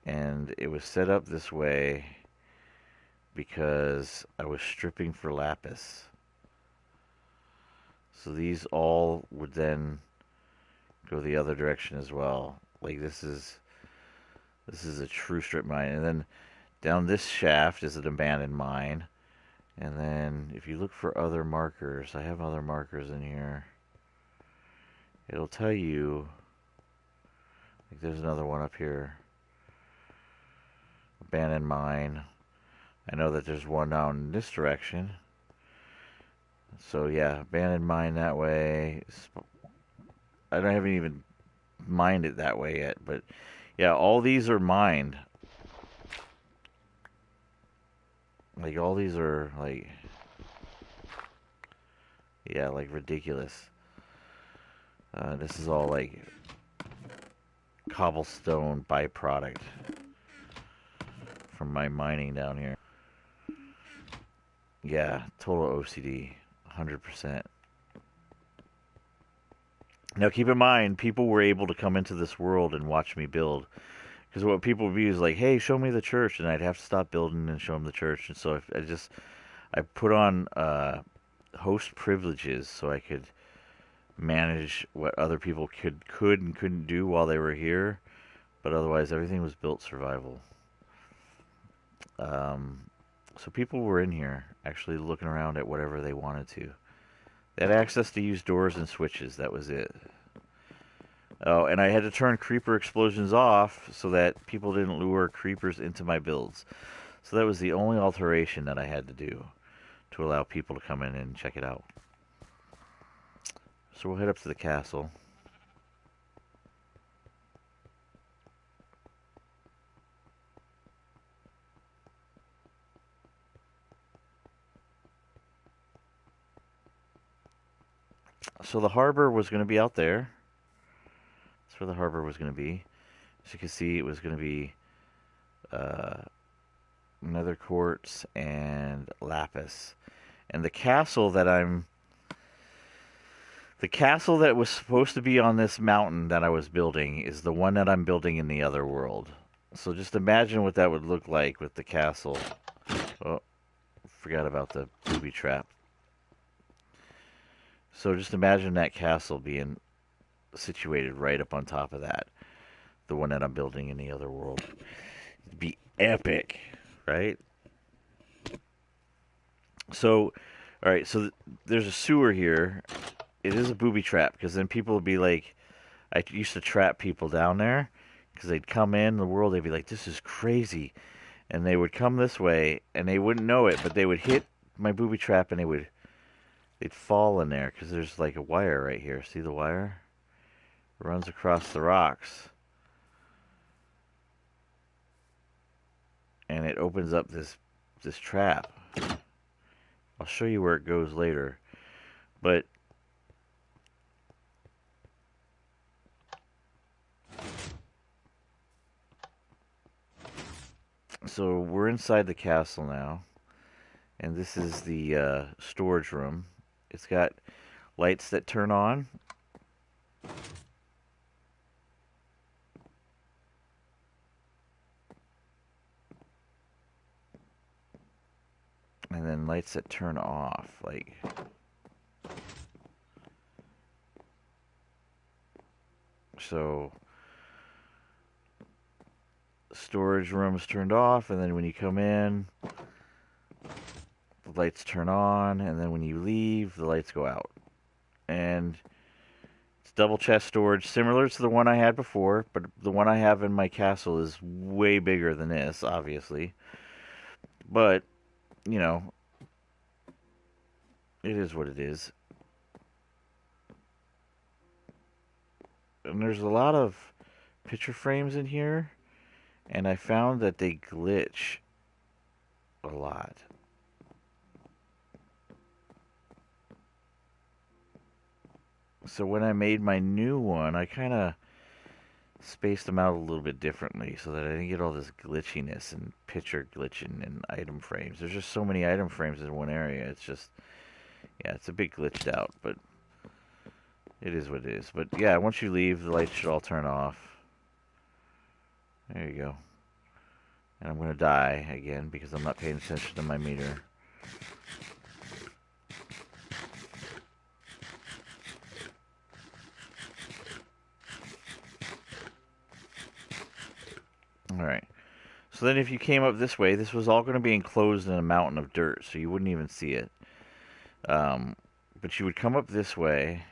And it was set up this way because I was stripping for lapis. So these all would then go the other direction as well. Like, this is a true strip mine. And then down this shaft is an abandoned mine. And then if you look for other markers, I have other markers in here. It'll tell you, like there's another one up here. Abandoned mine. I know that there's one down in this direction. So yeah, abandoned mine that way. I haven't even mined it that way yet, but yeah, all these are mined. Like all these are like, yeah, like ridiculous. This is all like cobblestone byproduct from my mining down here. Yeah, total OCD, 100%. Now keep in mind, people were able to come into this world and watch me build. Because what people would be is like, hey, show me the church. And I'd have to stop building and show them the church. And so I put on host privileges so I could manage what other people could and couldn't do while they were here. But otherwise, everything was built survival. So people were in here actually looking around at whatever they wanted to. They had access to use doors and switches. That was it. Oh, and I had to turn creeper explosions off so that people didn't lure creepers into my builds. So that was the only alteration that I had to do to allow people to come in and check it out. So we'll head up to the castle. So the harbor was going to be out there. That's where the harbor was going to be. As you can see, it was going to be nether quartz and lapis. And the castle that was supposed to be on this mountain that I was building is the one that I'm building in the other world. So just imagine what that would look like with the castle. Oh, forgot about the booby trap. So just imagine that castle being situated right up on top of that. The one that I'm building in the other world. It'd be epic, right? So, alright, so there's a sewer here. It is a booby trap, because then people would be like, I used to trap people down there, because they'd come in the world, they'd be like, this is crazy. And they would come this way, and they wouldn't know it, but they would hit my booby trap, and they'd fall in there, because there's like a wire right here. See the wire? It runs across the rocks. And it opens up this trap. I'll show you where it goes later. But so we're inside the castle now. And this is the storage room. It's got lights that turn on. And then lights that turn off, like so. Storage room is turned off, and then when you come in, the lights turn on, and then when you leave, the lights go out. And it's double chest storage, similar to the one I had before, but the one I have in my castle is way bigger than this, obviously. But, you know, it is what it is. And there's a lot of picture frames in here, and I found that they glitch a lot. So when I made my new one, I kind of spaced them out a little bit differently so that I didn't get all this glitchiness and picture glitching and item frames. There's just so many item frames in one area. It's just, yeah, it's a bit glitched out, but it is what it is. But yeah, once you leave, the lights should all turn off. There you go. And I'm going to die again because I'm not paying attention to my meter. Alright. So then if you came up this way, this was all going to be enclosed in a mountain of dirt, so you wouldn't even see it. But you would come up this way,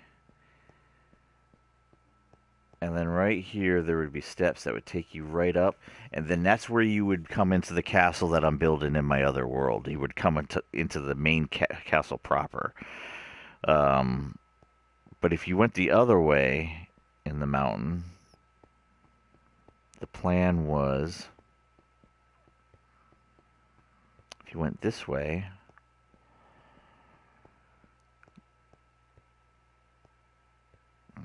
and then right here there would be steps that would take you right up, and then that's where you would come into the castle that I'm building in my other world. You would come into the main castle proper. But if you went the other way in the mountain, the plan was, if you went this way,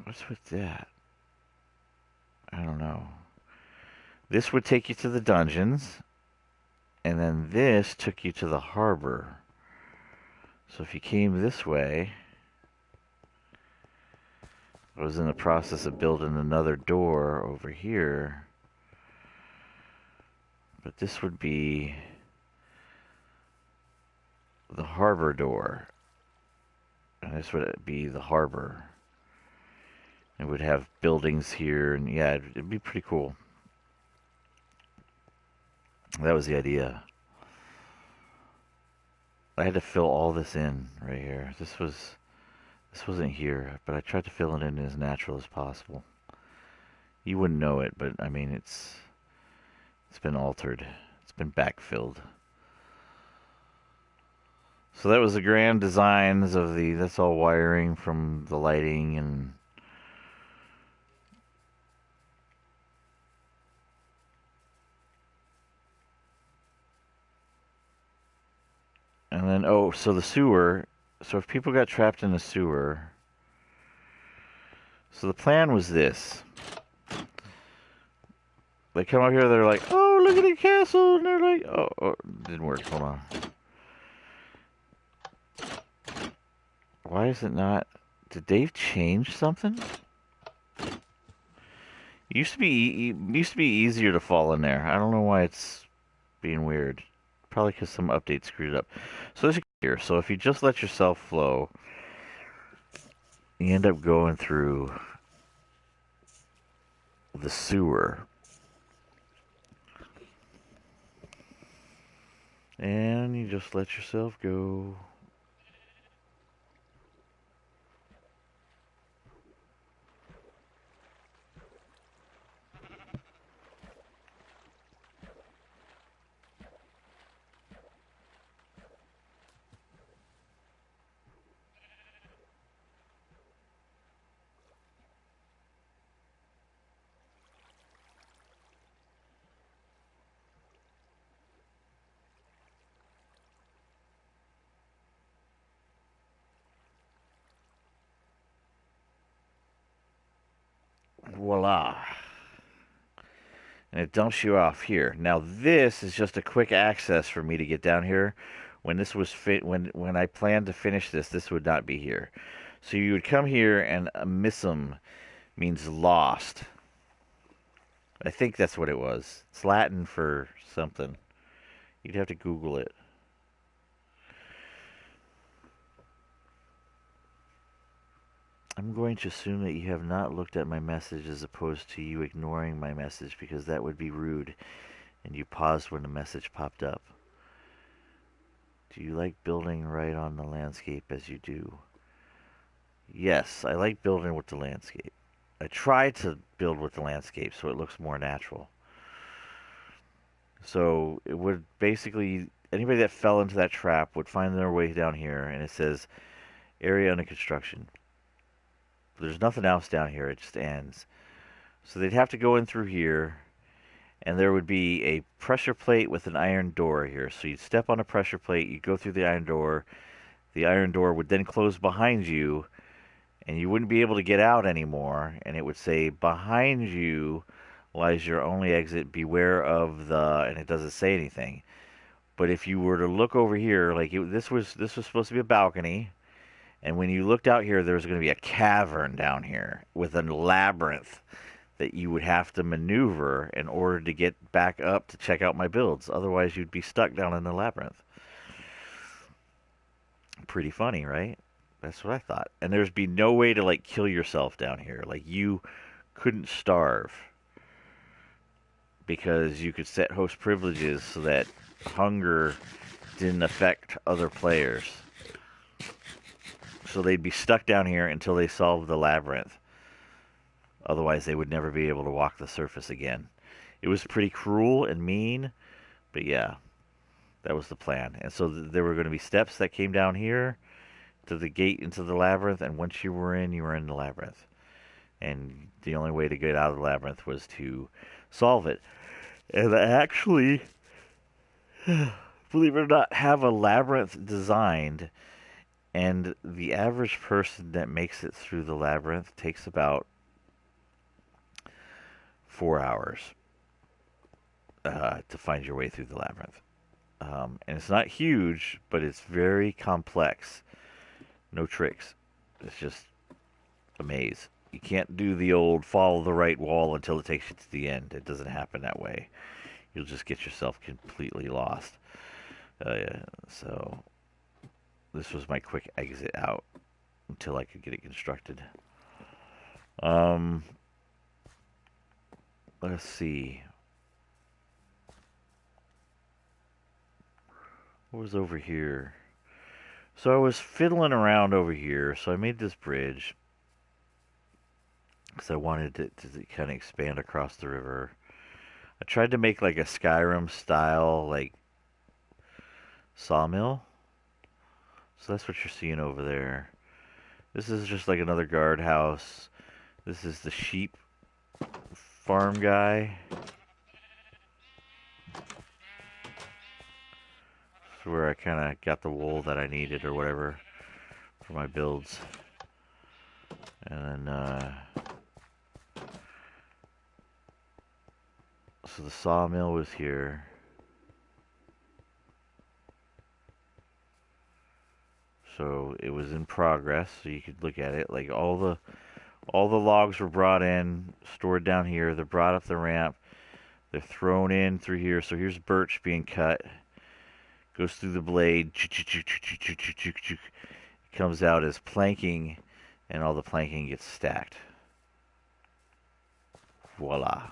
what's with that? I don't know. This would take you to the dungeons, and then this took you to the harbor. So if you came this way, I was in the process of building another door over here, but this would be the harbor door, and this would be the harbor. It would have buildings here, and yeah, it'd be pretty cool. That was the idea. I had to fill all this in right here. This wasn't here, but I tried to fill it in as natural as possible. You wouldn't know it, but I mean it's been altered. It's been backfilled. So that was the grand designs of that's all wiring from the lighting and then, oh, so the sewer. So if people got trapped in the sewer. So the plan was this. They come up here, they're like, oh, look at the castle. And they're like, oh, didn't work. Hold on. Why is it not? Did Dave change something? It used to be easier to fall in there. I don't know why it's being weird. Probably because some update screwed it up. So this is here. So if you just let yourself flow, you end up going through the sewer. And you just let yourself go. Voila. And it dumps you off here. Now this is just a quick access for me to get down here. When this was when I planned to finish this would not be here. So you would come here, and missum means lost. I think that's what it was. It's Latin for something. You'd have to Google it. I'm going to assume that you have not looked at my message as opposed to you ignoring my message, because that would be rude, and you paused when the message popped up. Do you like building right on the landscape as you do? Yes, I like building with the landscape. I try to build with the landscape so it looks more natural. So it would basically, anybody that fell into that trap would find their way down here, and it says area under construction. There's nothing else down here, it just ends. So they'd have to go in through here, and there would be a pressure plate with an iron door here. So you'd step on a pressure plate, you'd go through the iron door would then close behind you, and you wouldn't be able to get out anymore, and it would say, behind you lies your only exit, beware of the, and it doesn't say anything. But if you were to look over here, like this was supposed to be a balcony, and when you looked out here, there was going to be a cavern down here with a labyrinth that you would have to maneuver in order to get back up to check out my builds. Otherwise, you'd be stuck down in the labyrinth. Pretty funny, right? That's what I thought. And there'd be no way to kill yourself down here. Like you couldn't starve because you could set host privileges so that hunger didn't affect other players. So they'd be stuck down here until they solved the labyrinth. Otherwise, they would never be able to walk the surface again. It was pretty cruel and mean, but yeah, that was the plan. And so there were going to be steps that came down here to the gate into the labyrinth, and once you were in the labyrinth. And the only way to get out of the labyrinth was to solve it. And I actually, believe it or not, have a labyrinth designed, and the average person that makes it through the labyrinth takes about 4 hours to find your way through the labyrinth. And it's not huge, but it's very complex. No tricks. It's just a maze. You can't do the old follow the right wall until it takes you to the end. It doesn't happen that way. You'll just get yourself completely lost. So this was my quick exit out until I could get it constructed. Let's see. What was over here? So I was fiddling around over here. So I made this bridge because I wanted it to kind of expand across the river. I tried to make like a Skyrim style like sawmill. So that's what you're seeing over there. This is just like another guardhouse. This is the sheep farm guy. This is where I kind of got the wool that I needed or whatever for my builds. And then, so the sawmill was here. So it was in progress, so you could look at it. Like all the logs were brought in, stored down here. They're brought up the ramp. They're thrown in through here. So here's birch being cut. Goes through the blade. Comes out as planking, and all the planking gets stacked. Voila.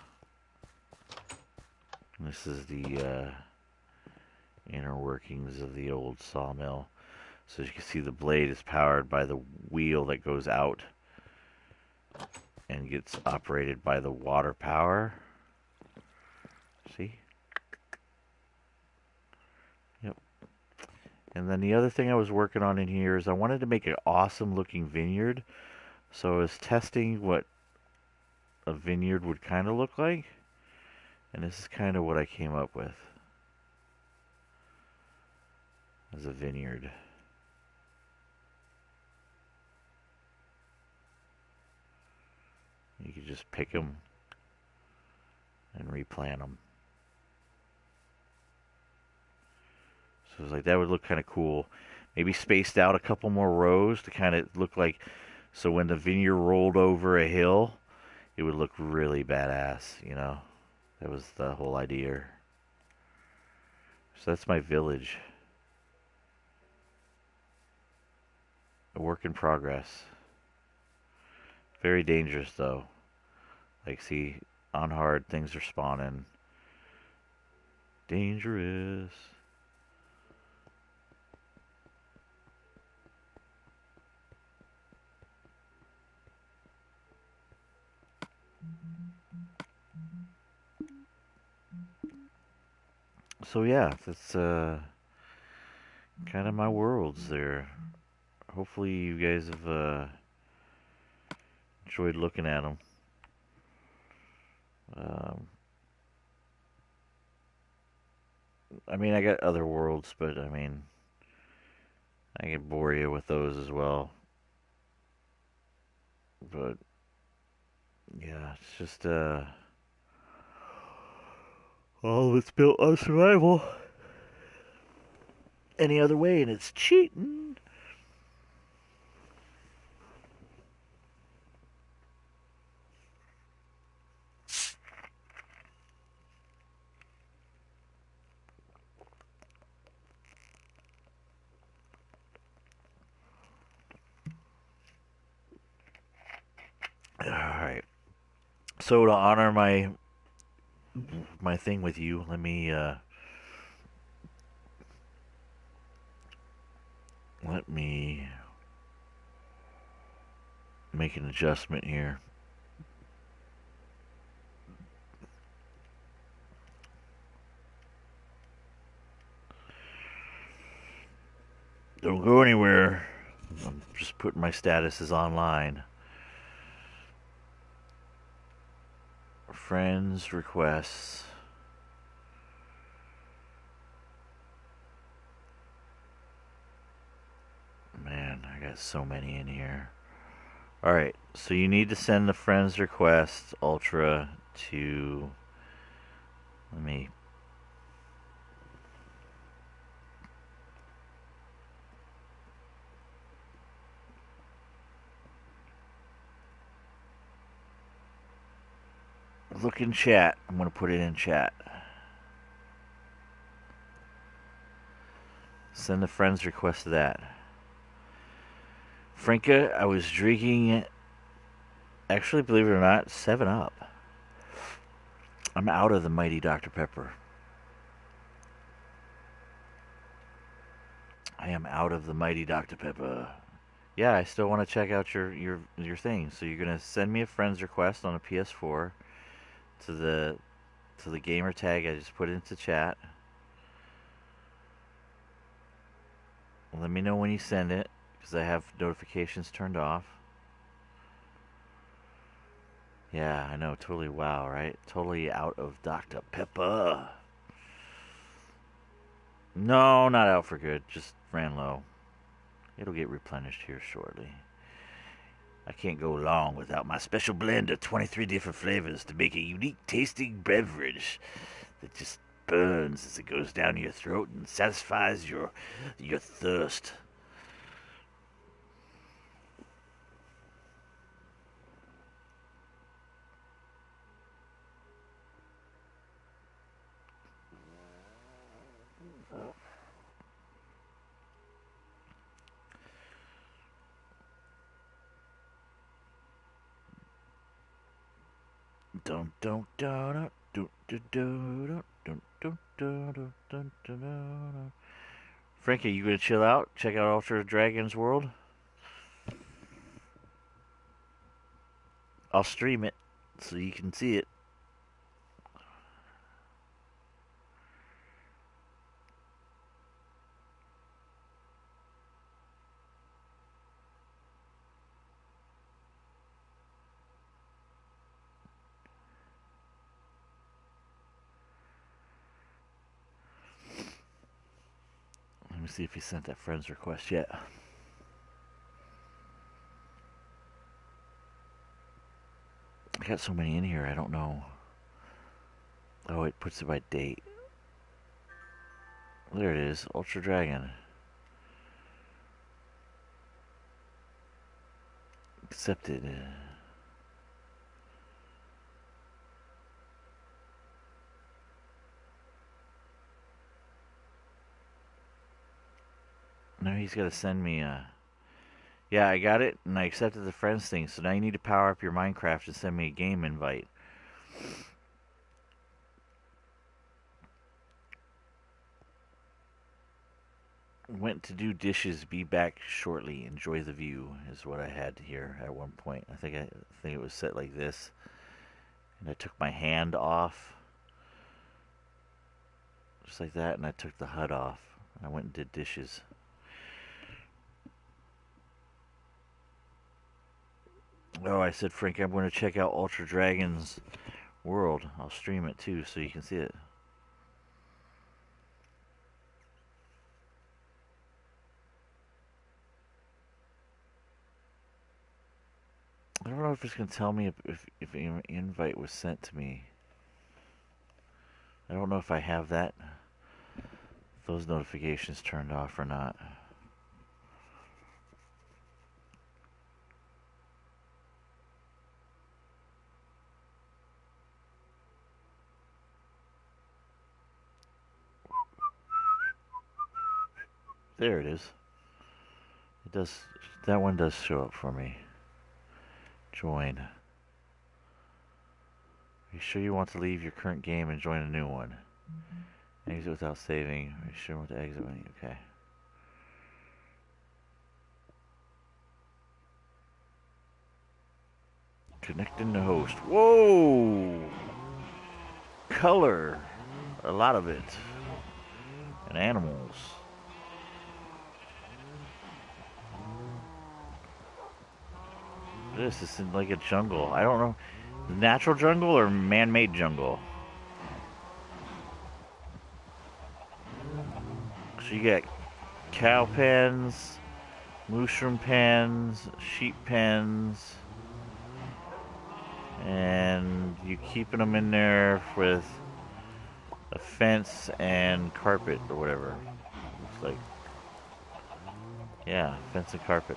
This is the inner workings of the old sawmill. So as you can see, the blade is powered by the wheel that goes out and gets operated by the water power. See? Yep. And then the other thing I was working on in here is I wanted to make an awesome looking vineyard. So I was testing what a vineyard would kind of look like. And this is kind of what I came up with as a vineyard. You could just pick them and replant them. So it's like that would look kind of cool. Maybe spaced out a couple more rows to kind of look like, so when the vineyard rolled over a hill, it would look really badass, you know? That was the whole idea. So that's my village. A work in progress. Very dangerous though. Like, see, on hard things are spawning. Dangerous. So yeah, that's kind of my worlds there. Hopefully you guys have enjoyed looking at them. I mean, I got other worlds, but I mean, I can bore you with those as well. But yeah, it's just all of it's built on survival. Any other way, and it's cheating. All right. So to honor my my thing with you. Let me make an adjustment here. Don't go anywhere. I'm just putting my status as online. Friends requests. Man, I got so many in here. Alright, so you need to send the friends request ultra to. Let me. Look in chat. I'm going to put it in chat. Send the friends request to that. Franca, I was drinking. Actually, believe it or not, 7 Up. I'm out of the mighty Dr. Pepper. I am out of the mighty Dr. Pepper. Yeah, I still want to check out your thing. So you're gonna send me a friend's request on a PS4 to the gamer tag I just put into chat. Let me know when you send it because I have notifications turned off. Yeah, I know, totally wow, right? Totally out of Dr. Pepper. No, not out for good. Just ran low. It'll get replenished here shortly. I can't go long without my special blend of 23 different flavors to make a unique tasting beverage that just burns as it goes down your throat and satisfies your thirst. Dun dun dun dun dun dun dun dun dun dun dun. Frankie, you gonna chill out? Check out Ultra Dragon's World? I'll stream it so you can see it. Let me see if he sent that friend's request yet. I got so many in here, I don't know. Oh, it puts it by date. There it is, Ultra Dragon. Accepted. Now he's got to send me a. Yeah, I got it, and I accepted the friends thing. So now you need to power up your Minecraft and send me a game invite. Went to do dishes. Be back shortly. Enjoy the view is what I had here at one point. I think it was set like this, and I took my hand off, just like that, and I took the HUD off. I went and did dishes. Oh, I said, Frank, I'm going to check out Ultra Dragon's World. I'll stream it too so you can see it. I don't know if it's going to tell me if an invite was sent to me. I don't know if I have those notifications turned off or not. There it is. It does. That one does show up for me. Join. Are you sure you want to leave your current game and join a new one? Exit without saving. Are you sure you want to exit when okay. Connecting the host. Whoa! Color. A lot of it. And animals. This is like a jungle. I don't know. Natural jungle or man-made jungle? So you got cow pens, mushroom pens, sheep pens, and you keeping them in there with a fence and carpet or whatever. Looks like, yeah, fence and carpet.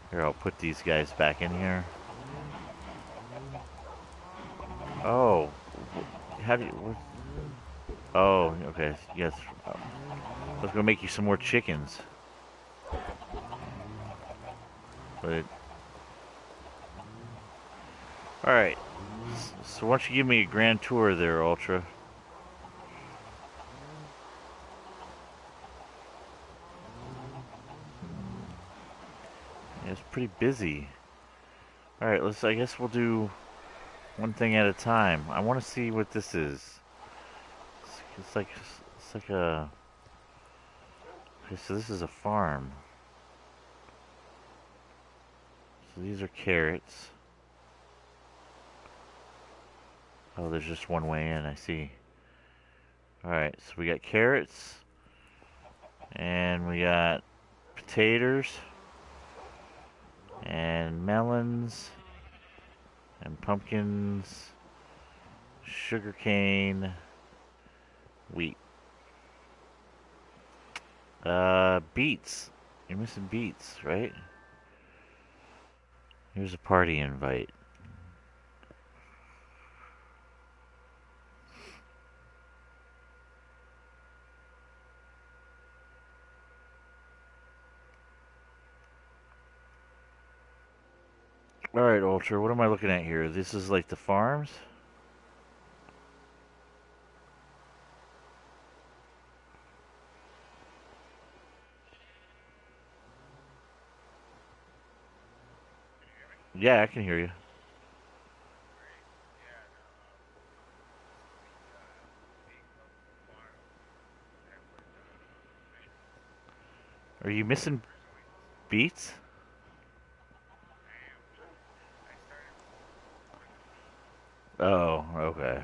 Here, I'll put these guys back in here. Oh, how do you? What? Oh, okay. Yes. Let's go make you some more chickens. But all right. So why don't you give me a grand tour there, Ultra? Yeah, it's pretty busy. All right. Let's. I guess we'll do one thing at a time. I want to see what this is. It's like it's like a. Okay, so this is a farm. So these are carrots. Oh, there's just one way in. I see. All right, so we got carrots, and we got potatoes, and melons, and pumpkins, sugarcane, wheat. Beets. You're missing beets, right? Here's a party invite. Alright, Ultra, what am I looking at here? This is like the farms? Yeah, I can hear you. Are you missing beets? Oh, okay.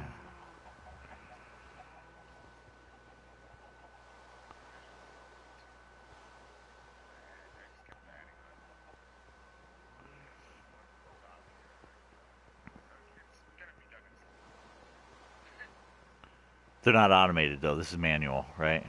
They're not automated though. This is manual, right?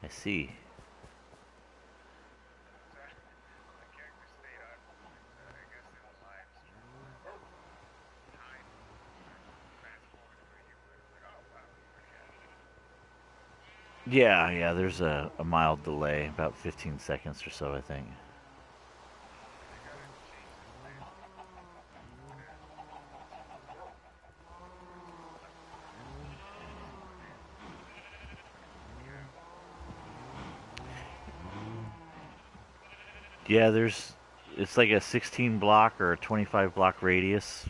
I see. Yeah, yeah, there's a mild delay, about 15 seconds or so, I think. Yeah, it's like a 16 block or a 25 block radius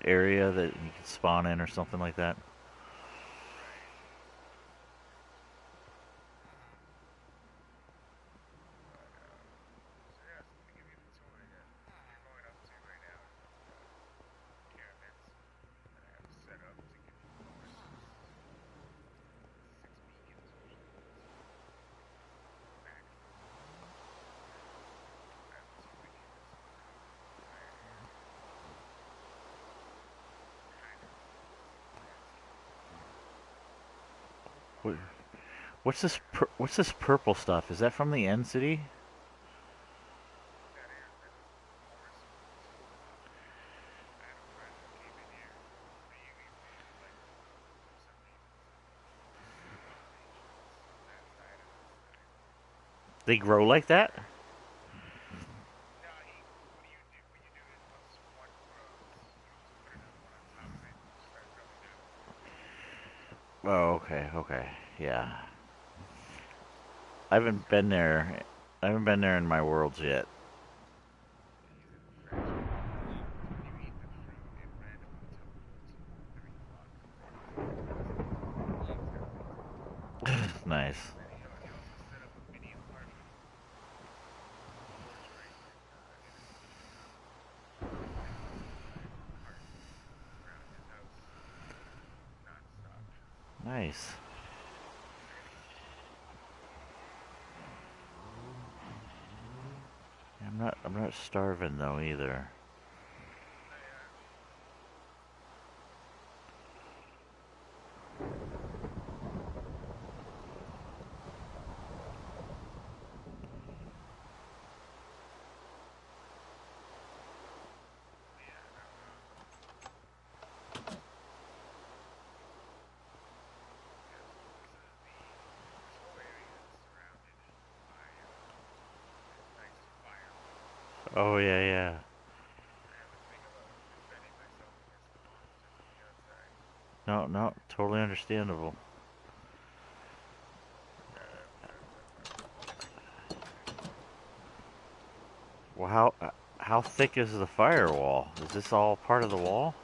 area that you can spawn in or something like that. What, what's this purple stuff? Is that from the end city? They grow like that? Oh, okay, okay. Yeah. I haven't been there. I haven't been there in my worlds yet. Nice. Nice. I'm not starving though either. Oh yeah, yeah. No, no, totally understandable. Well, how thick is the firewall? Is this all part of the wall?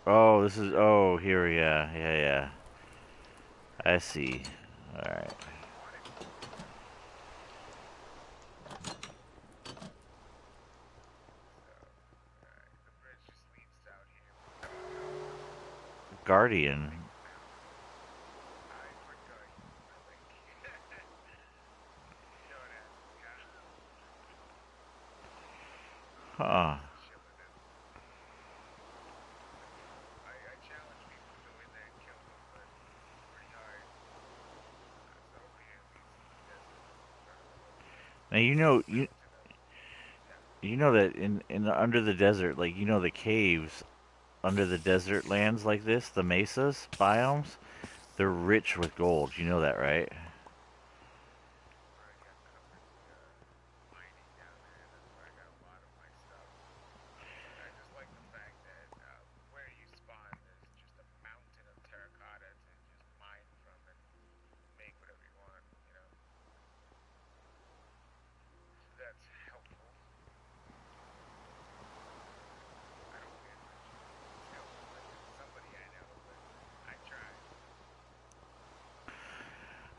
Oh, this is. Oh, here, yeah, yeah, yeah. I see. All right. Guardian. Huh. Now you know that in under the desert, like the caves under the desert lands like this, the mesas biomes, they're rich with gold. You know that, right?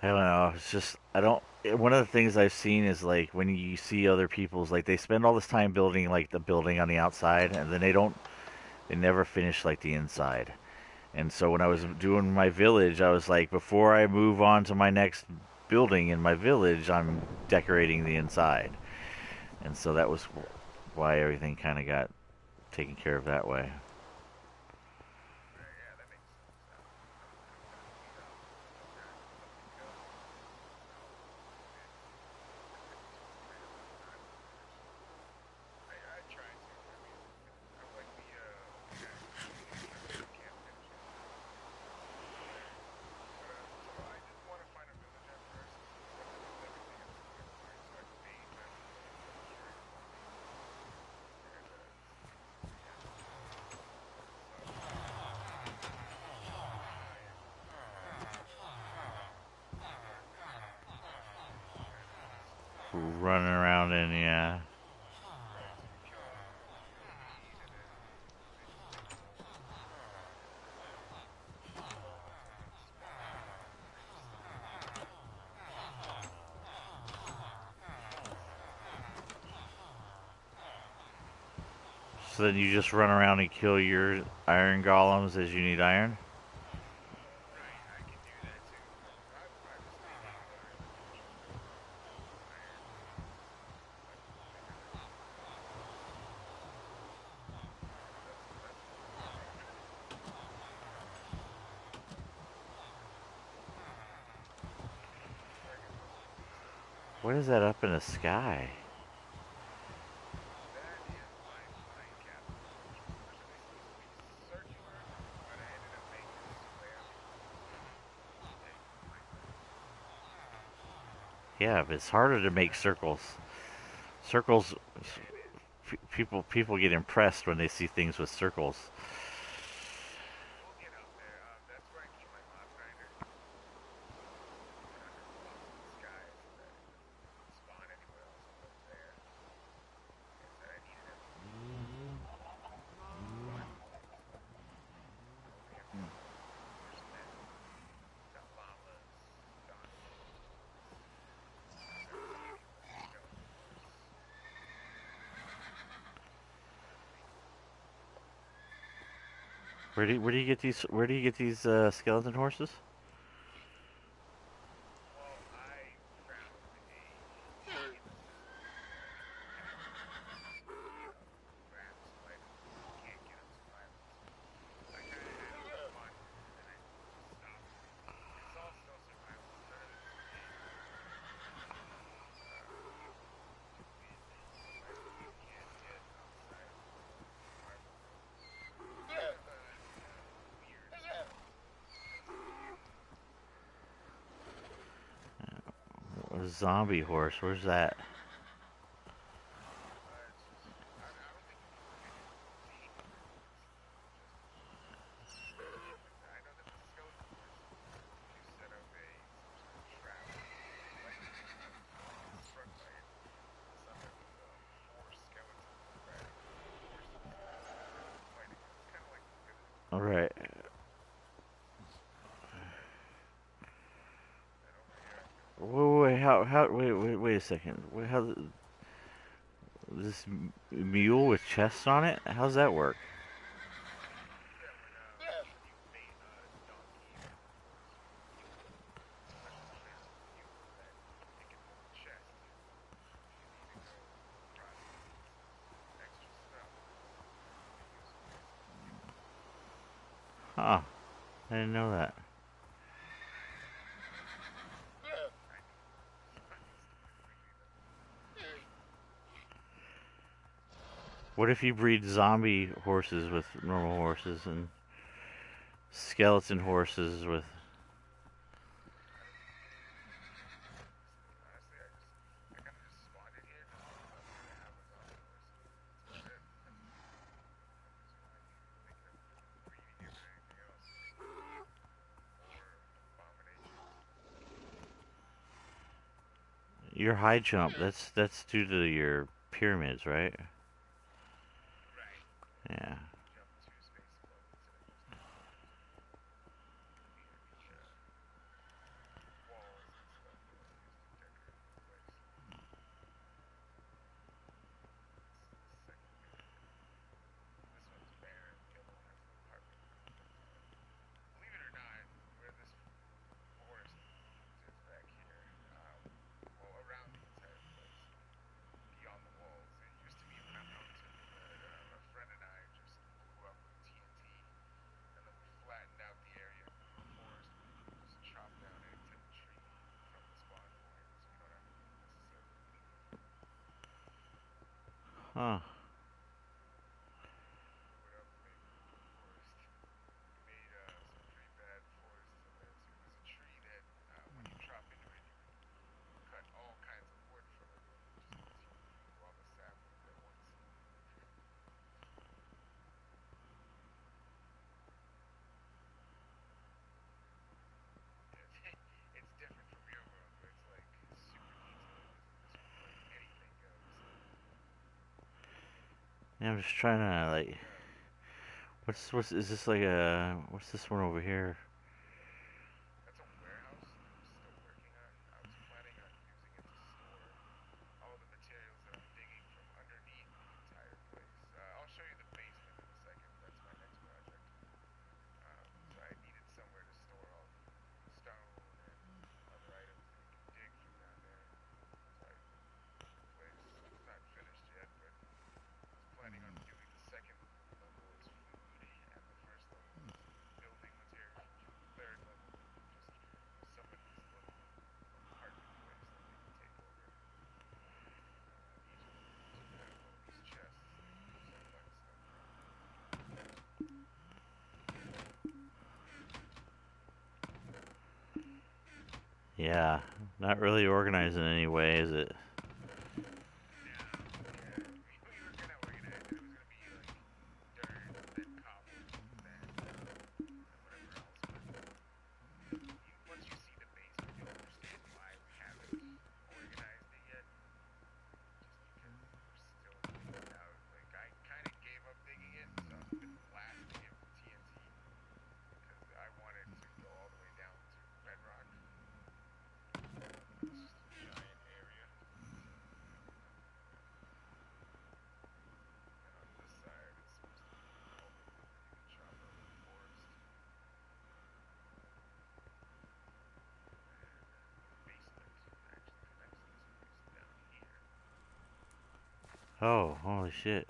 I don't know. It's just I don't. One of the things I've seen is like when you see other people's like they spend all this time building like the building on the outside, and then they never finish like the inside. And so when I was doing my village, I was like, before I move on to my next building in my village, I'm decorating the inside. And so that was why everything kind of got taken care of that way. Running around in, yeah. So then you just run around and kill your iron golems as you need iron? What is that up in the sky? Yeah, but it's harder to make circles. Circles, people get impressed when they see things with circles. Where do you get these skeleton horses? A zombie horse. Where's that? All right. Wait a second. How this mule with chests on it? How's that work? Huh. I didn't know that. What if you breed zombie horses with normal horses and skeleton horses with? Your high jump, that's due to your pyramids, right? Yeah. Huh. Yeah, I'm just trying to like. What's is this like a? What's this one over here? Yeah, not really organized in any way, is it? Oh, holy shit.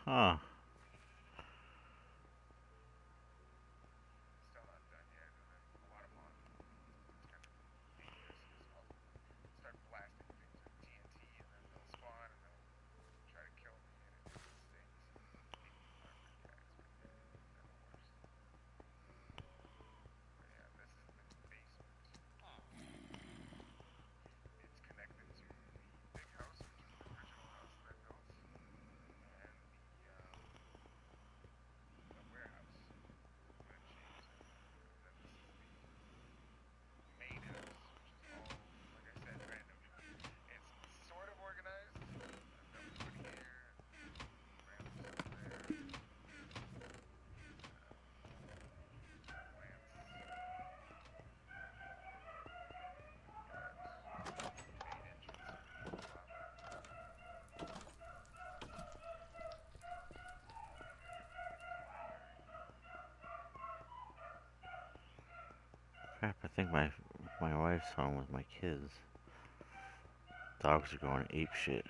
Huh. Crap, I think my wife's home with my kids. Dogs are going ape shit.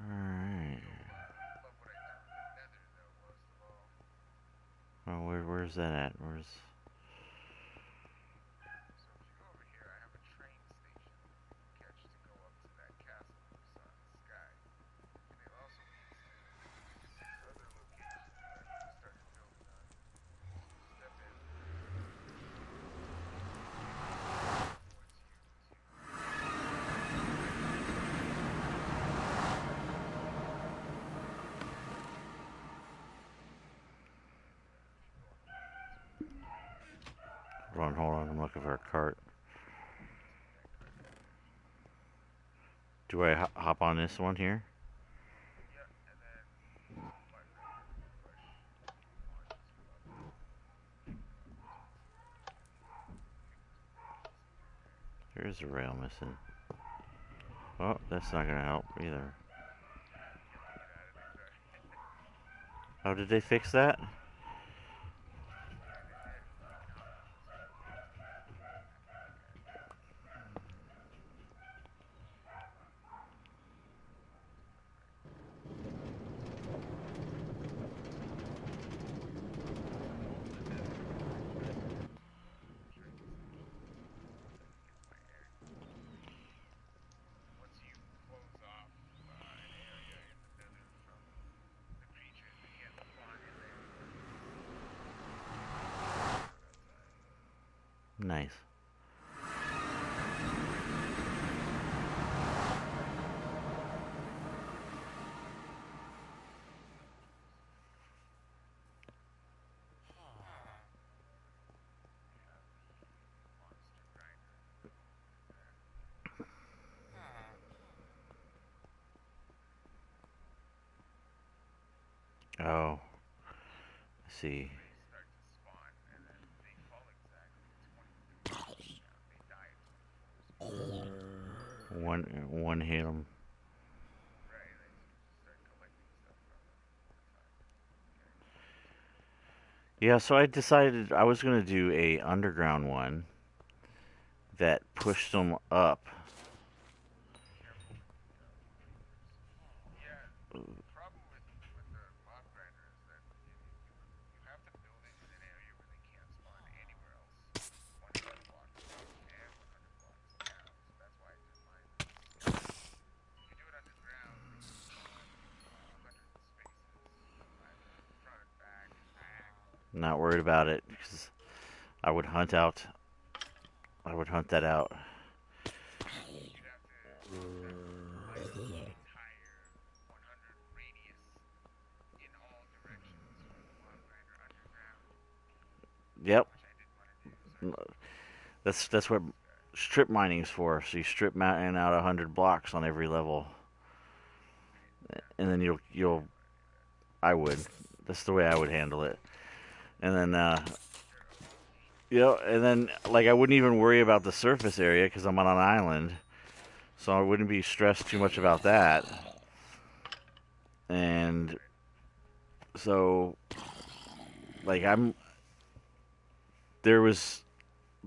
Alright. Well, where's that at? Where's... hold on, I'm looking for a cart. Do I hop on this one here? There's a rail missing. Oh, that's not gonna help either. Oh, did they fix that? Nice. Oh, I see. One hit 'em. Yeah, so I decided I was gonna do a underground one that pushed them up. Not worried about it because I would hunt out. I would hunt that out. Yep, that's what strip mining's for. So you strip mine out 100 blocks on every level, and then you'll. I would. That's the way I would handle it. And then and then like I wouldn't even worry about the surface area because I'm on an island, so I wouldn't be stressed too much about that. And so like there was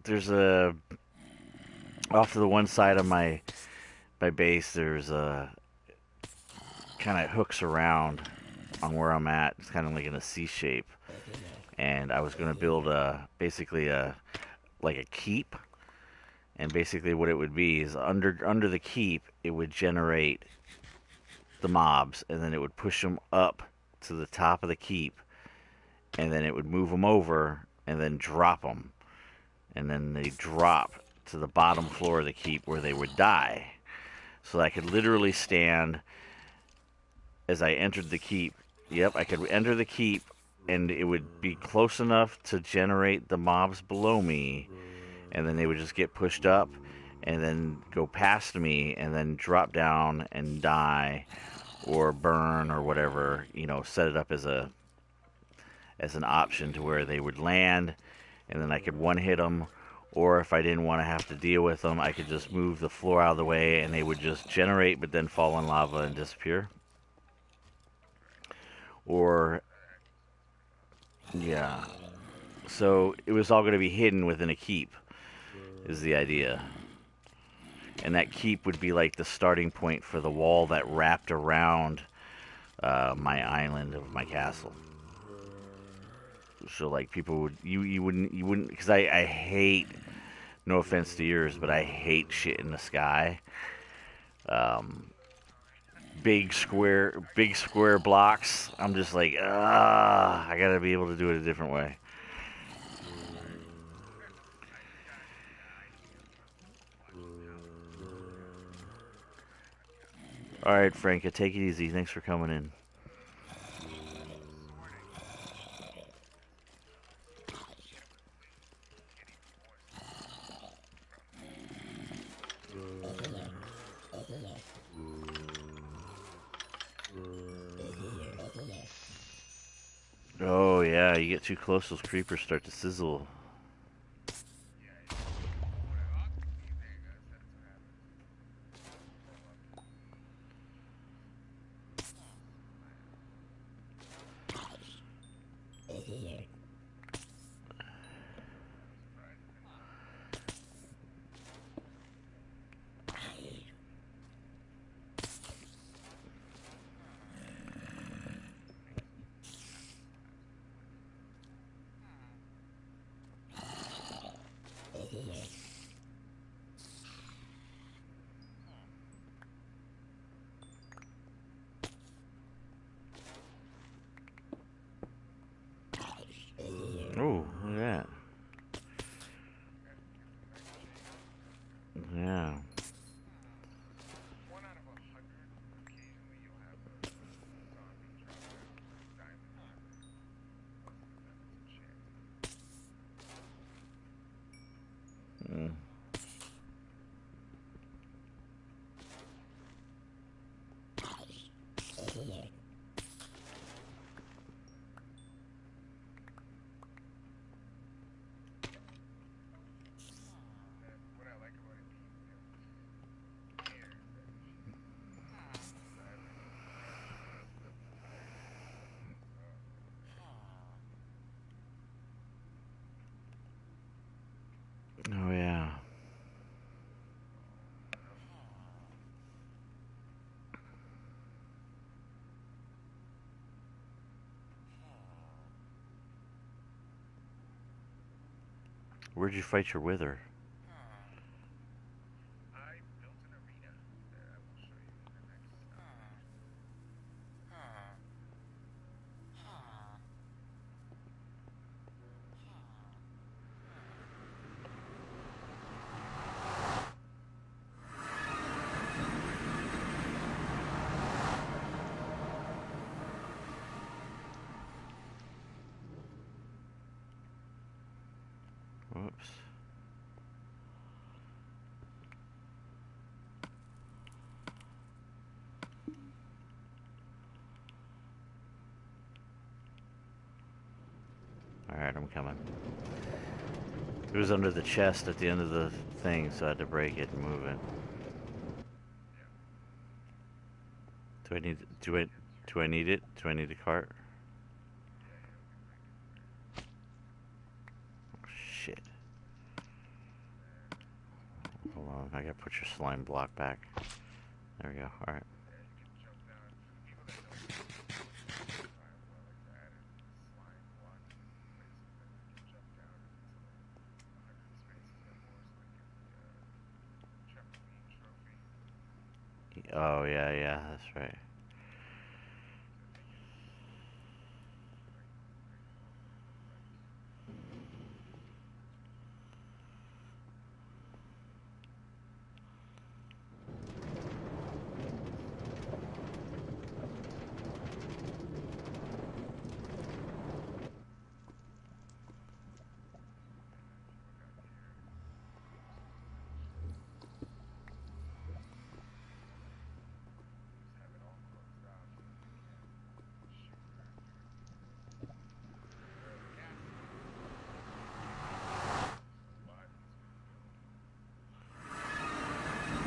there's a off to the one side of my base. There's a kind of hooks around on where I'm at. It's kind of like in a C shape, and I was gonna build basically a like a keep. And basically, what it would be is under the keep, it would generate the mobs, and then it would push them up to the top of the keep, and then it would move them over, and then drop them, and then they drop to the bottom floor of the keep where they would die. So I could literally stand as I entered the keep. Yep, I could enter the keep, and it would be close enough to generate the mobs below me, and then they would just get pushed up and then go past me and then drop down and die or burn or whatever, set it up as an option to where they would land and then I could one hit them, or if I didn't want to have to deal with them, I could just move the floor out of the way and they would just generate but then fall in lava and disappear. Or yeah. So it was all going to be hidden within a keep is the idea. And that keep would be like the starting point for the wall that wrapped around my island of my castle. So like people would you wouldn't because I hate, no offense to yours, but I hate shit in the sky. Um, big square blocks. I'm just like I gotta be able to do it a different way. All right, Frank, take it easy. Thanks for coming in. Oh yeah, you get too close, those creepers start to sizzle. Where'd you fight your wither? Whoops. Alright, I'm coming. It was under the chest at the end of the thing, so I had to break it and move it. Do I need do I need it? Do I need a cart? Shit. Hold on, I gotta put your slime block back. There we go. Alright. Oh yeah, that's right.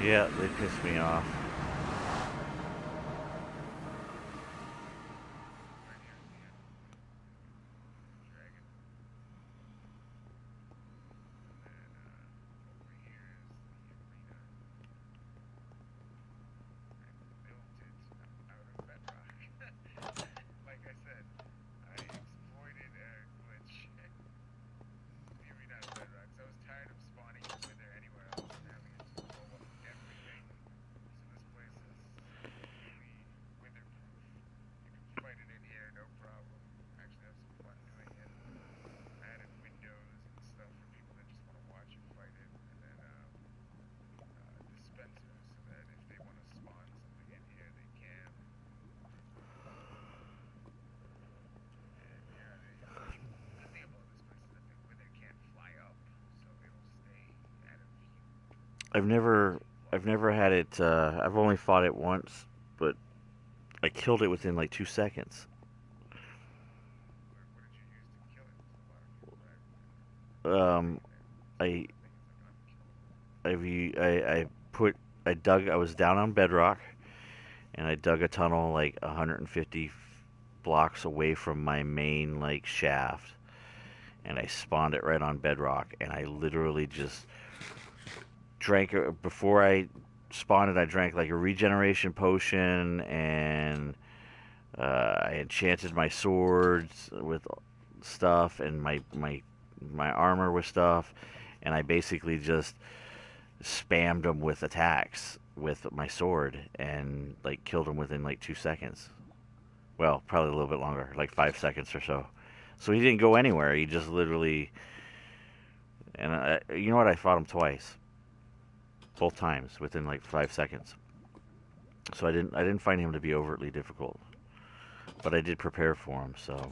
Yeah, they pissed me off. I've never I've never had it I've only fought it once, but I killed it within like 2 seconds. Um I I put I dug I was down on bedrock and I dug a tunnel like 150 blocks away from my main like shaft and I spawned it right on bedrock and I literally just drank before I spawned it I drank like a regeneration potion and I enchanted my swords with stuff and my armor with stuff and I basically just spammed them with attacks with my sword and like killed him within like 2 seconds. Well, probably a little bit longer, like 5 seconds or so. So he didn't go anywhere. He just literally, and you know what? I fought him twice, both times within like 5 seconds. So I didn't find him to be overtly difficult, but I did prepare for him. So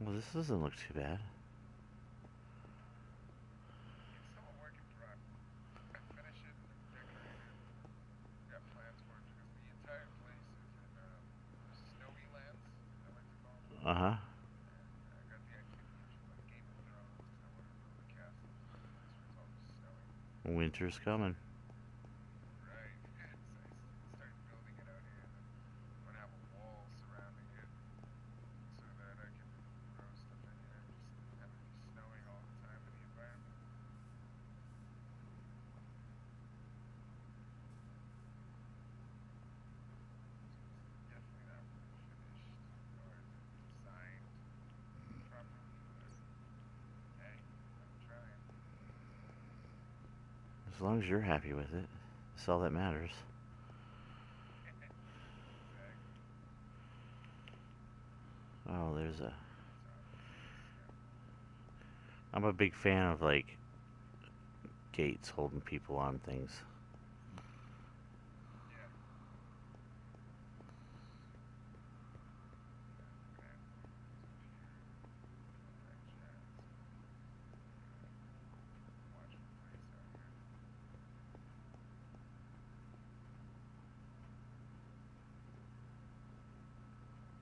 well, this doesn't look too bad. Uh-huh. I got the idea for like Game of Thrones because I want to build a castle in a place where it's always snowing. Winter's coming. Right. So I started building it out here, and then I'm gonna have a wall surrounding it so that I can grow stuff in here and just have it be snowing all the time in the environment. So it's definitely not finished or designed properly, but hey, I'm trying. As long as you're happy with it, that's all that matters. Exactly. Oh, there's a. So yeah. I'm a big fan of like gates holding people on things. Yeah. Yeah, I'm gonna add more windows up here and all that jazz. Watch the place out here.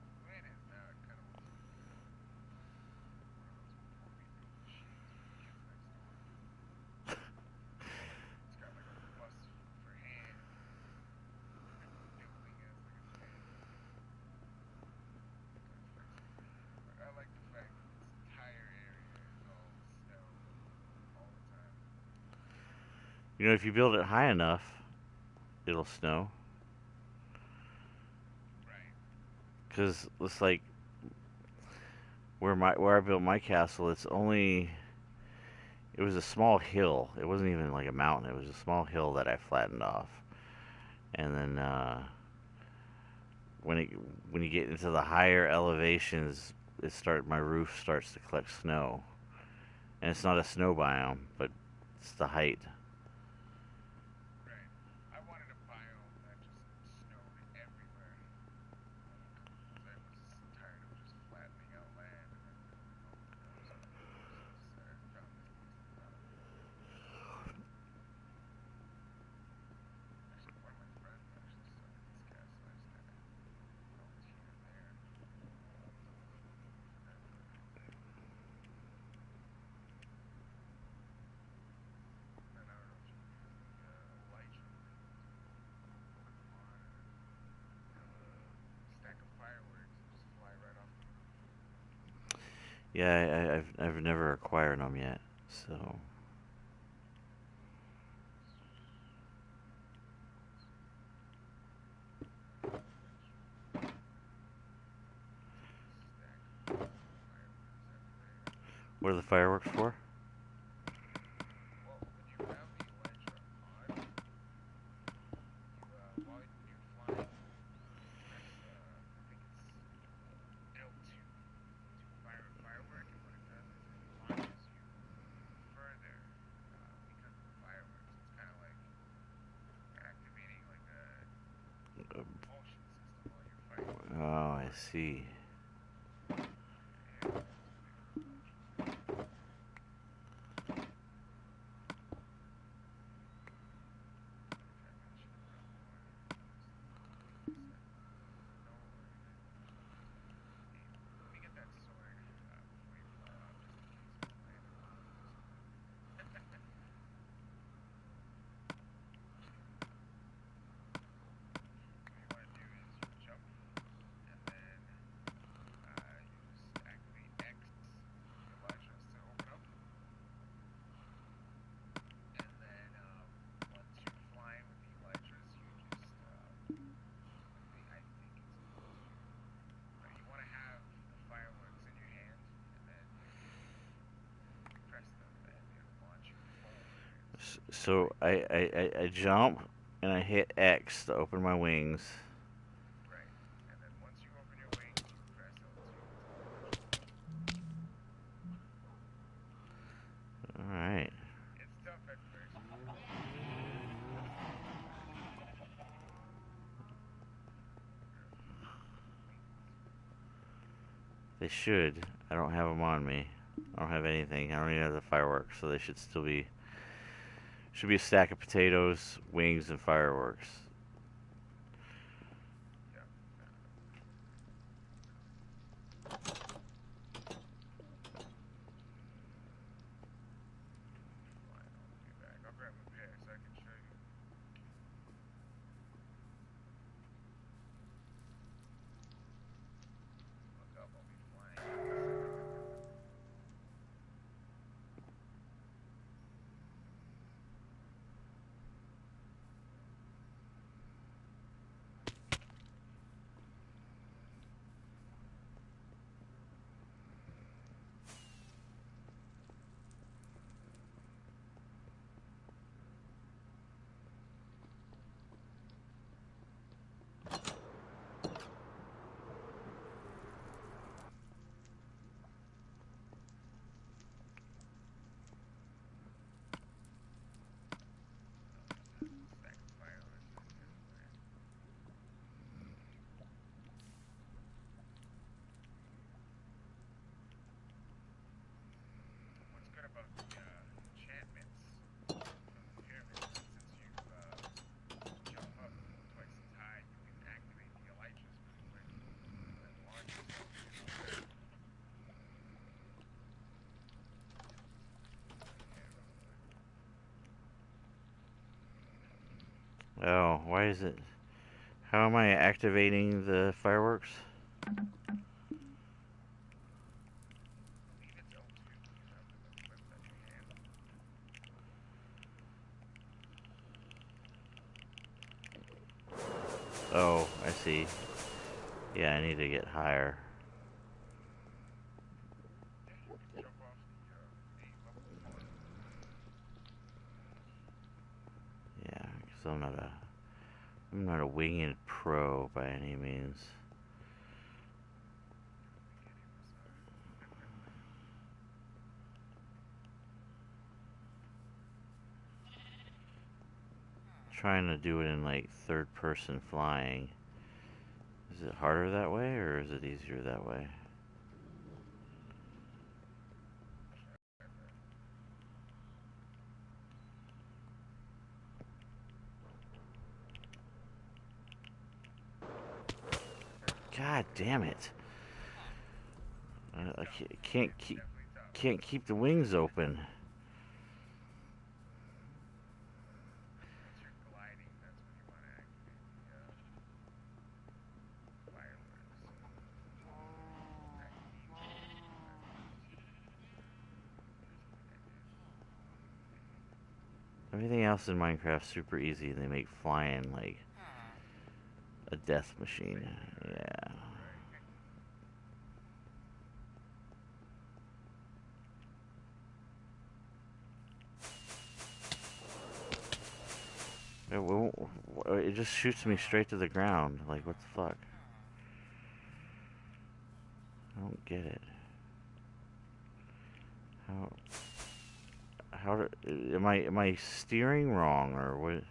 The way it is now, it kind of looks like one of those poorly built machines for the kids next door. It's got like a bus for hands and the building has like a thing. Kind of fix it. But I like the fact that this entire area is all snow all the time. You know, if you build it high enough, it'll snow. Right. Cause it's like where I built my castle. It's only it was a small hill. It wasn't even like a mountain. It was a small hill that I flattened off. And then when it when you get into the higher elevations, my roof starts to collect snow. And it's not a snow biome, but it's the height. Right. I wanted a biome that just snowed everywhere. Because I was tired of just flattening out land and then building all windows and roofs. I found this decent amount of actually, one of my friends actually started this castle. I just kind of helped here and there. And then I don't know if you use the elytra wings when you put them on, and then have a stack of fireworks and just fly right off the roof. Yeah, I've never acquired them yet. So Let's see. Eventually, a stack of fireworks every day. what are the fireworks for? Well, when you have the elytra on, you when you're flying, you press I think it's L2 to fire a firework, and what it does is it launches you further because of the fireworks. It's kind of like activating like a propulsion system while you're fighting. Oh, I see. Yeah, that's what they call elytra wings. I think I mentioned it before. Just like I said, no worries. Hey, let me get that sword before you fly off, just in case we land in one of those. What you want to do is you jump, and then you just activate X for the elytras to open up, and then once you're flying with the elytras, you just I think it's L2. You want to have the fireworks in your hand, and then you press them, and it'll launch you forward So right I jump and I hit X to open my wings. right. And then once you open your wings, you press L2 to launch them. All right. It's tough at first. Wonder if these wings will. They should. I don't have them on me. I don't have anything. I don't even have the fireworks, so they should still be. Should be a stack of potatoes, wings, and fireworks. Yeah, exactly. Oh, why is it? How am I activating the fireworks? I believe it's L2 when you have them equipped at your hand. Oh, I see. Yeah, I need to get higher. Yeah, you could jump off the main level if you want. Yeah, because I'm not a winged pro by any means. Beginning massage. Trying to do it in like third person flying. Is it harder that way or is it easier that way? Try that. God damn it! I Tough. can't It's keep definitely tough. can't keep the wings open. Once you're gliding, that's when you want to activate the fireworks. Alright, you need to. There's something I did. Everything else in Minecraft's super easy, and they make flying like a death machine. Nightmare, Yeah. right? It just shoots me straight to the ground. Like, what the fuck? I don't get it. How? Am I steering wrong or what? So you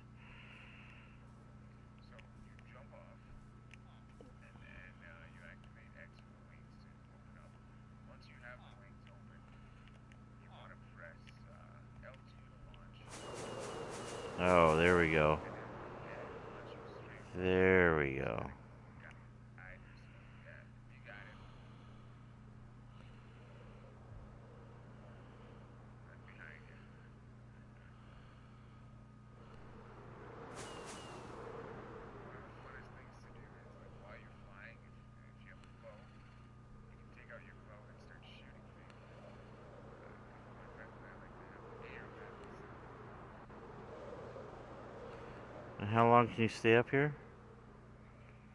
jump off, and then you activate X for the wings to open up. Once you have the wings open, you want to press L2 to launch, Oh, there we go. and yeah, it'll launch you straight forward. There we You just go. gotta guide yourself. Yeah, you got it. Right behind you. Very good. One of the funnest things to do is like while you're flying, if you have a bow, you can take out your bow and start shooting things. My friends and I like to have air battles. And how long can you stay up here?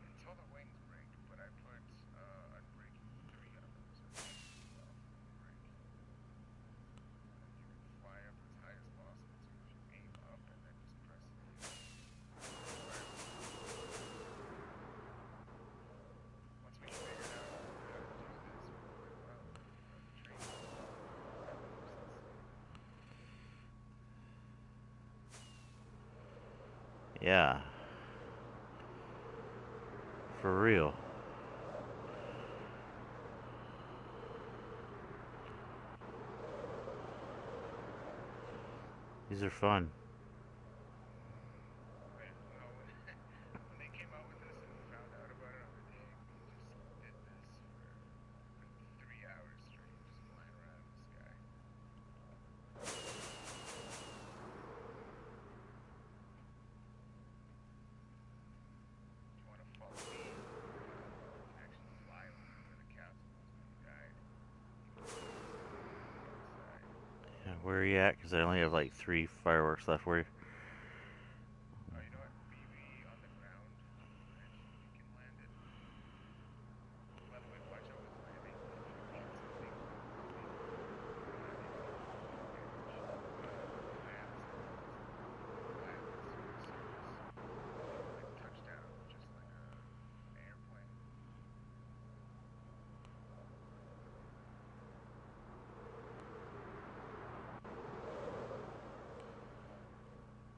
Until the wings break, but I put unbreaking 3 on them, so the wings won't break. And then you can fly up as high as possible too if you aim up and then just press the fireworks. Once we figured out how to do this, we were like, wow, the training was insane. Yeah, for real. These are fun. Oh yeah, no, when they came out with this and we found out about it on the day, we just did this for 3 hours straight, just flying around in the sky. If you want to follow me, you can actually fly over to where the castle was when you died. You can see it from the outside. Yeah, where are you at? Because I only have like 3 fireworks left. Where? Oh, you know what? Be on the ground, and you can land it. By the way, watch out with landing. If you hit something moving, it can damage the maps and things. Fly at the surface, like touchdown, just like an airplane.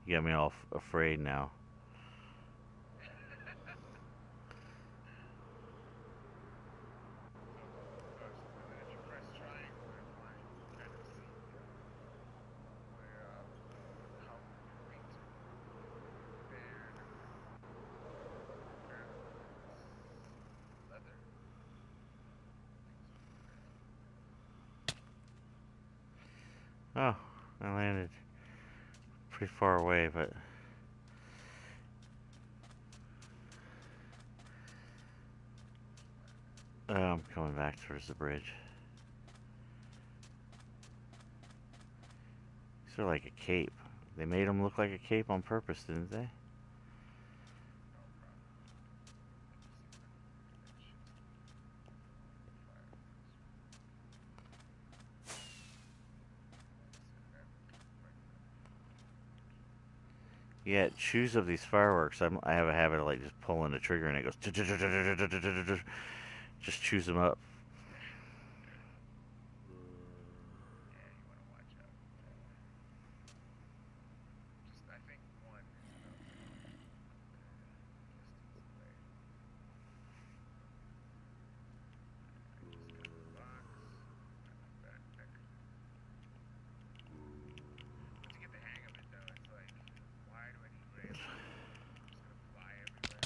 You got me all afraid now. So and then if you press triangle when flying, you can kind of see where how your wings are moving. And apparently with this leather, things move very quickly. Oh, I landed pretty far away, but I'm coming back towards the bridge. These are like a cape. They made them look like a cape on purpose, didn't they? Yeah, it chews up these fireworks. I have a habit of like just pulling the trigger and it goes just chews them up. Yeah, you want to watch out for that. Just, I think one is about distance away. Just got the box. Got the backpack. Once you get the hang of it, though, it's like, why do I need rails? I'm just gonna fly everywhere.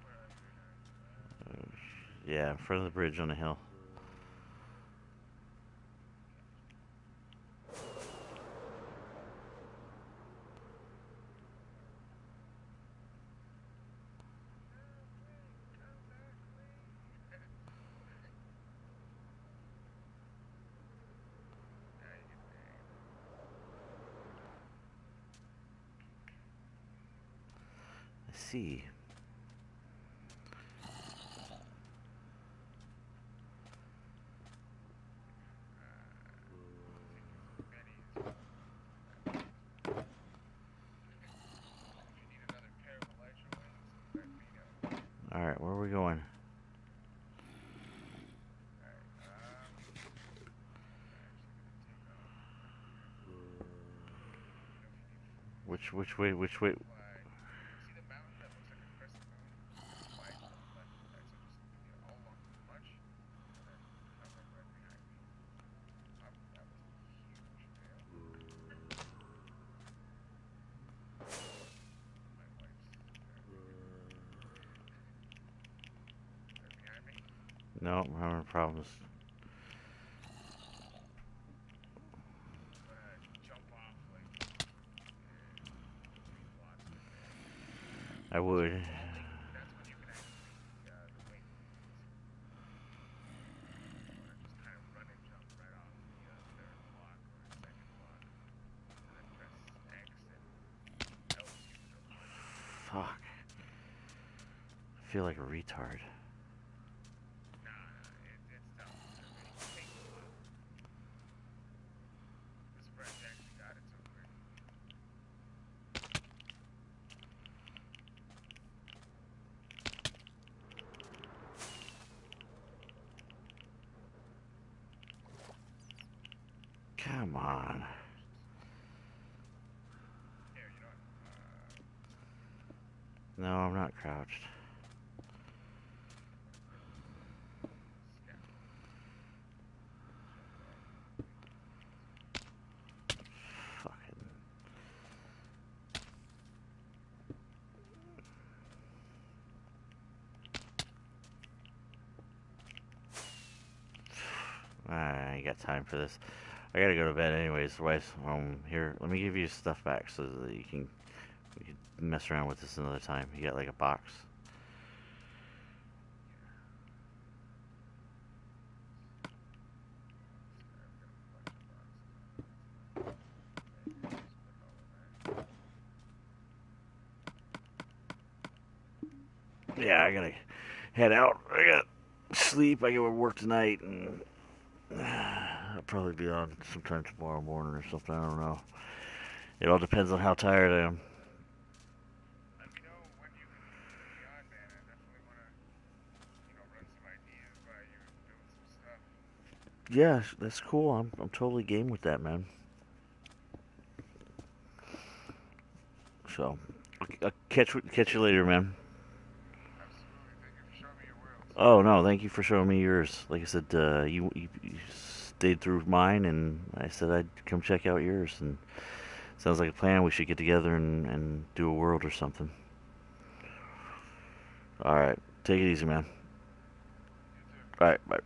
Where are you right now? Yeah, in front of the bridge on the hill. I see. All right, where are we going? Which way? Which way? See the mountain that looks like a crescent moon? Fly to the left of that. So just all along the bunch, and then come like right behind me. That was a huge fail. My wife's they're behind me. No, I'm having problems. I'm gonna jump off like three blocks from there. I would. That's when you can actually make the wing. Or just kind of run and jump right off the third block or second block, and then press X and L2 to launch. Fuck. I feel like a retard. Nah, it's tough. It takes a while. This friend actually got it so quick. Come on. Here, you know what? No, I'm not crouched. Scaffold. Fucking. I ain't got time for this. I gotta go to bed anyways. Otherwise, here, let me give you stuff back so that we can mess around with this another time. You got like a box. Yeah, I gotta head out. I got sleep. I gotta work tonight, and I'll probably be on sometime tomorrow morning or something. I don't know. It all depends on how tired I am. Let me know when you can be on, man. I definitely want to, run some ideas by you and build some stuff. Yeah, that's cool. I'm totally game with that, man. So, I'll catch you later, man. Absolutely. Thank you for showing me your world. Oh no, thank you for showing me yours. Like I said, you stayed through mine, and I said I'd come check out yours. And sounds like a plan. We should get together and do a world or something. All right, take it easy, man. You too. Bye. Bye.